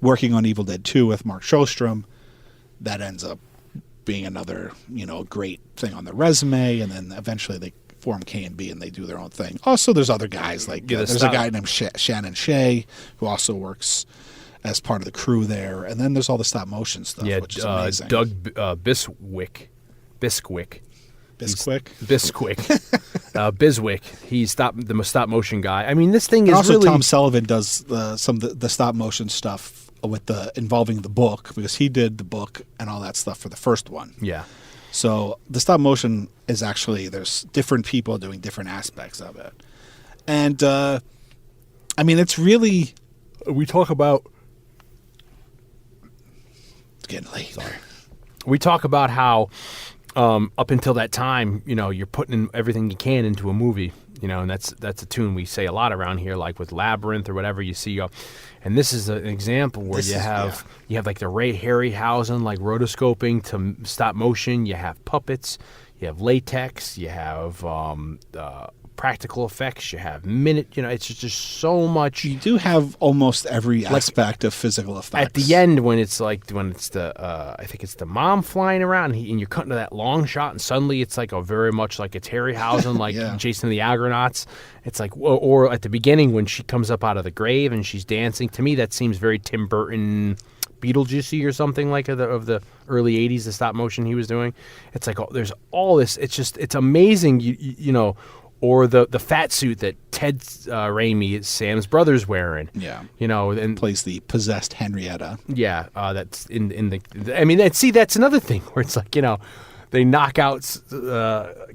working on Evil Dead 2 with Mark Sjostrom, that ends up being another, great thing on their resume, and then eventually they form K&B and they do their own thing. Also, there's other guys there's a guy named Shannon Shea who also works as part of the crew there, and then there's all the stop motion stuff, which is amazing. Doug Bisquick. Bisquick. He's the stop motion guy. I mean, this thing is also really... Tom Sullivan does some of the stop motion stuff with involving the book, because he did the book and all that stuff for the first one. Yeah. So the stop motion is actually, there's different people doing different aspects of it. And, I mean, it's really... We talk about... It's getting late. Sorry. We talk about how up until that time, you're putting in everything you can into a movie, and that's a tune we say a lot around here, like with Labyrinth or whatever you see. And this is an example where you have like the Ray Harryhausen, like rotoscoping to stop motion. You have puppets, you have latex, you have practical effects, you have it's just so much. You do have almost every aspect of physical effects. At the end, when it's the I think it's the mom flying around, and you're cutting to that long shot, and suddenly it's like very much like it's Harryhausen, like Jason and the Argonauts. It's like, or at the beginning when she comes up out of the grave and she's dancing. To me, that seems very Tim Burton, Beetlejuice or something like of the early 80s, the stop motion he was doing. It's like, there's all this. It's amazing, you know. Or the fat suit that Ted Raimi, Sam's brother's wearing. Yeah. And plays the possessed Henrietta. Yeah, that's in the. I mean, that's another thing where it's like, they knock out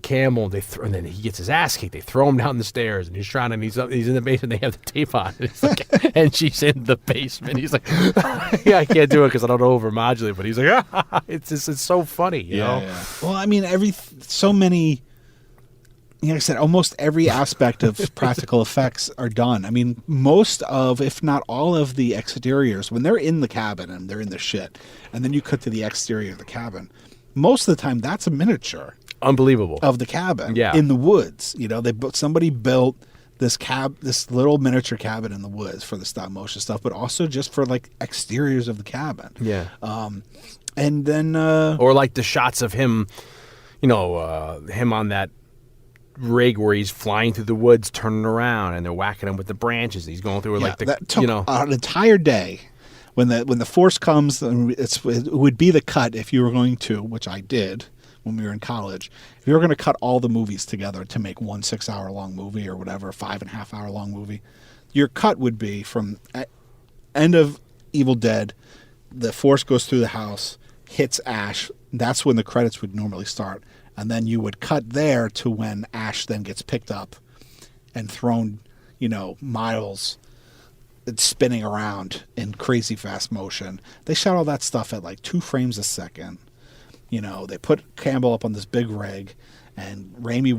Campbell, and then he gets his ass kicked. They throw him down the stairs, and he's trying, and he's in the basement. They have the tape on, it's like, and she's in the basement. He's like, yeah, I can't do it because I don't overmodulate. But he's like, it's so funny, you know. Yeah. Well, I mean, so many. Like I said, almost every aspect of practical effects are done. I mean, most of, if not all of the exteriors, when they're in the cabin and they're in the shit, and then you cut to the exterior of the cabin, most of the time that's a miniature. Unbelievable. Of the cabin. Yeah. In the woods. Somebody built this little miniature cabin in the woods for the stop motion stuff, but also just for like exteriors of the cabin. Yeah. And then... or like the shots of him, him on that rig where he's flying through the woods, turning around, and they're whacking him with the branches. He's going through that took an entire day. When the force comes, it would be the cut if you were going to, which I did when we were in college. If you were going to cut all the movies together to make one 6-hour long movie or whatever, 5.5 hour long movie, your cut would be from end of Evil Dead. The force goes through the house, hits Ash. That's when the credits would normally start. And then you would cut there to when Ash then gets picked up and thrown, miles, it's spinning around in crazy fast motion. They shot all that stuff at like 2 frames a second. They put Campbell up on this big rig, and Raimi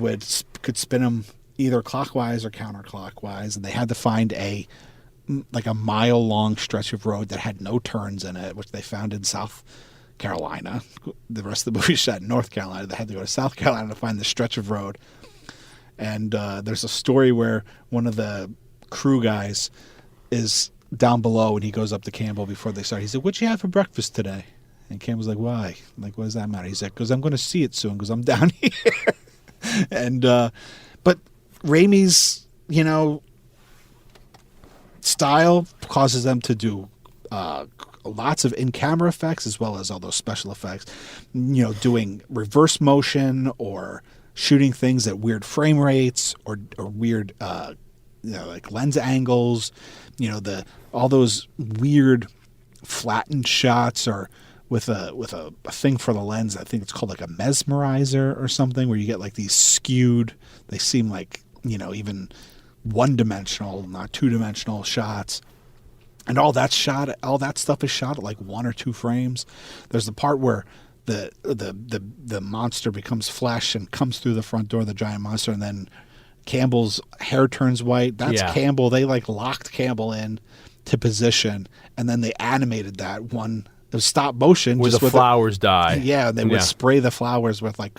could spin him either clockwise or counterclockwise, and they had to find a mile-long stretch of road that had no turns in it, which they found in South Carolina. The rest of the movie is shot in North Carolina. They had to go to South Carolina to find the stretch of road. And there's a story where one of the crew guys is down below, and he goes up to Campbell before they start. He said, "What'd you have for breakfast today?" And Campbell's like, "Why? Like, what does that matter?" He's like, "Because I'm going to see it soon, because I'm down here." And but Raimi's style causes them to do lots of in-camera effects as well as all those special effects, doing reverse motion or shooting things at weird frame rates or weird, like lens angles, all those weird flattened shots, or with a thing for the lens. I think it's called like a mesmerizer or something, where you get like these skewed, they seem like, even one-dimensional, not two-dimensional shots. And all that stuff is shot at like 1 or 2 frames. There's the part where the monster becomes flesh and comes through the front door, the giant monster, and then Campbell's hair turns white. That's Campbell. They like locked Campbell in to position, and then they animated that one. It was stop motion. Where the flowers die. Yeah, they would spray the flowers with they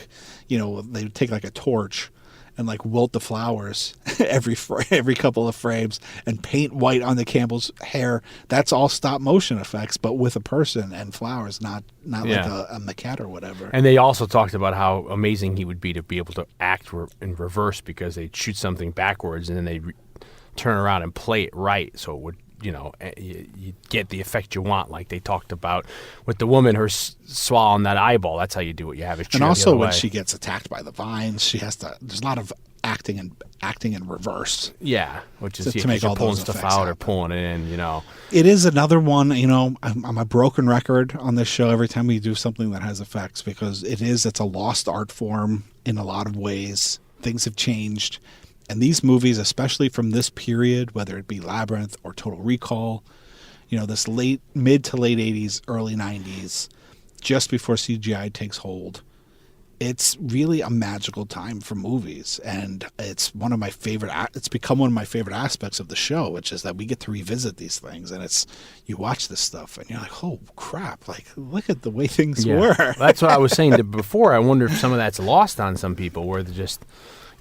would take like a torch and like wilt the flowers every couple of frames and paint white on the Campbell's hair. That's all stop motion effects, but with a person and flowers, not like a maquette or whatever. And they also talked about how amazing he would be to be able to act in reverse, because they'd shoot something backwards and then they'd turn around and play it right, so it would, you get the effect you want, like they talked about with the woman, her swallowing that eyeball. That's how you do it. You have it. And also when she gets attacked by the vines, she has to. There's a lot of acting in reverse. Yeah, which is to make all pulling those stuff effects out happen. or pulling it in. It is another one. I'm a broken record on this show every time we do something that has effects, because it's a lost art form in a lot of ways. Things have changed. And these movies, especially from this period, whether it be Labyrinth or Total Recall, this mid to late 80s, early 90s, just before CGI takes hold, it's really a magical time for movies. And it's it's become one of my favorite aspects of the show, which is that we get to revisit these things. And you watch this stuff and you're like, oh crap, like look at the way things were. That's what I was saying before. I wonder if some of that's lost on some people, where they just...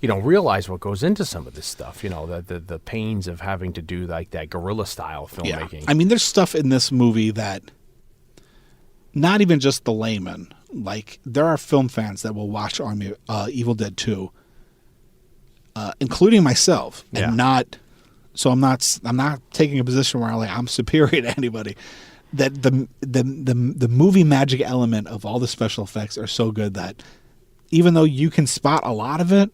don't realize what goes into some of this stuff, the pains of having to do like that guerrilla style filmmaking. Yeah. I mean, there's stuff in this movie that not even just the layman, like there are film fans that will watch Evil Dead 2, including myself, and I'm not taking a position where I'm superior to anybody. That the movie magic element of all the special effects are so good that even though you can spot a lot of it,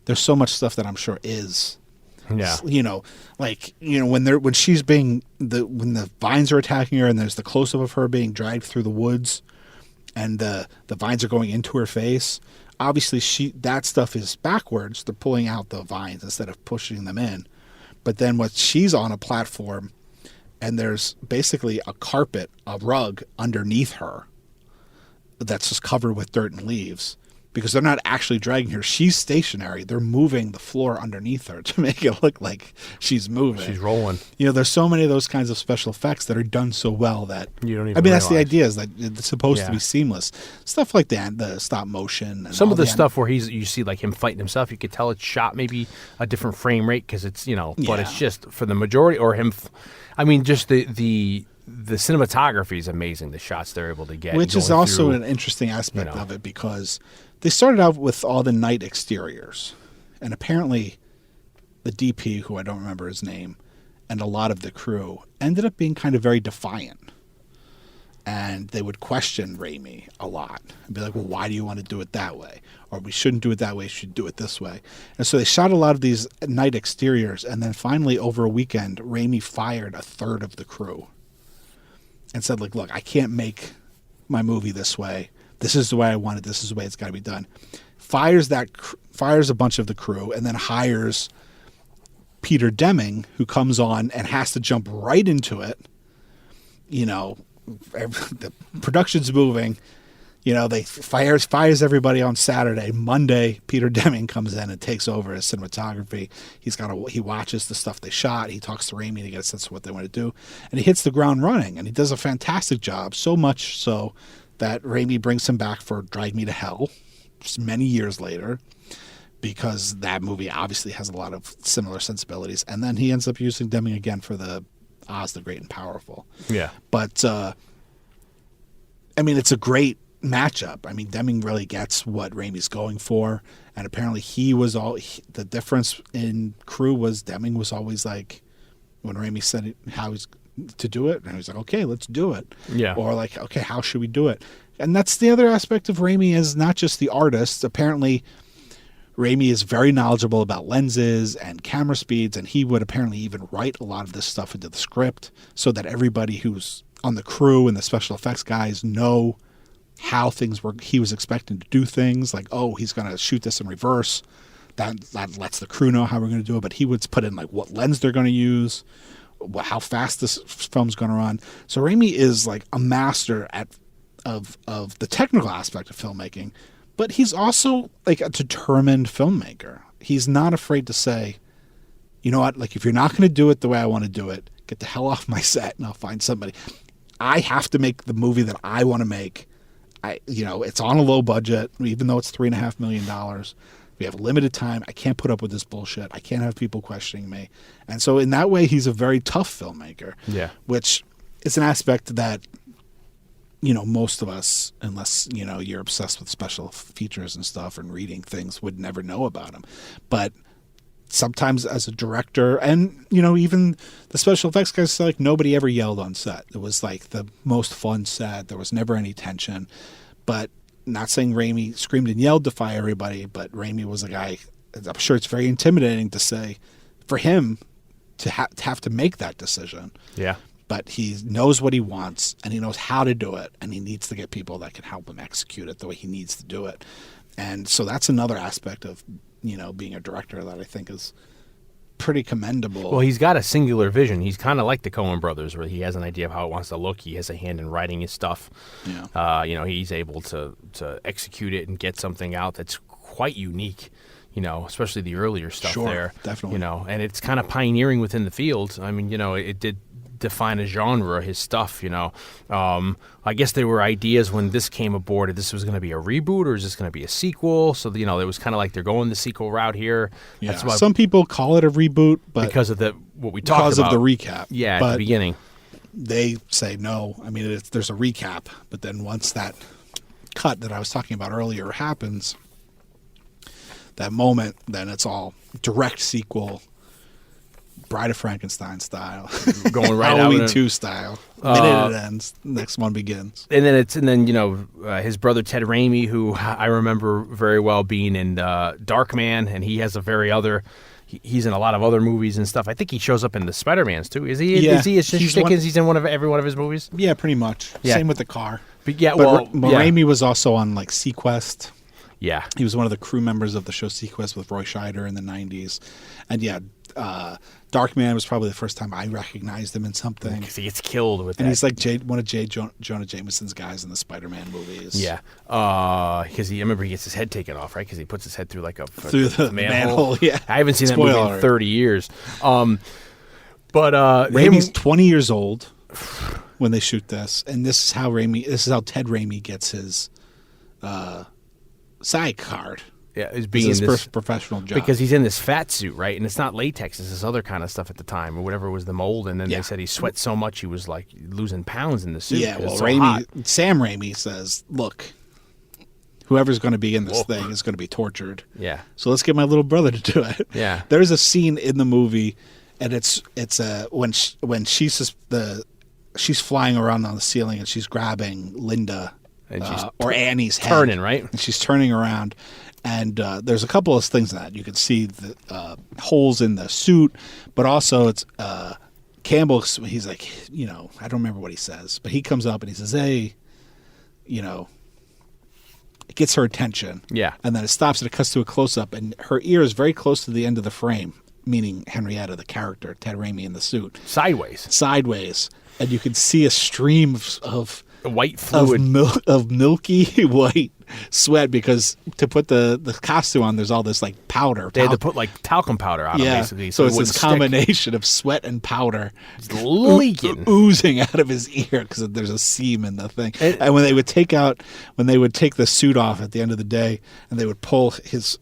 there's so much stuff that I'm sure is, when she's when the vines are attacking her and there's the close up of her being dragged through the woods, and the vines are going into her face. Obviously, that stuff is backwards. They're pulling out the vines instead of pushing them in. But then she's on a platform, and there's basically a rug underneath her that's just covered with dirt and leaves. Because they're not actually dragging her. She's stationary. They're moving the floor underneath her to make it look like she's moving. She's rolling. There's so many of those kinds of special effects that are done so well that... You don't even realize. That's the idea, is that it's supposed to be seamless. Stuff like that, the stop motion. And some of the stuff where you see like him fighting himself, you could tell it's shot maybe a different frame rate because it's, but it's just for the majority, or him... just the cinematography is amazing, the shots they're able to get. Which is also an interesting aspect of it, because they started out with all the night exteriors. And apparently the DP, who I don't remember his name, and a lot of the crew ended up being kind of very defiant. And they would question Raimi a lot and be like, well, why do you want to do it that way? Or we shouldn't do it that way, you should do it this way. And so they shot a lot of these night exteriors. And then finally, over a weekend, Raimi fired a third of the crew and said, like, look, I can't make my movie this way. This is the way I want it. This is the way it's got to be done. Fires a bunch of the crew, and then hires Peter Deming, who comes on and has to jump right into it. The production's moving. They fires everybody on Saturday. Monday, Peter Deming comes in and takes over as cinematography. He watches the stuff they shot. He talks to Raimi to get a sense of what they want to do, and he hits the ground running. And he does a fantastic job. So much so that Raimi brings him back for Drag Me to Hell, just many years later, because that movie obviously has a lot of similar sensibilities. And then he ends up using Deming again for the Oz the Great and Powerful. Yeah, but it's a great matchup. Deming really gets what Raimi's going for, and apparently the difference in crew was Deming was always like, when Raimi said how he's to do it, and he was like, okay, let's do it. Yeah. Or like, okay, how should we do it? And that's the other aspect of Raimi, is not just the artist. Apparently Raimi is very knowledgeable about lenses and camera speeds, and he would apparently even write a lot of this stuff into the script so that everybody who's on the crew and the special effects guys know how things were. He was expecting to do things like, oh, he's going to shoot this in reverse. That lets the crew know how we're going to do it. But he would put in like what lens they're going to use, how fast this film's going to run. So Raimi is like a master of the technical aspect of filmmaking, but he's also like a determined filmmaker. He's not afraid to say, you know what, like if you're not going to do it the way I want to do it, get the hell off my set and I'll find somebody. I have to make the movie that I want to make. It's on a low budget, even though it's $3.5 million. We have limited time. I can't put up with this bullshit. I can't have people questioning me. And so in that way, he's a very tough filmmaker. Yeah. Which is an aspect that, you know, most of us, unless, you know, you're obsessed with special features and stuff and reading things, would never know about him. But sometimes as a director, and, you know, even the special effects guys, like, nobody ever yelled on set. It was like the most fun set. There was never any tension. But not saying Raimi screamed and yelled to fire everybody, but Raimi was a guy, I'm sure it's very intimidating to say, for him to have to make that decision. Yeah. But he knows what he wants, and he knows how to do it, and he needs to get people that can help him execute it the way he needs to do it. And so that's another aspect of, you know, being a director that I think is pretty commendable. Well, he's got a singular vision. He's kind of like the Coen brothers, where he has an idea of how it wants to look. He has a hand in writing his stuff. Yeah. You know, he's able to execute it and get something out that's quite unique. You know, especially the earlier stuff there. Definitely. You know, and it's kind of pioneering within the field. I mean, you know, it did define a genre, his stuff, you know. I guess there were ideas when this came aboard that this was going to be a reboot, or is this going to be a sequel? So, you know, it was kind of like they're going the sequel route here. Yeah. That's why, Some people call it a reboot, but because of what we talked because about. of the recap. Yeah, but at the beginning. they say no. I mean, there's a recap, but then once that cut that I was talking about earlier happens, that moment, then it's all direct sequel, Bride of Frankenstein style, Going right out Halloween with it. 2 style. Minute it ends, next one begins. And then you know, his brother Ted Raimi, who I remember very well being in Darkman, and he has a very other. He's in a lot of other movies and stuff. I think he shows up in the Spider-Mans too. Is he? Yeah. Is he as shtick as he's in every one of his movies? Yeah, pretty much. Yeah. Same with the car. But yeah, But well, Raimi was also on like Sequest. yeah. He was one of the crew members of the show Sequest with Roy Scheider in the 90s. And yeah, Darkman was probably the first time I recognized him in something. Because he gets killed with And that. he's like one of Jonah Jameson's guys in the Spider-Man movies. Yeah, because I remember he gets his head taken off, right? Because he puts his head through like Through the manhole, yeah. I haven't seen that Spoiler movie in alert. 30 years. But Raimi's 20 years old when they shoot this, and this is how Ted Raimi gets his SAG card. yeah, is This being is his this first professional job. because he's in this fat suit, right? And it's not latex; it's this other kind of stuff at the time, or whatever was the mold. And then Yeah. they said he sweat so much he was like losing pounds in the suit. yeah, 'cause well, it's so hot. Sam Raimi says, look, whoever's going to be in this thing is going to be tortured. Yeah, So let's get my little brother to do it. Yeah. There's a scene in the movie, and it's when she's flying around on the ceiling and she's grabbing Linda And she's or Annie's head. turning, right? And she's turning around, and there's a couple of things in that you can see the holes in the suit, but also it's Campbell. He's like, you know, I don't remember what he says, but he comes up and he says, "Hey, you know." It gets her attention. Yeah. And then it stops and it cuts to a close-up, and her ear is very close to the end of the frame, meaning Henrietta, the character, Ted Raimi in the suit, sideways. And you can see a stream of White fluid. of milky white sweat, because to put the costume on, there's all this like powder. They had to put like talcum powder on him, yeah. basically. So it it's wouldn't this stick. combination of sweat and powder Leaking. oozing out of his ear because there's a seam in the thing. It- And when they would take the suit off at the end of the day, and they would pull his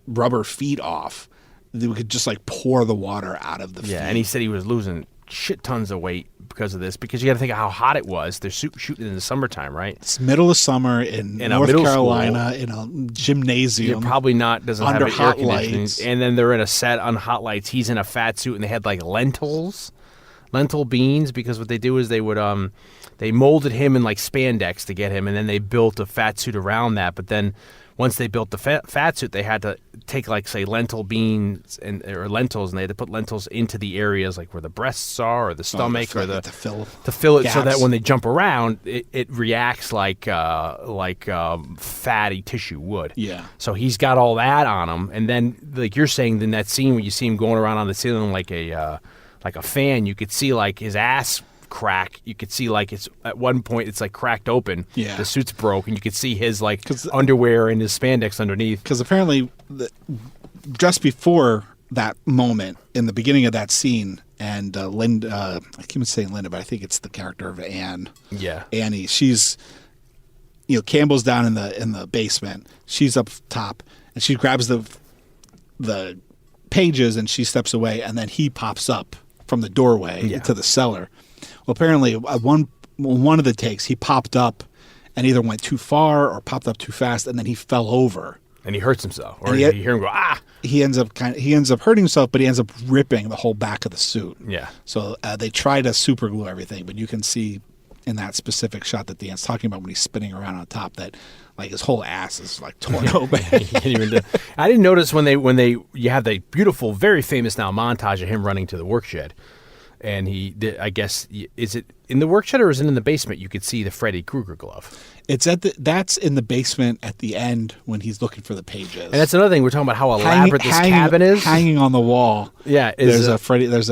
rubber feet off, they could just like pour the water out of the feet. Yeah, and he said he was losing shit tons of weight because of this. Because you got to think of how hot it was. They're shooting in the summertime, right? It's middle of summer in In a North middle Carolina in a gymnasium. You're probably not doesn't Under have air hot conditioning. lights. And then they're in a set on hot lights. He's in a fat suit, and they had like lentil beans, because what they do is they would they molded him in like spandex to get him, and then they built a fat suit around that. But then once they built the fat suit, they had to take like say lentil beans or lentils, and they had to put lentils into the areas like where the breasts are or the stomach or to fill it so that gaps. when they jump around, it reacts like fatty tissue would. Yeah. So he's got all that on him, and then like you're saying, in that scene where you see him going around on the ceiling like a fan, you could see like his ass crack. You could see like it's at one point it's like cracked open. Yeah. The suit's broke, and you could see his like 'Cause- underwear and his spandex underneath. Because apparently, just before that moment, in the beginning of that scene, and Linda, I keep saying Linda, but I think it's the character of Yeah. Annie. She's, Campbell's down in the basement. She's up top, and she grabs the pages and she steps away, and then he pops up from the doorway into the cellar. Well, apparently, one of the takes, he popped up and either went too far or popped up too fast, and then he fell over. And he hurts himself. Or you hear him go, ah! He ends up hurting himself, but he ends up ripping the whole back of the suit. Yeah. So they try to super glue everything, but you can see in that specific shot that Dion's talking about when he's spinning around on top that like his whole ass is like torn open. I didn't notice when you have the beautiful, very famous now montage of him running to the work shed. And I guess, is it in the work shed or is it in the basement? You could see the Freddy Krueger glove. That's in the basement at the end when he's looking for the pages. And that's another thing. We're talking about how elaborate this cabin is. Hanging on the wall. Yeah. There's a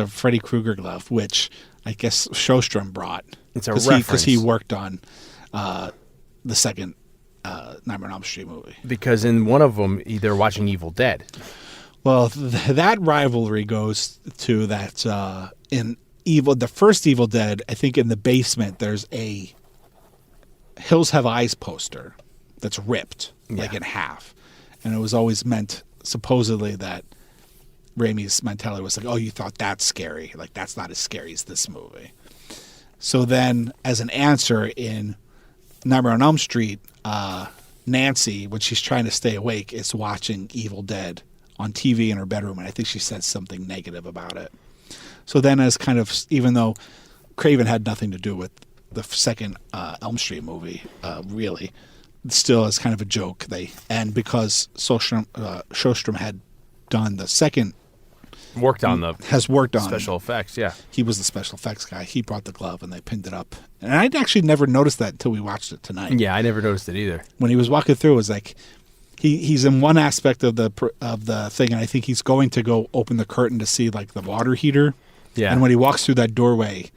Freddy Krueger glove, which I guess Sjostrom brought. It's a reference. Because he worked on the second Nightmare on Elm Street movie. Because in one of them, they're watching Evil Dead. Well, that rivalry goes to that in the first Evil Dead, I think in the basement, there's a Hills Have Eyes poster that's ripped like in half. And it was always meant, supposedly, that Raimi's mentality was like, oh, you thought that's scary. Like, that's not as scary as this movie. So then, as an answer in Nightmare on Elm Street, Nancy, when she's trying to stay awake, is watching Evil Dead on TV in her bedroom, and I think she said something negative about it. So then, as kind of, even though Craven had nothing to do with the second Elm Street movie, really, still as kind of a joke, because Sjostrom had done the second, worked on special effects. Yeah, he was the special effects guy. He brought the glove and they pinned it up, and I'd actually never noticed that until we watched it tonight. Yeah, I never noticed it either. When he was walking through, it was like he's in one aspect of the thing, and I think he's going to go open the curtain to see like the water heater. Yeah, and when he walks through that doorway,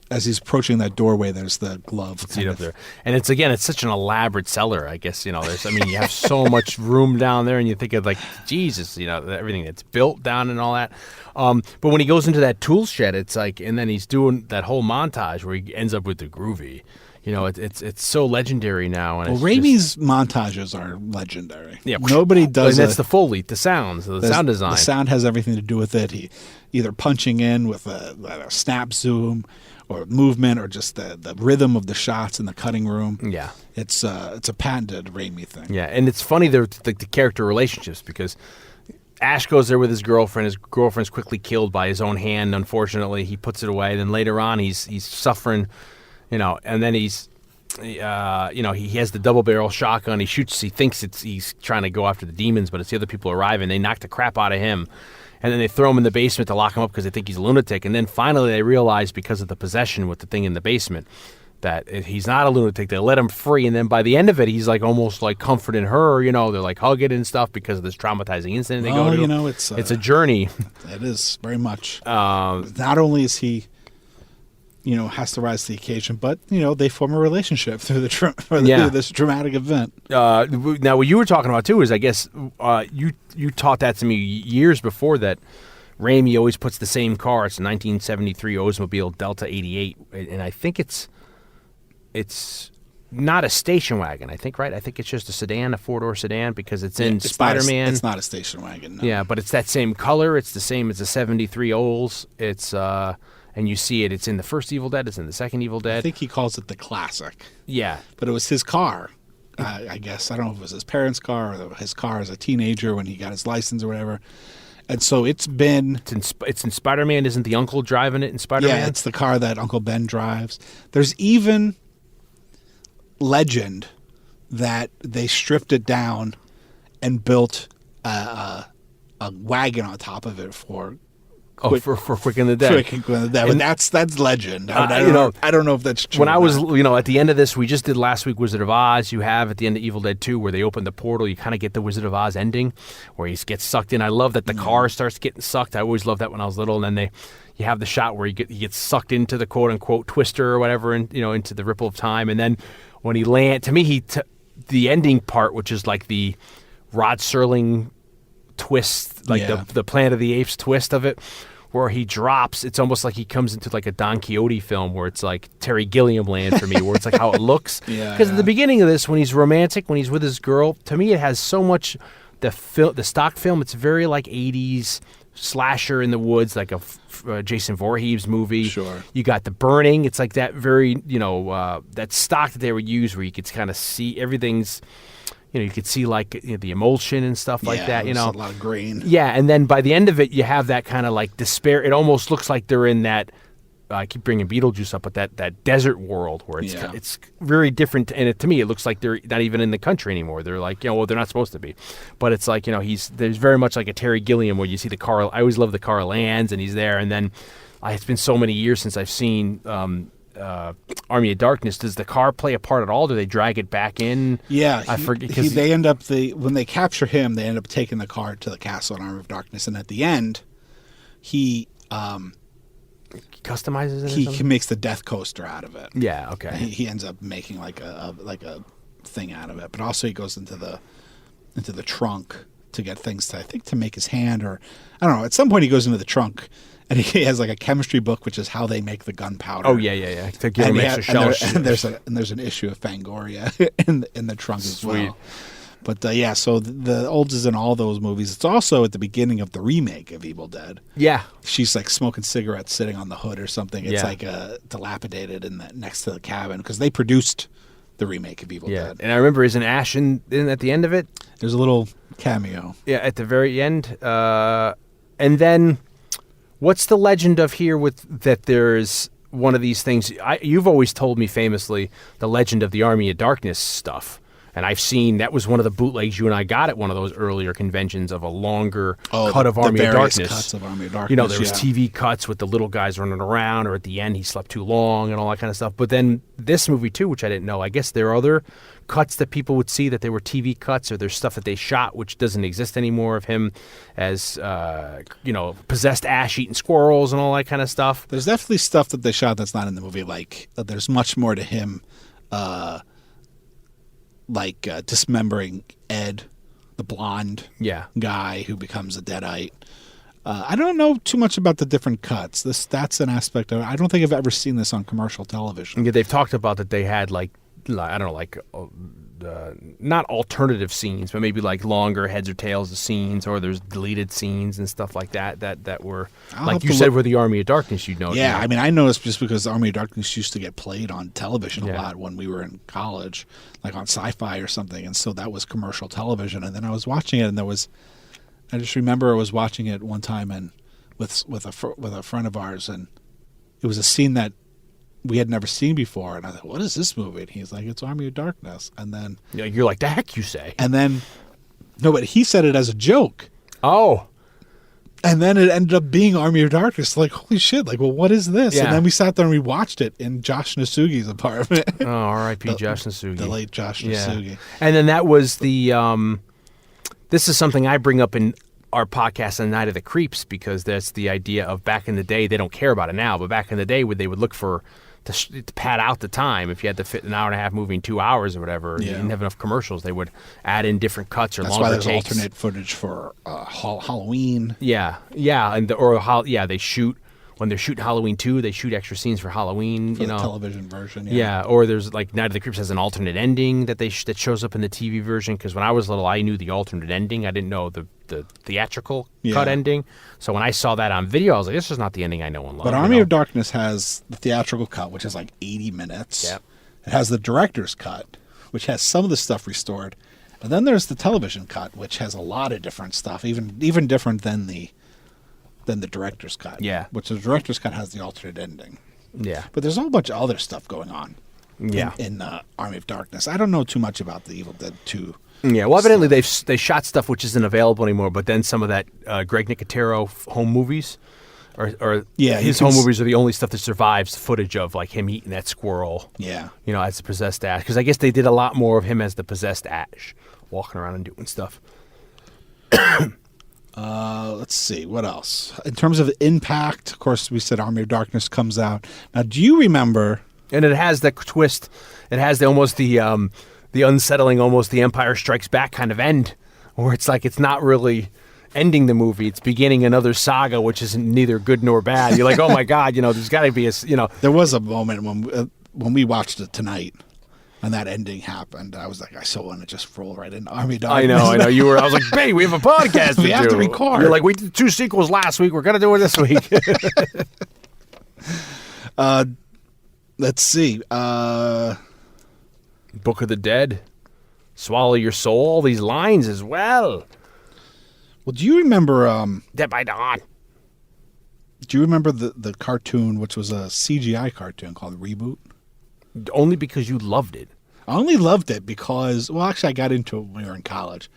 as he's approaching that doorway, there's the glove. See it up there, and it's such an elaborate cellar. I guess you have so much room down there, and you think of like Jesus, everything that's built down and all that. But when he goes into that tool shed, it's like, and then he's doing that whole montage where he ends up with the groovy. It's so legendary now. And Raimi's montages are legendary. Yeah, nobody does. And that's the Foley, the sounds, the sound design. The sound has everything to do with it. He either punching in with a snap zoom, or movement, or just the rhythm of the shots in the cutting room. Yeah, it's a patented Raimi thing. Yeah, and it's funny the character relationships, because Ash goes there with his girlfriend. His girlfriend's quickly killed by his own hand. Unfortunately, he puts it away. Then later on, he's suffering. And then he has the double barrel shotgun. He shoots. He thinks he's trying to go after the demons, but it's the other people arriving. They knock the crap out of him, and then they throw him in the basement to lock him up because they think he's a lunatic. And then finally, they realize, because of the possession with the thing in the basement, that he's not a lunatic. They let him free, and then by the end of it, he's like almost like comforting her. They're like hugging and stuff because of this traumatizing incident they go to. It's a journey. It is very much. Not only is he, has to rise to the occasion, but they form a relationship through this dramatic event. Now, what you were talking about too is, I guess, you taught that to me years before, that Raimi always puts the same car. It's a 1973 Oldsmobile Delta 88, and I think it's not a station wagon. I think, right? I think it's just a sedan, a 4-door sedan, because it's in Spider-Man. It's not a station wagon. No. Yeah, but it's that same color. It's the same. It's a 73 Olds. It's and you see it. It's in the first Evil Dead. It's in the second Evil Dead. I think he calls it the classic. Yeah. But it was his car, I guess. I don't know if it was his parents' car or his car as a teenager when he got his license or whatever. And so it's in Spider-Man. Isn't the uncle driving it in Spider-Man? Yeah, it's the car that Uncle Ben drives. There's even legend that they stripped it down and built a wagon on top of it for Quick in the Dead. But that's legend. I don't know if that's true. When I was, at the end of this, we just did last week Wizard of Oz. You have at the end of Evil Dead 2 where they open the portal, you kind of get the Wizard of Oz ending where he gets sucked in. I love that the car starts getting sucked. I always loved that when I was little. And then you have the shot where he gets sucked into the quote unquote twister or whatever, and into the ripple of time. And then when he lands, to me, the ending part, which is like the Rod Serling twist, like the Planet of the Apes twist of it, where he drops, it's almost like he comes into like a Don Quixote film where it's like Terry Gilliam land for me, where it's like how it looks. Because at the beginning of this, when he's romantic, when he's with his girl, to me it has so much the stock film, it's very like 80s slasher in the woods, like a Jason Voorhees movie. Sure. You got The Burning. It's like that very, that stock that they would use where you could kind of see everything's, you could see like the emulsion and stuff like that. A lot of grain. Yeah, and then by the end of it, you have that kind of like despair. It almost looks like they're in that. I keep bringing Beetlejuice up, but that desert world where it's very different. And to me, it looks like they're not even in the country anymore. They're like, they're not supposed to be. But it's like, there's very much like a Terry Gilliam where you see I always love the Carl Lands, and he's there. And then it's been so many years since I've seen Army of Darkness. Does the car play a part at all? Do they drag it back in? Yeah, I forget. They end up when they capture him, they end up taking the car to the castle in Army of Darkness, and at the end, he customizes it. He makes the death coaster out of it. Yeah. Okay. He ends up making like a thing out of it, but also he goes into the trunk to get things to make his hand, or I don't know. At some point, he goes into the trunk. And he has like a chemistry book, which is how they make the gunpowder. Oh yeah. To give him extra shells. And there's an issue of Fangoria in the trunk as well. But so the Olds is in all those movies. It's also at the beginning of the remake of Evil Dead. Yeah, she's like smoking cigarettes, sitting on the hood or something. It's like dilapidated next to the cabin because they produced the remake of Evil Dead. And I remember isn't Ash in at the end of it? There's a little cameo. Yeah, at the very end. And then. What's the legend of here with that there's one of these things? You've always told me famously the legend of the Army of Darkness stuff. And I've seen that was one of the bootlegs you and I got at one of those earlier conventions of a longer cut of Army of Darkness. Cuts of Army of Darkness. There was TV cuts with the little guys running around, or at the end he slept too long and all that kind of stuff. But then this movie too, which I didn't know, I guess there are other cuts that people would see that they were TV cuts, or there's stuff that they shot which doesn't exist anymore of him as possessed Ash eating squirrels and all that kind of stuff. There's definitely stuff that they shot that's not in the movie. Like there's much more to him. Dismembering Ed, the blonde guy who becomes a Deadite. I don't know too much about the different cuts. That's an aspect of it. I don't think I've ever seen this on commercial television. Yeah, they've talked about that they had not alternative scenes, but maybe like longer heads or tails of scenes, or there's deleted scenes and stuff like that were, like you said, were the Army of Darkness, you'd know. Yeah, I mean, I noticed just because the Army of Darkness used to get played on television a lot when we were in college, like on Sci-Fi or something, and so that was commercial television. And then I was watching it, and I just remember I was watching it one time and with a friend of ours, and it was a scene that we had never seen before, and I thought, what is this movie? And he's like, it's Army of Darkness. And then you're like, the heck you say? And then no, but he said it as a joke. Oh. And then it ended up being Army of Darkness. Like, holy shit, like, well, what is this? Yeah. And then we sat there and we watched it in Josh Nasugi's apartment. Oh, R.I.P. Josh Nasugi. The late Josh Nasugi. And then that was the this is something I bring up in our podcast on Night of the Creeps, because that's the idea of back in the day. They don't care about it now, but back in the day they would look for to pad out the time. If you had to fit an hour and a half movie in 2 hours or whatever, you didn't have enough commercials, they would add in different cuts or that's longer takes. That's why there's alternate footage for Halloween. Yeah, and they shoot when they're shooting Halloween 2, they shoot extra scenes for Halloween. For the television version. Yeah, or there's like Night of the Creeps has an alternate ending that that shows up in the TV version. Because when I was little, I knew the alternate ending. I didn't know the theatrical cut ending. So when I saw that on video, I was like, this is not the ending I know and love. But Army of Darkness has the theatrical cut, which is like 80 minutes. Yep. It has the director's cut, which has some of the stuff restored. And then there's the television cut, which has a lot of different stuff, even different than the director's cut. Yeah. Which the director's cut has the alternate ending. Yeah. But there's a whole bunch of other stuff going on. Yeah. In Army of Darkness. I don't know too much about the Evil Dead 2. Yeah, well, evidently they shot stuff which isn't available anymore, but then some of that Greg Nicotero home movies, or his home movies are the only stuff that survives footage of like him eating that squirrel. Yeah. As the possessed Ash. Because I guess they did a lot more of him as the possessed Ash, walking around and doing stuff. Let's see, what else? In terms of impact, of course, we said Army of Darkness comes out. Now, do you remember? And it has the twist. It has the unsettling, almost the Empire Strikes Back kind of end, where it's like it's not really ending the movie; it's beginning another saga, which is neither good nor bad. You're like, oh my god, there's got to be a. There was a moment when we watched it tonight. and that ending happened, I was like, I so want to just roll right into Army Dog. I know. I was like, babe, we have a podcast We have to record. You're like, we did 2 sequels last week. We're going to do it this week. Let's see. Book of the Dead. Swallow Your Soul. All these lines as well. Well, do you remember... Dead by Dawn. Do you remember the cartoon, which was a CGI cartoon called Reboot? Only because you loved it. I only loved it because, well, actually, I got into it when we were in college.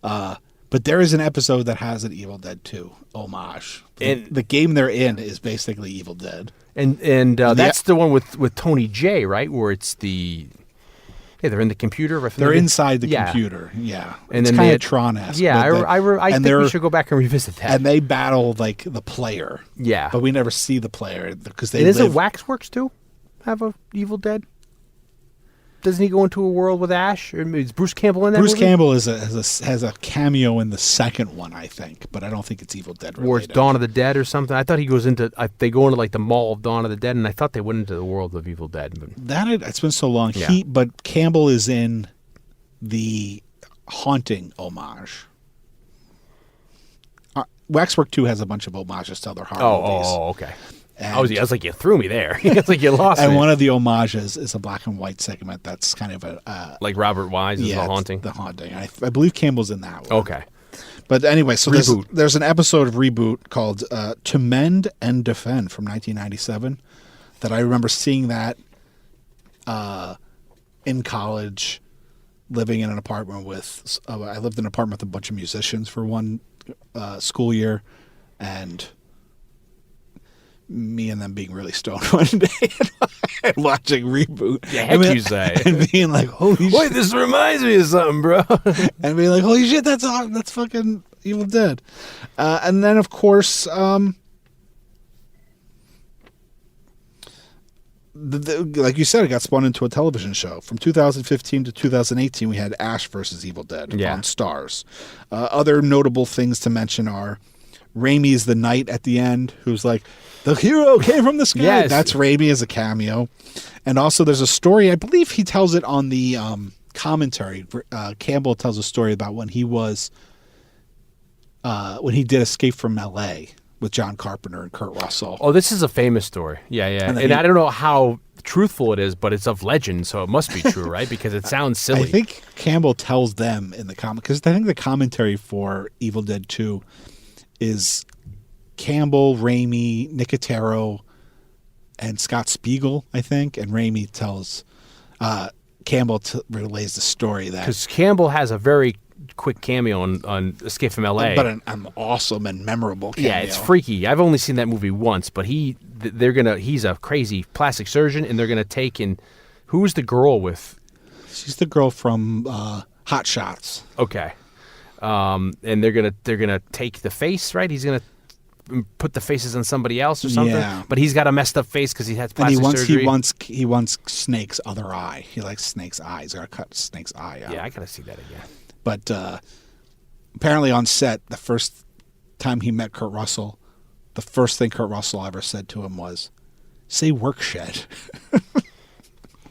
But there is an episode that has an Evil Dead 2 homage. And the game they're in is basically Evil Dead. And that's the one with Tony J, right? Where it's the... Yeah, they're in the computer. They're inside the computer, yeah. And it's kind of Tron-esque. Yeah, I think we should go back and revisit that. And they battle, like, the player. Yeah. But we never see the player. Because they Isn't Waxworks, too, have a Evil Dead? Doesn't he go into a world with Ash? Or is Bruce Campbell in that Bruce movie? Campbell has a cameo in the second one, I think. But I don't think it's Evil Dead related. Or it's Dawn of the Dead or something. I thought he goes into... they go into, like, the mall of Dawn of the Dead, and I thought they went into the world of Evil Dead. But... It's been so long. Yeah. But Campbell is in the Haunting homage. Waxwork 2 has a bunch of homages to other horror movies. Oh, okay. I was like, you threw me there. It's like you lost me. And one of the homages is a black and white segment that's kind of a... like Robert Wise is The Haunting? The Haunting. I believe Campbell's in that one. Okay. But anyway, so there's an episode of Reboot called To Mend and Defend from 1997 that I remember seeing that in college, living in an apartment with... I lived in an apartment with a bunch of musicians for one school year, and... me and them being really stoned one day and watching Reboot. Yeah, heck you say. And being like, holy shit. Wait, this reminds me of something, bro. And being like, holy shit, that's fucking Evil Dead. And then, of course, like you said, it got spun into a television show. From 2015 to 2018, we had Ash versus Evil Dead on Stars. Other notable things to mention are Raimi's The Knight at the end, who's like, the hero came from the sky. Yes. That's Raimi as a cameo. And also there's a story, I believe he tells it on the commentary. Campbell tells a story about when he did Escape from L.A. with John Carpenter and Kurt Russell. Oh, this is a famous story. Yeah. And I don't know how truthful it is, but it's of legend, so it must be true, right? Because it sounds silly. I think Campbell tells them in the comment, because I think the commentary for Evil Dead 2 is Campbell, Raimi, Nicotero, and Scott Spiegel, I think. And Raimi tells Campbell relays the story that... Because Campbell has a very quick cameo on Escape from L.A. But an awesome and memorable cameo. Yeah, it's freaky. I've only seen that movie once, but he's a crazy plastic surgeon, and they're going to take in... Who's the girl with... She's the girl from Hot Shots. Okay. And they're gonna take the face, right? He's gonna put the faces on somebody else or something. Yeah. But he's got a messed up face because he has plastic surgery. He wants Snake's other eye. He likes Snake's eye. He's got to cut Snake's eye out. Yeah, I gotta see that again. But apparently on set, the first time he met Kurt Russell, the first thing Kurt Russell ever said to him was, "Say work shed."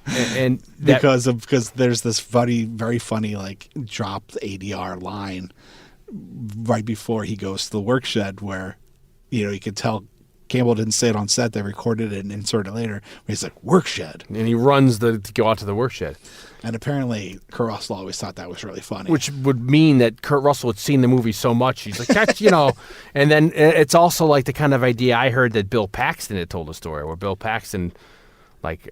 and because there's this very funny like dropped ADR line right before he goes to the work shed where, you know, you could tell Campbell didn't say it on set. They recorded it and inserted it later. Where he's like, work shed. And he runs to go out to the work shed. And apparently Kurt Russell always thought that was really funny. Which would mean that Kurt Russell had seen the movie so much. He's like, that's, you know. And then it's also like the kind of idea I heard that Bill Paxton had told a story where Bill Paxton, like,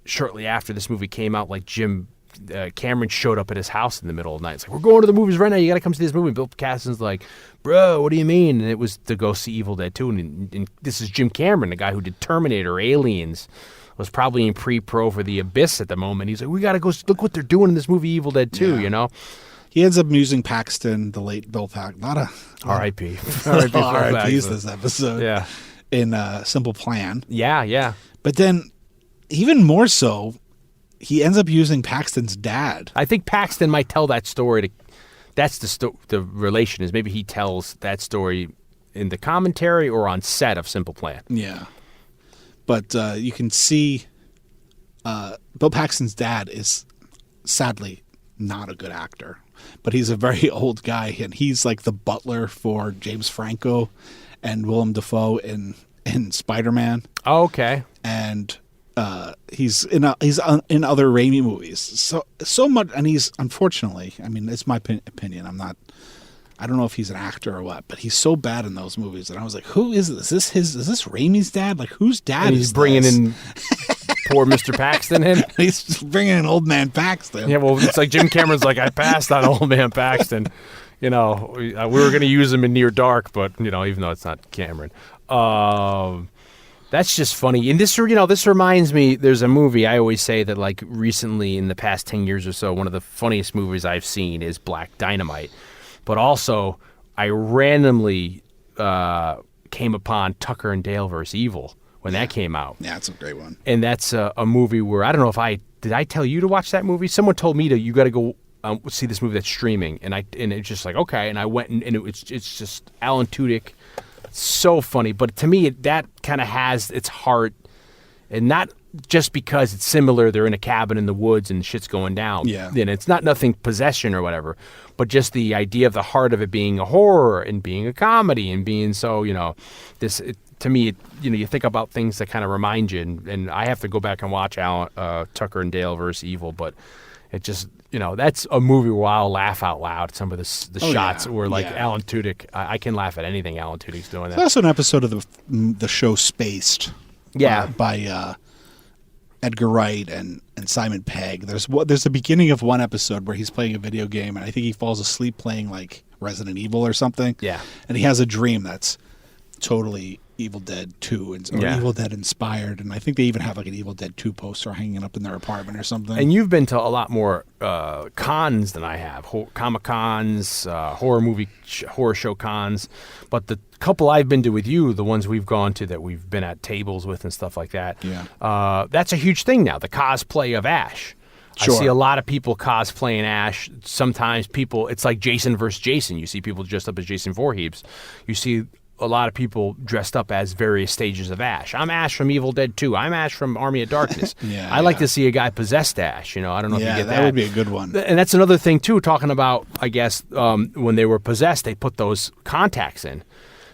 shortly after this movie came out, like Jim Cameron showed up at his house in the middle of the night. It's like, we're going to the movies right now. You got to come see this movie. And Bill Paxton's like, bro, what do you mean? And it was to go see Evil Dead 2. And this is Jim Cameron, the guy who did Terminator, Aliens, was probably in pre-pro for The Abyss at the moment. He's like, we got to go look what they're doing in this movie Evil Dead 2, you know? He ends up using Paxton, the late Bill Paxton. R.I.P. R.I.P.'s this episode. Yeah. In Simple Plan. Yeah. But then, even more so, he ends up using Paxton's dad. I think Paxton might tell that story. That's the relation is maybe he tells that story in the commentary or on set of Simple Plan. Yeah. But you can see Bill Paxton's dad is sadly not a good actor, but he's a very old guy, and he's like the butler for James Franco and Willem Dafoe in Spider-Man. Oh, okay. And he's in other Raimi movies. So much, and he's, unfortunately, I mean, it's my opinion. I don't know if he's an actor or what, but he's so bad in those movies. And I was like, who is this? Is this Raimi's dad? Like, whose dad And is he's bringing this? in poor Mr. Paxton in. He's bringing in old man Paxton. Yeah, well, it's like Jim Cameron's like, I passed on old man Paxton. You know, we were going to use him in Near Dark, but, you know, even though it's not Cameron. That's just funny. And this reminds me, there's a movie I always say that, like, recently in the past 10 years or so, one of the funniest movies I've seen is Black Dynamite. But also, I randomly came upon Tucker and Dale vs. Evil when that came out. Yeah, it's a great one. And that's a movie where, I don't know if did I tell you to watch that movie? Someone told me you got to go see this movie that's streaming. And it's just like, okay. And I went and it's just Alan Tudyk. So funny. But to me, that kind of has its heart, and not just because it's similar, they're in a cabin in the woods and shit's going down. Yeah. And it's not nothing possession or whatever, but just the idea of the heart of it being a horror and being a comedy and being so, you know, to me, you think about things that kind of remind you, and I have to go back and watch Tucker and Dale vs. Evil, but it just, that's a movie where I'll laugh out loud. Some of the shots where, like, Alan Tudyk, I can laugh at anything Alan Tudyk's doing. There's also an episode of the show Spaced. Yeah. By Edgar Wright and Simon Pegg. There's the beginning of one episode where he's playing a video game, and I think he falls asleep playing, like, Resident Evil or something. Yeah. And he has a dream that's totally Evil Dead 2 or Evil Dead inspired, and I think they even have like an Evil Dead 2 poster hanging up in their apartment or something. And you've been to a lot more cons than I have, Comic Cons, horror show cons, but the couple I've been to with you, the ones we've gone to that we've been at tables with and stuff like that, that's a huge thing now, the cosplay of Ash. Sure. I see a lot of people cosplaying Ash. Sometimes it's like Jason versus Jason. You see people dressed up as Jason Voorhees. You see a lot of people dressed up as various stages of Ash. I'm Ash from Evil Dead 2. I'm Ash from Army of Darkness. I like to see a guy possessed Ash. I don't know if you get that. That would be a good one. And that's another thing, too, talking about, I guess, when they were possessed, they put those contacts in.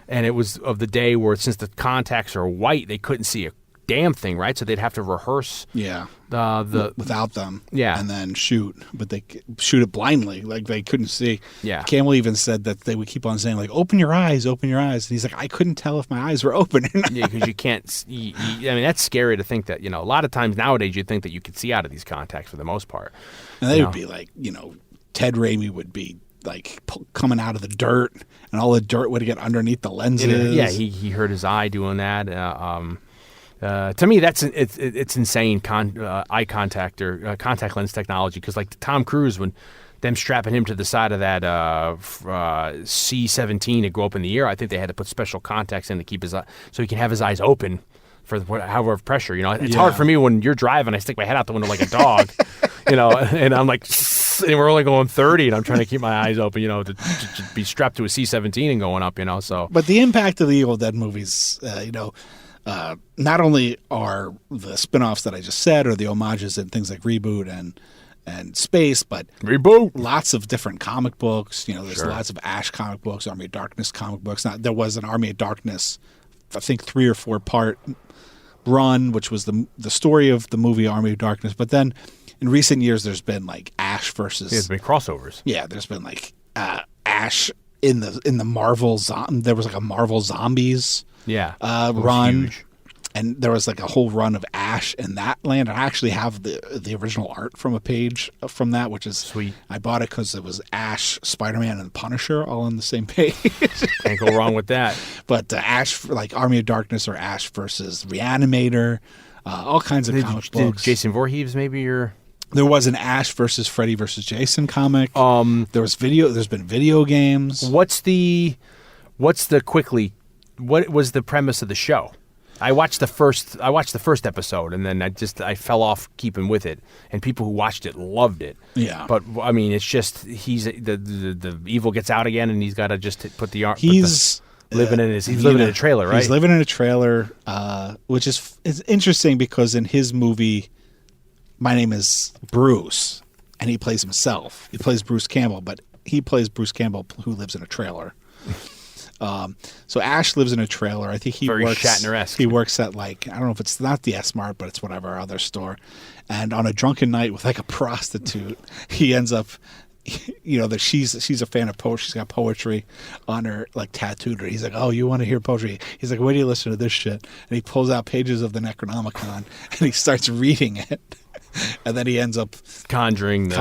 And it was of the day where, since the contacts are white, they couldn't see a damn thing, right? So they'd have to rehearse without them, and then shoot, but they shoot it blindly, like they couldn't see. Campbell even said that they would keep on saying, like, open your eyes, and he's like, I couldn't tell if my eyes were open or not. Because you can't I mean, that's scary to think that, a lot of times nowadays you'd think that you could see out of these contacts for the most part, and they would be like, Ted Raimi would be like coming out of the dirt, and all the dirt would get underneath the lenses. He hurt his eye doing that. To me, it's insane eye contact or contact lens technology, because like Tom Cruise, when them strapping him to the side of that C-17 to go up in the air, I think they had to put special contacts in to keep his eye, so he can have his eyes open for however pressure. It's hard for me when you're driving. I stick my head out the window like a dog, and I'm like, and we're only going 30, and I'm trying to keep my eyes open, to be strapped to a C-17 and going up, so. But the impact of the Evil Dead movies, not only are the spin-offs that I just said, or the homages and things like Reboot and Space, but Reboot, lots of different comic books. There's lots of Ash comic books, Army of Darkness comic books. Now, there was an Army of Darkness, I think 3 or 4 part run, which was the story of the movie Army of Darkness. But then in recent years, there's been like Ash versus. There's been crossovers. Yeah, there's been like Ash in the Marvel. There was like a Marvel Zombies. Run. Huge. And there was like a whole run of Ash in that land. I actually have the original art from a page from that, which is sweet. I bought it because it was Ash, Spider-Man, and Punisher all on the same page. Can't go wrong with that. But Ash, like Army of Darkness, or Ash versus Reanimator, all kinds of comic books. Jason Voorhees, maybe you're. There was an Ash versus Freddy versus Jason comic. There's been video games. What was the premise of the show? I watched the first episode, and then I fell off keeping with it. And people who watched it loved it. Yeah, but I mean, it's just the evil gets out again, and he's got to just put the arm. He's living in a trailer, right? He's living in a trailer, which is interesting because in his movie, my name is Bruce, and he plays himself. He plays Bruce Campbell, but he plays Bruce Campbell who lives in a trailer. So Ash lives in a trailer. I think he Very works Shatner-esque. He works at like, I don't know if it's not the S-Mart, but it's whatever other store. And on a drunken night with like a prostitute, he ends up, you know, that she's a fan of poetry. She's got poetry on her, like tattooed her. He's like, oh, you want to hear poetry? He's like, where do you listen to this shit? And he pulls out pages of the Necronomicon and he starts reading it. And then he ends up conjuring the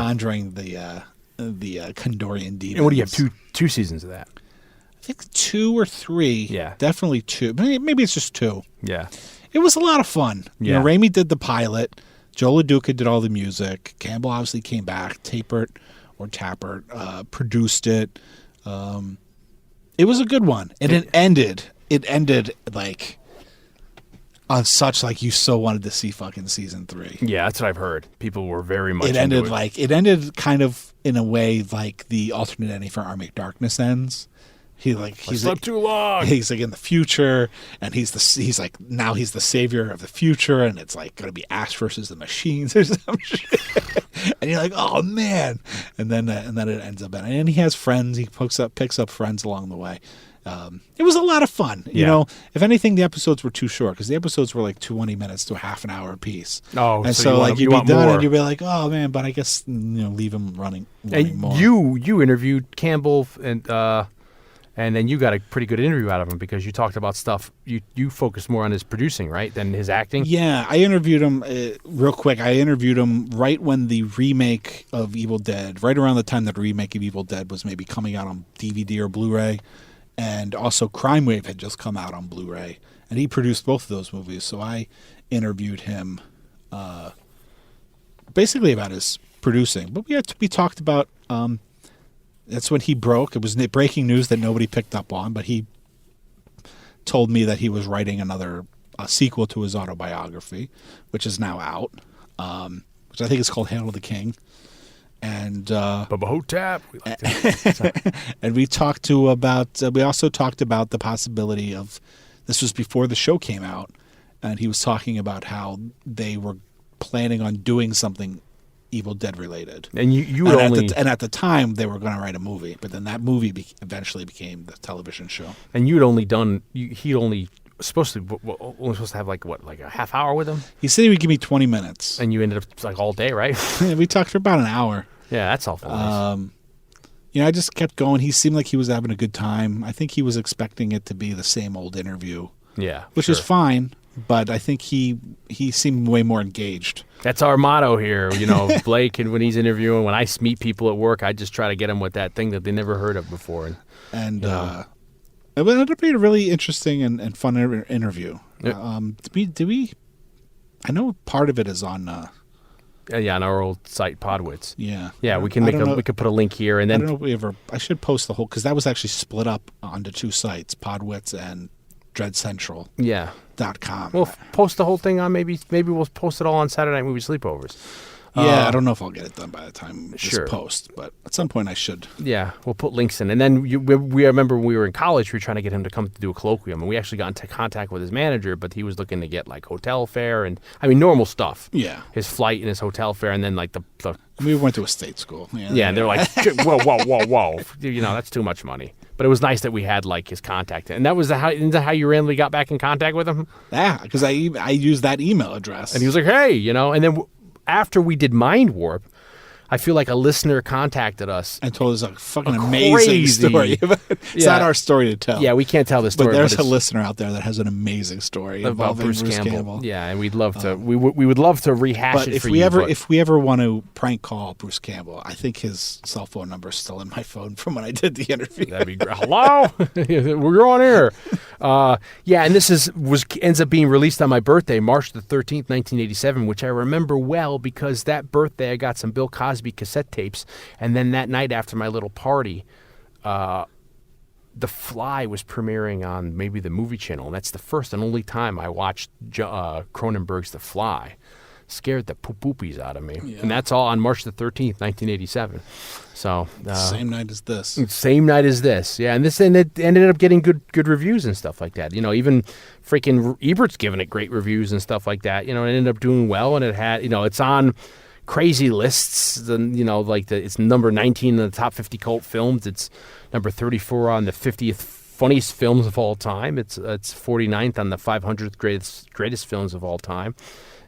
Kandorian demons. And what do you have? Two seasons of that? I think 2 or 3. Yeah. Definitely 2. Maybe it's just 2. Yeah. It was a lot of fun. Yeah. You know, Raimi did the pilot. Joe LaDuca did all the music. Campbell obviously came back. Tapert produced it. It was a good one. And it ended like on such like you so wanted to see fucking season 3. Yeah, that's what I've heard. People were very much It ended kind of in a way like the alternate ending for Army of Darkness ends. He's slept too long. He's like in the future, and he's like now he's the savior of the future, and it's like going to be Ash versus the machines or some shit. And you're like, oh man, and then it ends up, and he has friends. He picks up friends along the way. It was a lot of fun. You know, if anything, the episodes were too short because the episodes were like 20 minutes to a half an hour a piece. Oh, and so like you'd be done, more. and you'd be like, oh man, but I guess leave him running And more. you interviewed Campbell and then you got a pretty good interview out of him because you talked about stuff. You focused more on his producing, right, than his acting? Yeah, I interviewed him real quick. I interviewed him right when the remake of Evil Dead, right around the time that the remake of Evil Dead was maybe coming out on DVD or Blu-ray. And also Crime Wave had just come out on Blu-ray. And he produced both of those movies. So I interviewed him basically about his producing. But we talked about... that's when he broke. It was breaking news that nobody picked up on, but he told me that he was writing a sequel to his autobiography, which is now out, which I think is called Hail to the King. And Bubba Hotep. We like that. and we also talked about the possibility of, this was before the show came out, and he was talking about how they were planning on doing something Evil Dead related. And at the time they were going to write a movie, but then that movie eventually became the television show. And you'd only done only supposed to have like a half hour with him. He said he would give me 20 minutes, and you ended up like all day, right? We talked for about an hour. Yeah, that's awful. Nice. I just kept going. He seemed like he was having a good time. I think he was expecting it to be the same old interview. Yeah, which is fine. But I think he seemed way more engaged. That's our motto here, Blake. And when he's interviewing, when I meet people at work, I just try to get them with that thing that they never heard of before. And it ended up being a really interesting and fun interview. Did we? I know part of it is on. On our old site, Podwits. Yeah. Yeah, we can we could put a link here, and then I don't know if we I should post the whole, because that was actually split up onto 2 sites, Podwits and DreadCentral. Yeah. .com. We'll post the whole thing on maybe we'll post it all on Saturday Night Movie Sleepovers. Yeah, I don't know if I'll get it done by the time sure. this post, but at some point I should. Yeah, we'll put links in. And then we remember when we were in college, we were trying to get him to come to do a colloquium, and we actually got into contact with his manager, but he was looking to get like hotel fare and normal stuff. Yeah. His flight and his hotel fare, and then like the we went to a state school. Yeah, and they're like, whoa, that's too much money. But it was nice that we had like his contact, and isn't that how you randomly got back in contact with him? Yeah, because I used that email address, and he was like, "Hey," and then after we did Mind Warp, I feel like a listener contacted us and told us a fucking amazing story. It's not our story to tell. Yeah, we can't tell the story. But there's a listener out there that has an amazing story about Bruce Campbell. Yeah, and we'd love to. We would love to rehash it for you. But if we ever want to prank call Bruce Campbell, I think his cell phone number is still in my phone from when I did the interview. That'd be great. Hello, we're on air. And this ends up being released on my birthday, March the 13th, 1987, which I remember well because that birthday I got some Bill Cosby cassette tapes, and then that night after my little party, The Fly was premiering on maybe the Movie Channel, and that's the first and only time I watched Cronenberg's The Fly. scared the poopies out of me. Yeah. And that's all on March the 13th, 1987. So same night as this. Same night as this, yeah. And it ended up getting good reviews and stuff like that. Even freaking Ebert's giving it great reviews and stuff like that. It ended up doing well, and it had, it's on crazy lists. It's number 19 in the top 50 cult films. It's number 34 on the 50th funniest films of all time. It's 49th on the 500th greatest films of all time.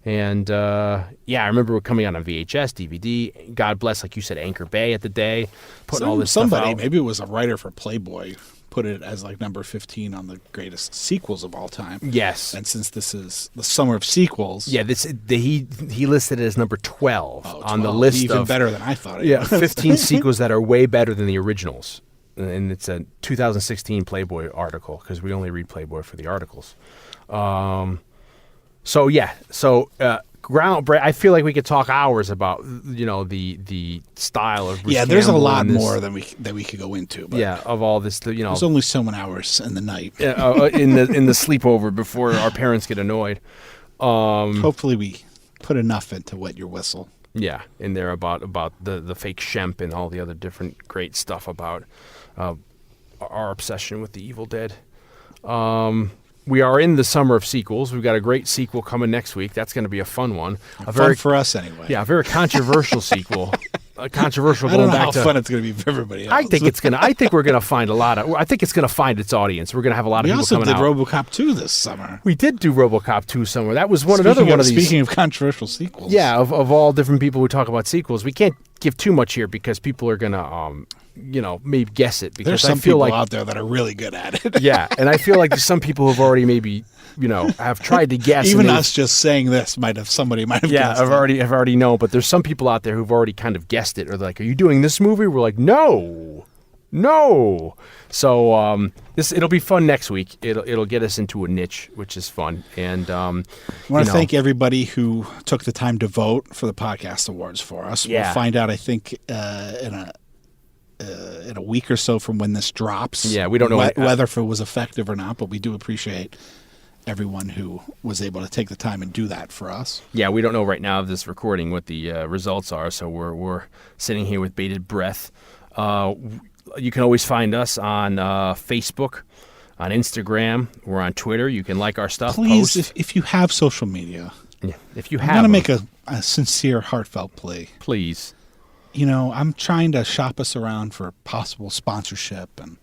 And, I remember it coming out on VHS, DVD. God bless, like you said, Anchor Bay at the day, putting all this stuff out. Maybe it was a writer for Playboy, put it as like number 15 on the greatest sequels of all time. Yes. And since this is the summer of sequels. Yeah, he listed it as number 12 on the list. Even better than I thought it was. 15 sequels that are way better than the originals. And it's a 2016 Playboy article, because we only read Playboy for the articles. I feel like we could talk hours about the style of Bruce Campbell. There's a lot more than we could go into. But of all this. There's only so many hours in the night. in the sleepover before our parents get annoyed. Hopefully we put enough into Wet Your Whistle. Yeah, in there about the fake Shemp and all the other different great stuff about our obsession with the Evil Dead. We are in the summer of sequels. We've got a great sequel coming next week. That's going to be a fun one. Fun for us anyway. Yeah, a very controversial sequel. Controversial. I don't know how fun it's going to be for everybody else. I think we're going to find I think it's going to find its audience. We're going to have a lot of people coming out. We also did RoboCop 2 this summer. We did do RoboCop 2 summer. That was another one of these. Speaking of controversial sequels. Yeah, of all different people who talk about sequels. We can't give too much here because people are going to maybe guess it. Because there's some people out there that are really good at it. Yeah, and I feel like there's some people who've already maybe have tried to guess. Even us just saying this somebody might have guessed. I've already known, but there's some people out there who've already kind of guessed it, or they're like, "Are you doing this movie?" We're like, "No." So it'll be fun next week. It'll get us into a niche, which is fun. And I want to thank everybody who took the time to vote for the podcast awards for us. Yeah. We'll find out, I think, in a week or so from when this drops. Yeah, we don't know whether if it was effective or not, but we do appreciate everyone who was able to take the time and do that for us. Yeah, we don't know right now of this recording what the results are, so we're sitting here with bated breath. You can always find us on Facebook, on Instagram, we're on Twitter. You can like our stuff. Please, if you have social media, if you have, I'm going to make a sincere, heartfelt plea. Please. I'm trying to shop us around for possible sponsorship, and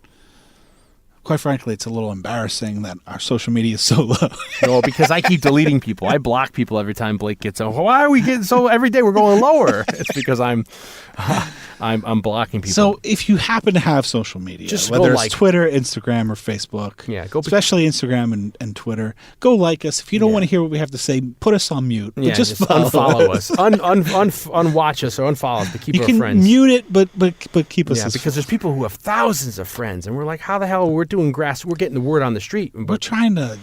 quite frankly, it's a little embarrassing that our social media is so low. No, because I keep deleting people. I block people every time Blake gets on. Why are we getting so every day we're going lower? It's because I'm blocking people. So if you happen to have social media, just whether it's Twitter, Instagram, or Facebook, especially Instagram and Twitter, go like us. If you don't want to hear what we have to say, put us on mute. Yeah, just unfollow us. Unwatch us or unfollow us, but keep our friends. You can mute it, but keep us. Yeah, because there's people who have thousands of friends, and we're like, how the hell we're doing we're getting the word on the street. But we're trying to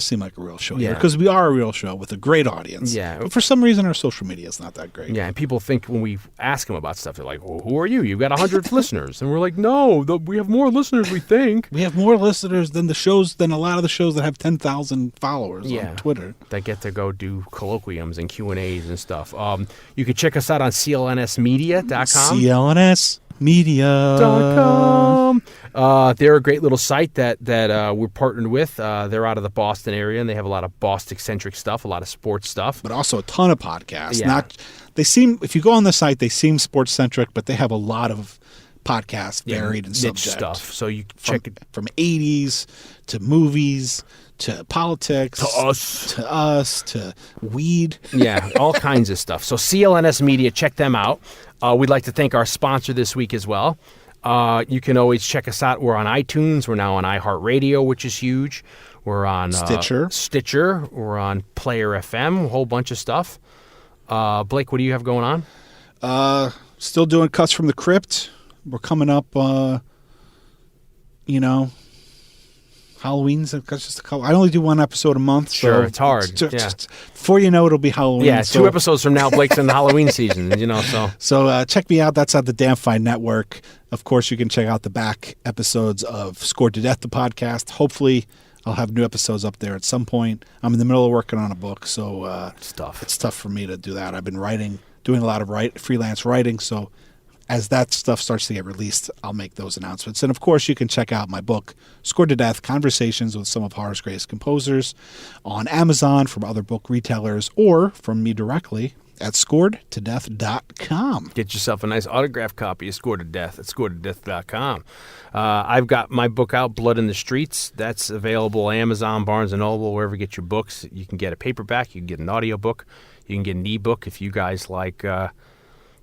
seem like a real show here, because we are a real show with a great audience. Yeah. But for some reason, our social media is not that great. Yeah, and people think when we ask them about stuff, they're like, well, who are you? You've got 100 listeners. And we're like, no, we have more listeners, we think. We have more listeners than a lot of the shows that have 10,000 followers on Twitter. That get to go do colloquiums and Q&As and stuff. You can check us out on clnsmedia.com. clnsmedia.com. They're a great little site that we're partnered with. They're out of the Boston area, and they have a lot of Boston-centric stuff, a lot of sports stuff. But also a ton of podcasts. Yeah. If you go on the site, they seem sports-centric, but they have a lot of podcasts varied in subject. Stuff. So you check it from 80s to movies to politics to us to weed. Yeah, all kinds of stuff. So CLNS Media, check them out. We'd like to thank our sponsor this week as well. You can always check us out. We're on iTunes. We're now on iHeartRadio, which is huge. We're on Stitcher. We're on Player FM, a whole bunch of stuff. Blake, what do you have going on? Still doing Cuts from the Crypt. We're coming up, Halloween's just a couple. I only do one episode a month. Sure, it's hard. Before you know, it'll be Halloween. Yeah, 2 episodes from now, Blake's in the Halloween season. So check me out. That's at the Damn Fine Network. Of course, you can check out the back episodes of Scored to Death, the podcast. Hopefully, I'll have new episodes up there at some point. I'm in the middle of working on a book, so it's tough for me to do that. I've been doing a lot of freelance writing, so as that stuff starts to get released, I'll make those announcements. And of course, you can check out my book, Scored to Death, Conversations with Some of Horror's Greatest Composers, on Amazon, from other book retailers, or from me directly at scoredtodeath.com. Get yourself a nice autographed copy of Scored to Death at scoredtodeath.com. I've got my book out, Blood in the Streets. That's available Amazon, Barnes & Noble, wherever you get your books. You can get a paperback. You can get an audiobook. You can get an ebook if you guys like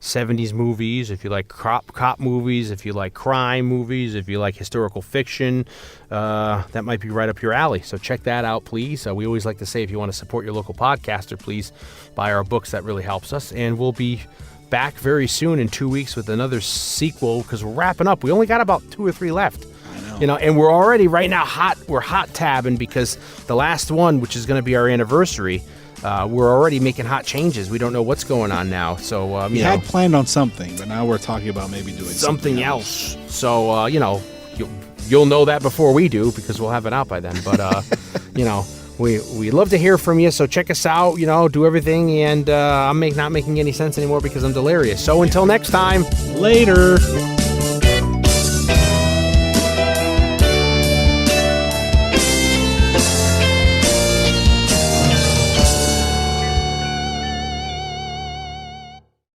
70s movies, if you like cop movies, if you like crime movies, if you like historical fiction. That might be right up your alley. So check that out, please. We always like to say, if you want to support your local podcaster, please buy our books. That really helps us. And we'll be back very soon in 2 weeks with another sequel, because we're wrapping up. We only got about 2 or 3 left. I know. And we're already right now we're hot tabbing, because the last one, which is going to be our anniversary, we're already making hot changes. We don't know what's going on now. So we had planned on something, but now we're talking about maybe doing something else. So you'll know that before we do, because we'll have it out by then. But we love to hear from you. So check us out. Do everything. And I'm not making any sense anymore because I'm delirious. So until next time, later.